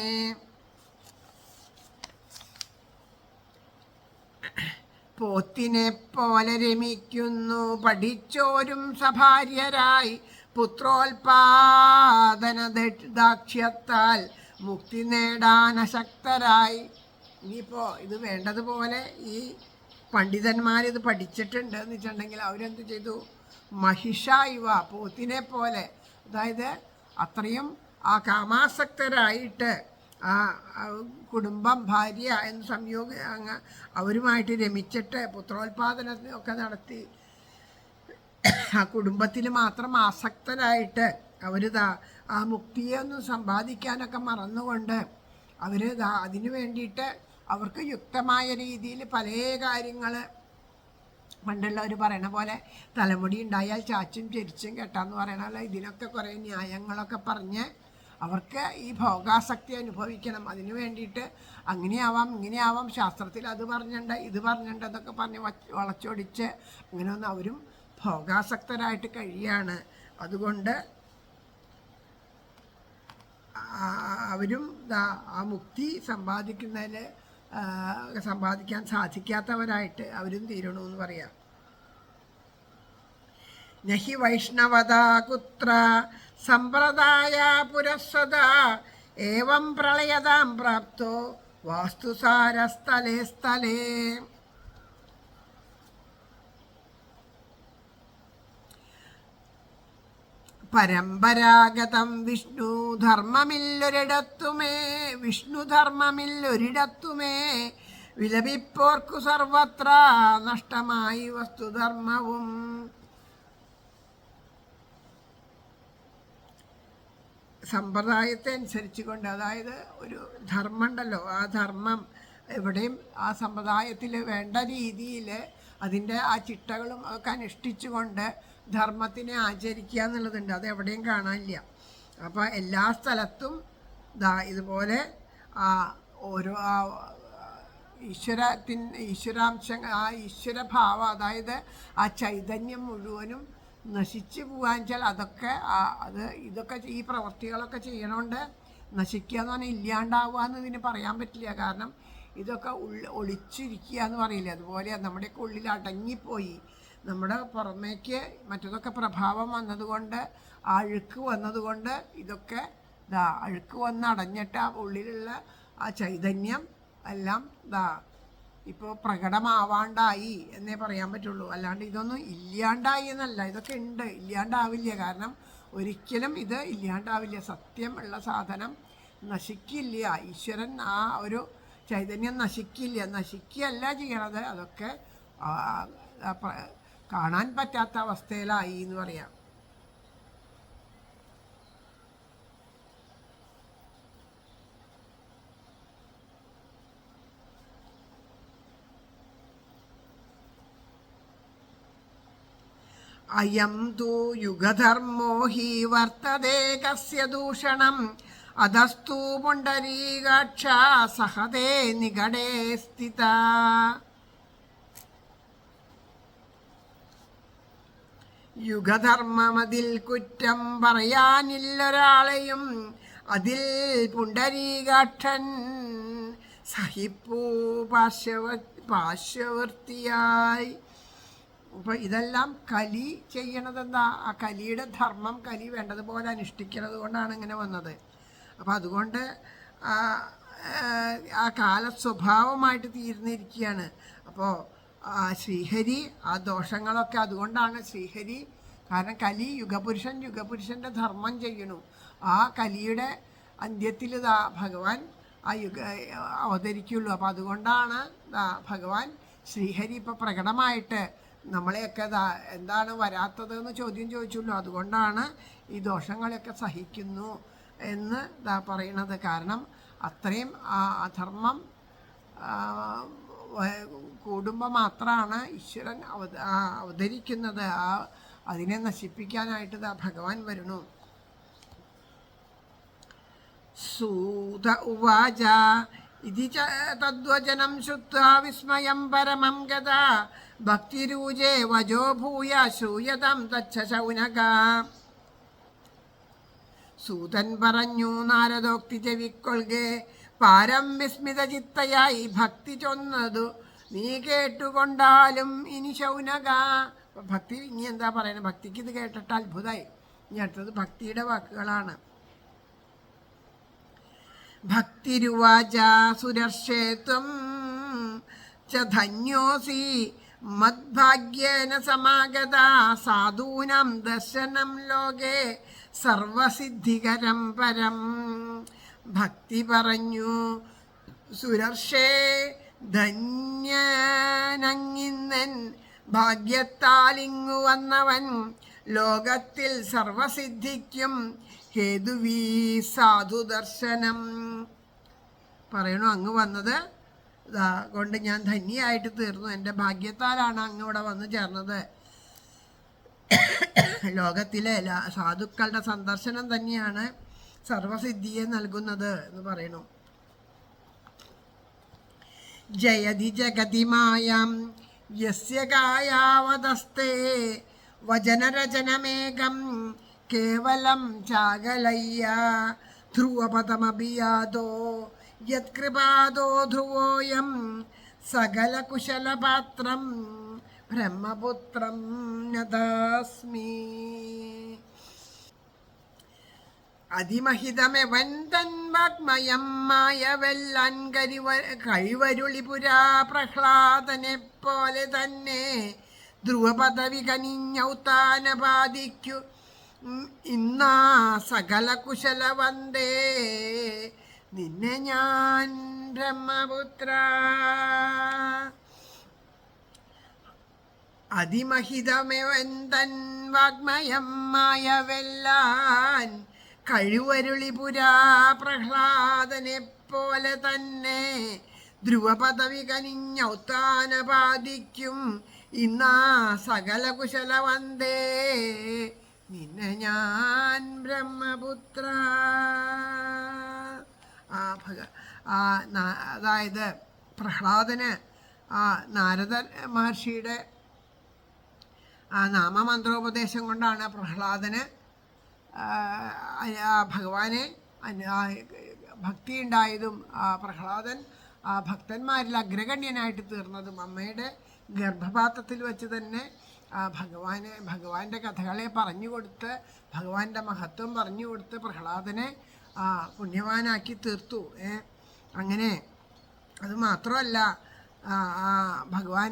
പോത്തിനെ പോലെ രമിക്കുന്നു പഠിച്ചോരും സഭാര്യരായി പുത്രോൽപാദന ദാക്ഷ്യത്താൽ മുക്തി നേടാൻ അശക്തരായി. ഇനിയിപ്പോൾ ഇത് വേണ്ടതുപോലെ ഈ പണ്ഡിതന്മാരിത് പഠിച്ചിട്ടുണ്ട് എന്ന് വെച്ചിട്ടുണ്ടെങ്കിൽ അവരെന്ത് ചെയ്തു? മഹിഷ ഇവ പോത്തിനെ പോലെ, അതായത് അത്രയും ആ കാമാസക്തരായിട്ട് ആ കുടുംബം ഭാര്യ എന്ന് അവരുമായിട്ട് രമിച്ചിട്ട് പുത്രോൽപാദനമൊക്കെ നടത്തി ആ കുടുംബത്തിൽ മാത്രം ആസക്തരായിട്ട് ആ മുക്തിയൊന്നും സമ്പാദിക്കാനൊക്കെ മറന്നുകൊണ്ട് അതിനു വേണ്ടിയിട്ട് അവർക്ക് യുക്തമായ രീതിയിൽ പല കാര്യങ്ങൾ പണ്ടുള്ളവർ പറയണ പോലെ തലമുടി ഉണ്ടായാൽ ചാച്ചും ചെരിച്ചും കെട്ടാന്ന് പറയണല്ലോ. ഇതിനൊക്കെ കുറേ ന്യായങ്ങളൊക്കെ പറഞ്ഞ് അവർക്ക് ഈ ഭോഗാസക്തി അനുഭവിക്കണം. അതിനു വേണ്ടിയിട്ട് അങ്ങനെയാവാം ഇങ്ങനെയാവാം, ശാസ്ത്രത്തിൽ അത് പറഞ്ഞിട്ടുണ്ട് ഇത് പറഞ്ഞിട്ടുണ്ട് എന്നൊക്കെ പറഞ്ഞ് വളച്ചൊടിച്ച് അങ്ങനെയൊന്നും അവരും ഭോഗാസക്തരായിട്ട് കഴിയാണ്. അതുകൊണ്ട് അവരും ആ മുക്തി സമ്പാദിക്കാൻ സാധിക്കാത്തവരായിട്ട് അവരും തീരണമെന്ന് പറയാം. നഹി വൈഷ്ണവതാ കുത്ര സമ്പ്രദായ പുരസ്സദ ഏവം പ്രളയതാം പ്രാപ്തോ വാസ്തുസാരസ്ഥലേ സ്ഥലേ. പരമ്പരാഗതം വിഷ്ണുധർമ്മമില്ലൊരിടത്തുമേ വിലപിപ്പോർക്കു സർവത്ര നഷ്ടമായി വസ്തുധർമ്മവും. സമ്പ്രദായത്തെ അനുസരിച്ച് കൊണ്ട്, അതായത് ഒരു ധർമ്മം ഉണ്ടല്ലോ, ആ ധർമ്മം എവിടെയും ആ സമ്പ്രദായത്തിൽ വേണ്ട രീതിയിൽ അതിൻ്റെ ആ ചിട്ടകളും ഒക്കെ അനുഷ്ഠിച്ചുകൊണ്ട് ധർമ്മത്തിനെ ആചരിക്കുക എന്നുള്ളതുണ്ട്. അത് എവിടെയും കാണാനില്ല. അപ്പോൾ എല്ലാ സ്ഥലത്തും ഇതുപോലെ ഓരോ ഈശ്വരാംശം ആ ഈശ്വരഭാവം, അതായത് ആ ചൈതന്യം മുഴുവനും നശിച്ചു പോകാൻ വെച്ചാൽ ഇതൊക്കെ ഈ പ്രവൃത്തികളൊക്കെ ചെയ്യണോണ്ട് നശിക്കുക എന്ന് പറഞ്ഞാൽ ഇല്ലാണ്ടാവുക എന്ന് ഇതിന് പറയാൻ പറ്റില്ല. കാരണം ഇതൊക്കെ ഒളിച്ചിരിക്കുക എന്ന് പറയില്ലേ, അതുപോലെ നമ്മുടെയൊക്കെ ഉള്ളിൽ അടങ്ങിപ്പോയി. നമ്മുടെ പുറമേക്ക് മറ്റതൊക്കെ പ്രഭാവം വന്നതുകൊണ്ട് അഴുക്ക് വന്നതുകൊണ്ട് ഇതൊക്കെ അഴുക്ക് വന്ന് അടഞ്ഞിട്ട് ആ ഉള്ളിലുള്ള ആ ചൈതന്യം എല്ലാം ഇപ്പോൾ പ്രകടമാവാണ്ടായി എന്നേ പറയാൻ പറ്റുള്ളൂ. അല്ലാണ്ട് ഇതൊന്നും ഇല്ലാണ്ടായി എന്നല്ല, ഇതൊക്കെ ഉണ്ട്, ഇല്ലാണ്ടാവില്ല. കാരണം ഒരിക്കലും ഇത് ഇല്ലാണ്ടാവില്ല. സത്യം ഉള്ള സാധനം നശിക്കില്ല. ഈശ്വരൻ ആ ഒരു ചൈതന്യം നശിക്കുകയല്ല ചെയ്യണത്. അതൊക്കെ കാണാൻ പറ്റാത്ത അവസ്ഥയിലായി എന്ന് പറയാം. അയം തു യുഗധർമ്മോ ഹി വർത്തതേ കസ്യ ദൂഷണം അധസ്തു പുണ്ഡരീകാക്ഷ സഹതേ നികടേ സ്ഥിത. യുഗധർമ്മമതിൽ കുറ്റം പറയാനില്ലൊരാളെയും അതിൽ പുണ്ടരീകാക്ഷൻ സഹിപ്പൂ പാർശ്വവൃത്തിയായി. അപ്പോൾ ഇതെല്ലാം കലി ചെയ്യണതെന്താ? ആ കലിയുടെ ധർമ്മം കലി വേണ്ടതുപോലെ അനുഷ്ഠിക്കുന്നത് കൊണ്ടാണ് ഇങ്ങനെ വന്നത്. അപ്പോൾ അതുകൊണ്ട് ആ കാല സ്വഭാവമായിട്ട് തീർന്നിരിക്കുകയാണ്. അപ്പോൾ ശ്രീഹരി ആ ദോഷങ്ങളൊക്കെ അതുകൊണ്ടാണ് ശ്രീഹരി, കാരണം കലി യുഗപുരുഷൻ്റെ ധർമ്മം ചെയ്യണു. ആ കലിയുടെ അന്ത്യത്തിൽ ഭഗവാൻ ആ അവതരിക്കുള്ളൂ. അപ്പോൾ അതുകൊണ്ടാണ് ഭഗവാൻ ശ്രീഹരി ഇപ്പോൾ പ്രകടമായിട്ട് നമ്മളെയൊക്കെ എന്താണ് വരാത്തതെന്ന് ചോദ്യം ചോദിച്ചുള്ളൂ. അതുകൊണ്ടാണ് ഈ ദോഷങ്ങളെയൊക്കെ സഹിക്കുന്നു എന്ന് പറയണത്. കാരണം അത്രയും അധർമ്മം കൂടുമ്പോൾ മാത്രമാണ് ഈശ്വരൻ അവതരിക്കുന്നത്. അതിനെ നശിപ്പിക്കാനായിട്ട് ഭഗവാൻ വരുന്നു. സൂത ഉവാച ഇതി തദ്വചനം ശ്രുത്വാ വിസ്മയം പരമം ഗതാ ഭക്തിരൂജേ വജോ ഭൂയ ശ്രൂയതം തച്ഛ ശൗനക. സൂതൻ പറഞ്ഞു, നാരദോക്തി ചെവിക്കൊള്ളുകെ പാരം വിസ്മിത ചിത്തയായി ഭക്തി ചൊന്നതു നീ കേട്ടുകൊണ്ടാലും ഇനി ശൗനക. ഭക്തി ഇനി എന്താ പറയുന്നത്? ഭക്തിക്ക് ഇത് കേട്ടിട്ട് അത്ഭുതമായി. ഇനി അടുത്തത് ഭക്തിയുടെ വാക്കുകളാണ്. ഭക്തിരുവാച സുരർഷേത്വം ച ധന്യോസി മദ്ഭാഗ്യേന സമാഗത സാധൂനാം ദർശനം ലോകേ സർവസിദ്ധികരം പരം. ഭക്തി പറഞ്ഞു, സുരർഷേ ധന്യനങ്ങിന്നൻ ഭാഗ്യത്താലിങ്ങു വന്നവൻ ലോകത്തിൽ സർവസിദ്ധിക്കും ഹേതുവീ സാധുദർശനം. പറയണു, അങ്ങ് വന്നത് കൊണ്ട് ഞാൻ ധന്യയായിട്ട് തീർന്നു. എൻ്റെ ഭാഗ്യത്താലാണ് അങ്ങ് ഇവിടെ വന്നു ചേർന്നത്. ലോകത്തിലെ സാധുക്കളുടെ സന്ദർശനം തന്നെയാണ് സർവസിദ്ധിയെ നൽകുന്നത് എന്ന് പറയണു. ജയതി ജഗതിമായം യസ്യ കായാവതസ്തേ വചനരചനമേകം കേവലം ചാകലയ്യ ധ്രുവപദമഭിയാതോ യത്കൃപാദോ ധ്രുവോയം സകലകുശലപാത്രം ബ്രഹ്മപുത്രം നതാസ്മി. അതിമഹിതമെവൻ തൻ വാഗ്മയം മായവെല്ലാൻ കഴിവരുളിപുരാ പ്രഹ്ലാദനെ പോലെ തന്നെ ധ്രുവപദവി കനിഞ്ഞൗത്താന ബാധിക്കു ഇന്നാ സകല കുശല വന്ദേ നിന്നെ ഞാൻ ബ്രഹ്മപുത്ര. അതിമഹിതമെവൻ തൻ വാഗ്മയം മായവെല്ലാൻ കഴിവരുളിപുരാ പ്രഹ്ലാദനെ പോലെ തന്നെ ധ്രുവപദവി കനിഞ്ഞൗത്താന ബാധിക്കും ഇന്നാ സകല കുശല വന്ദേ നിന്നെ ഞാൻ ബ്രഹ്മപുത്ര. അതായത് പ്രഹ്ലാദന് നാരദ മഹർഷിയുടെ നാമമന്ത്രോപദേശം കൊണ്ടാണ് പ്രഹ്ലാദന് ഭഗവാനെ ഭക്തി ഉണ്ടായതും പ്രഹ്ലാദൻ ഭക്തന്മാരിൽ അഗ്രഗണ്യനായിട്ട് തീർന്നതും അമ്മയുടെ ഗർഭപാത്രത്തിൽ വെച്ച് തന്നെ ഭഗവാന്റെ കഥകളെ പറഞ്ഞു കൊടുത്ത് ഭഗവാന്റെ മഹത്വം പറഞ്ഞു കൊടുത്ത് പ്രഹ്ലാദനെ പുണ്യവാനാക്കി തീർത്തു. അങ്ങനെ അതുമാത്രമല്ല, ഭഗവാൻ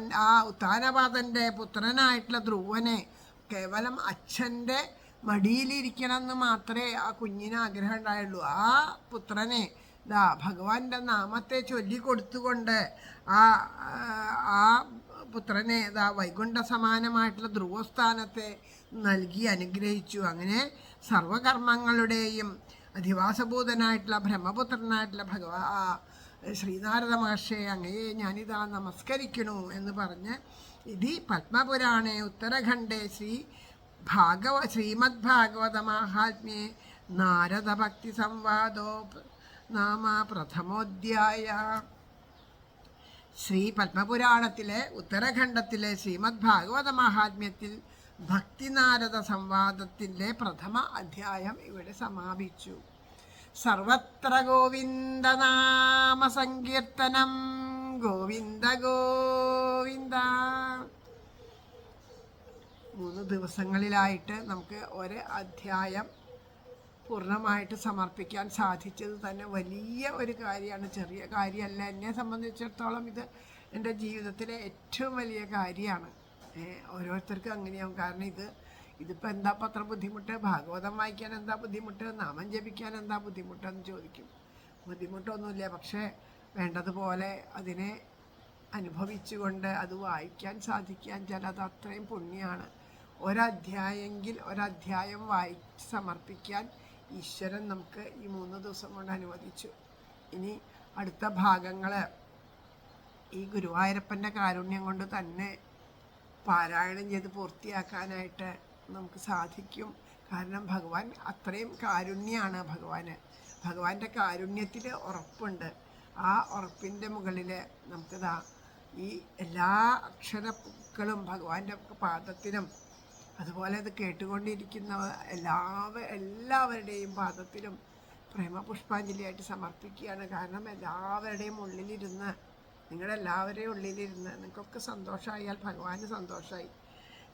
ഉത്താനപാദൻ്റെ പുത്രനായിട്ടുള്ള ധ്രുവനെ കേവലം അച്ഛൻ്റെ മടിയിലിരിക്കണം എന്ന് മാത്രമേ ആ കുഞ്ഞിന് ആഗ്രഹം ഉണ്ടായുള്ളൂ. ആ പുത്രനെ ഭഗവാന്റെ നാമത്തെ ചൊല്ലിക്കൊടുത്തുകൊണ്ട് ആ പുത്രനെ വൈകുണ്ഠ സമാനമായിട്ടുള്ള ധ്രുവസ്ഥാനത്തെ നൽകി അനുഗ്രഹിച്ചു. അങ്ങനെ സർവകർമ്മങ്ങളുടെയും അധിവാസഭൂതനായിട്ടുള്ള ബ്രഹ്മപുത്രനായിട്ടുള്ള ശ്രീനാരദ മഹർഷിയെ അങ്ങയെ ഞാനിതാ നമസ്കരിക്കണു എന്ന് പറഞ്ഞ് ഇതി പത്മപുരാണേ ഉത്തരഖണ്ഡേ ശ്രീമദ് ഭാഗവത മാഹാത്മ്യേ നാരദ ഭക്തി സംവാദോ നാമ പ്രഥമോധ്യായ. ശ്രീ പത്മപുരാണത്തിലെ ഉത്തരഖണ്ഡത്തിലെ ശ്രീമദ് ഭാഗവത മാഹാത്മ്യത്തിൽ ഭക്തിനാരദ സംവാദത്തിൻ്റെ പ്രഥമ അധ്യായം ഇവിടെ സമാപിച്ചു. സർവത്ര ഗോവിന്ദനാമ സങ്കീർത്തനം. ഗോവിന്ദ ഗോവിന്ദ. 3 ദിവസങ്ങളിലായിട്ട് നമുക്ക് ഒരു അധ്യായം പൂർണ്ണമായിട്ട് സമർപ്പിക്കാൻ സാധിച്ചത് തന്നെ വലിയ ഒരു കാര്യമാണ്, ചെറിയ കാര്യമല്ല. എന്നെ സംബന്ധിച്ചിടത്തോളം ഇത് എൻ്റെ ജീവിതത്തിലെ ഏറ്റവും വലിയ കാര്യമാണ്. ഓരോരുത്തർക്കും അങ്ങനെയാവും. കാരണം ഇതിപ്പോൾ എന്താ അത്ര ബുദ്ധിമുട്ട്, ഭാഗവതം വായിക്കാൻ എന്താ ബുദ്ധിമുട്ട്, നാമം ജപിക്കാൻ എന്താ ബുദ്ധിമുട്ടെന്ന് ചോദിക്കും. ബുദ്ധിമുട്ടൊന്നുമില്ല, പക്ഷേ വേണ്ടതുപോലെ അതിനെ അനുഭവിച്ചുകൊണ്ട് അത് വായിക്കാൻ സാധിക്കാൻ ചിലത് അത്രയും പുണ്യമാണ്. ഒരധ്യായം വായിച്ച് സമർപ്പിക്കാൻ ഈശ്വരൻ നമുക്ക് ഈ 3 ദിവസം കൊണ്ട് അനുവദിച്ചു. ഇനി അടുത്ത ഭാഗങ്ങൾ ഈ ഗുരുവായൂരപ്പൻ്റെ കാരുണ്യം കൊണ്ട് തന്നെ പാരായണം ചെയ്ത് പൂർത്തിയാക്കാനായിട്ട് നമുക്ക് സാധിക്കും. കാരണം ഭഗവാൻ അത്രയും കാരുണ്യമാണ്. ഭഗവാന്റെ കാരുണ്യത്തിൽ ഉറപ്പുണ്ട്. ആ ഉറപ്പിൻ്റെ മുകളിൽ നമുക്കിതാ ഈ എല്ലാ അക്ഷരപ്പൂക്കളും ഭഗവാന്റെ പാദത്തിലും, അതുപോലെ അത് കേട്ടുകൊണ്ടിരിക്കുന്ന എല്ലാവരുടെയും പാദത്തിലും പ്രേമപുഷ്പാഞ്ജലിയായിട്ട് സമർപ്പിക്കുകയാണ്. കാരണം എല്ലാവരുടെയും ഉള്ളിലിരുന്ന്, നിങ്ങളെല്ലാവരുടെയും ഉള്ളിലിരുന്ന് നിങ്ങൾക്കൊക്കെ സന്തോഷമായാൽ ഭഗവാന് സന്തോഷമായി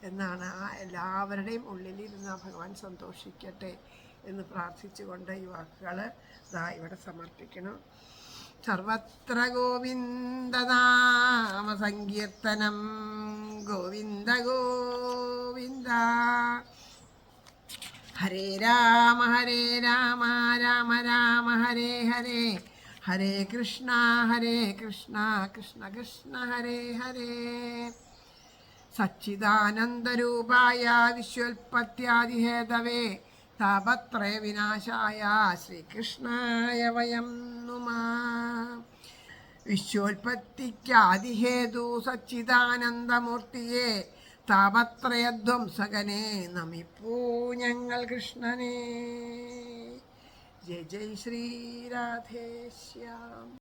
എന്നാണ്. ആ എല്ലാവരുടെയും ഉള്ളിലിരുന്ന് ഭഗവാൻ സന്തോഷിക്കട്ടെ എന്ന് പ്രാർത്ഥിച്ചുകൊണ്ട് ഈ വാക്കുകൾ ഇവിടെ സമർപ്പിക്കണം. സർവത്ര ഗോവിന്ദനാമ സങ്കീർത്തനം. ഗോവിന്ദ ഗോവിന്ദ. ഹരേ രാമ രാമ രാമ ഹരേ ഹരേ, ഹരേ കൃഷ്ണ കൃഷ്ണ കൃഷ്ണ ഹരേ ഹരേ. സച്ചിദാനന്ദരൂപായ വിശ്വോൽപത്യാദിഹേതവേ താപത്രയ വിനാശായ ശ്രീകൃഷ്ണായ വയം നുമാ. വിശ്വോൽപത്തിക്കാദിഹേതു സച്ചിദാനന്ദമൂർത്തിയെ താപത്രയധ്വംസകനെ നമിപ്പൂ ഞങ്ങൾ കൃഷ്ണനെ. ജയ ജയ ശ്രീ രാധേശ്യാം.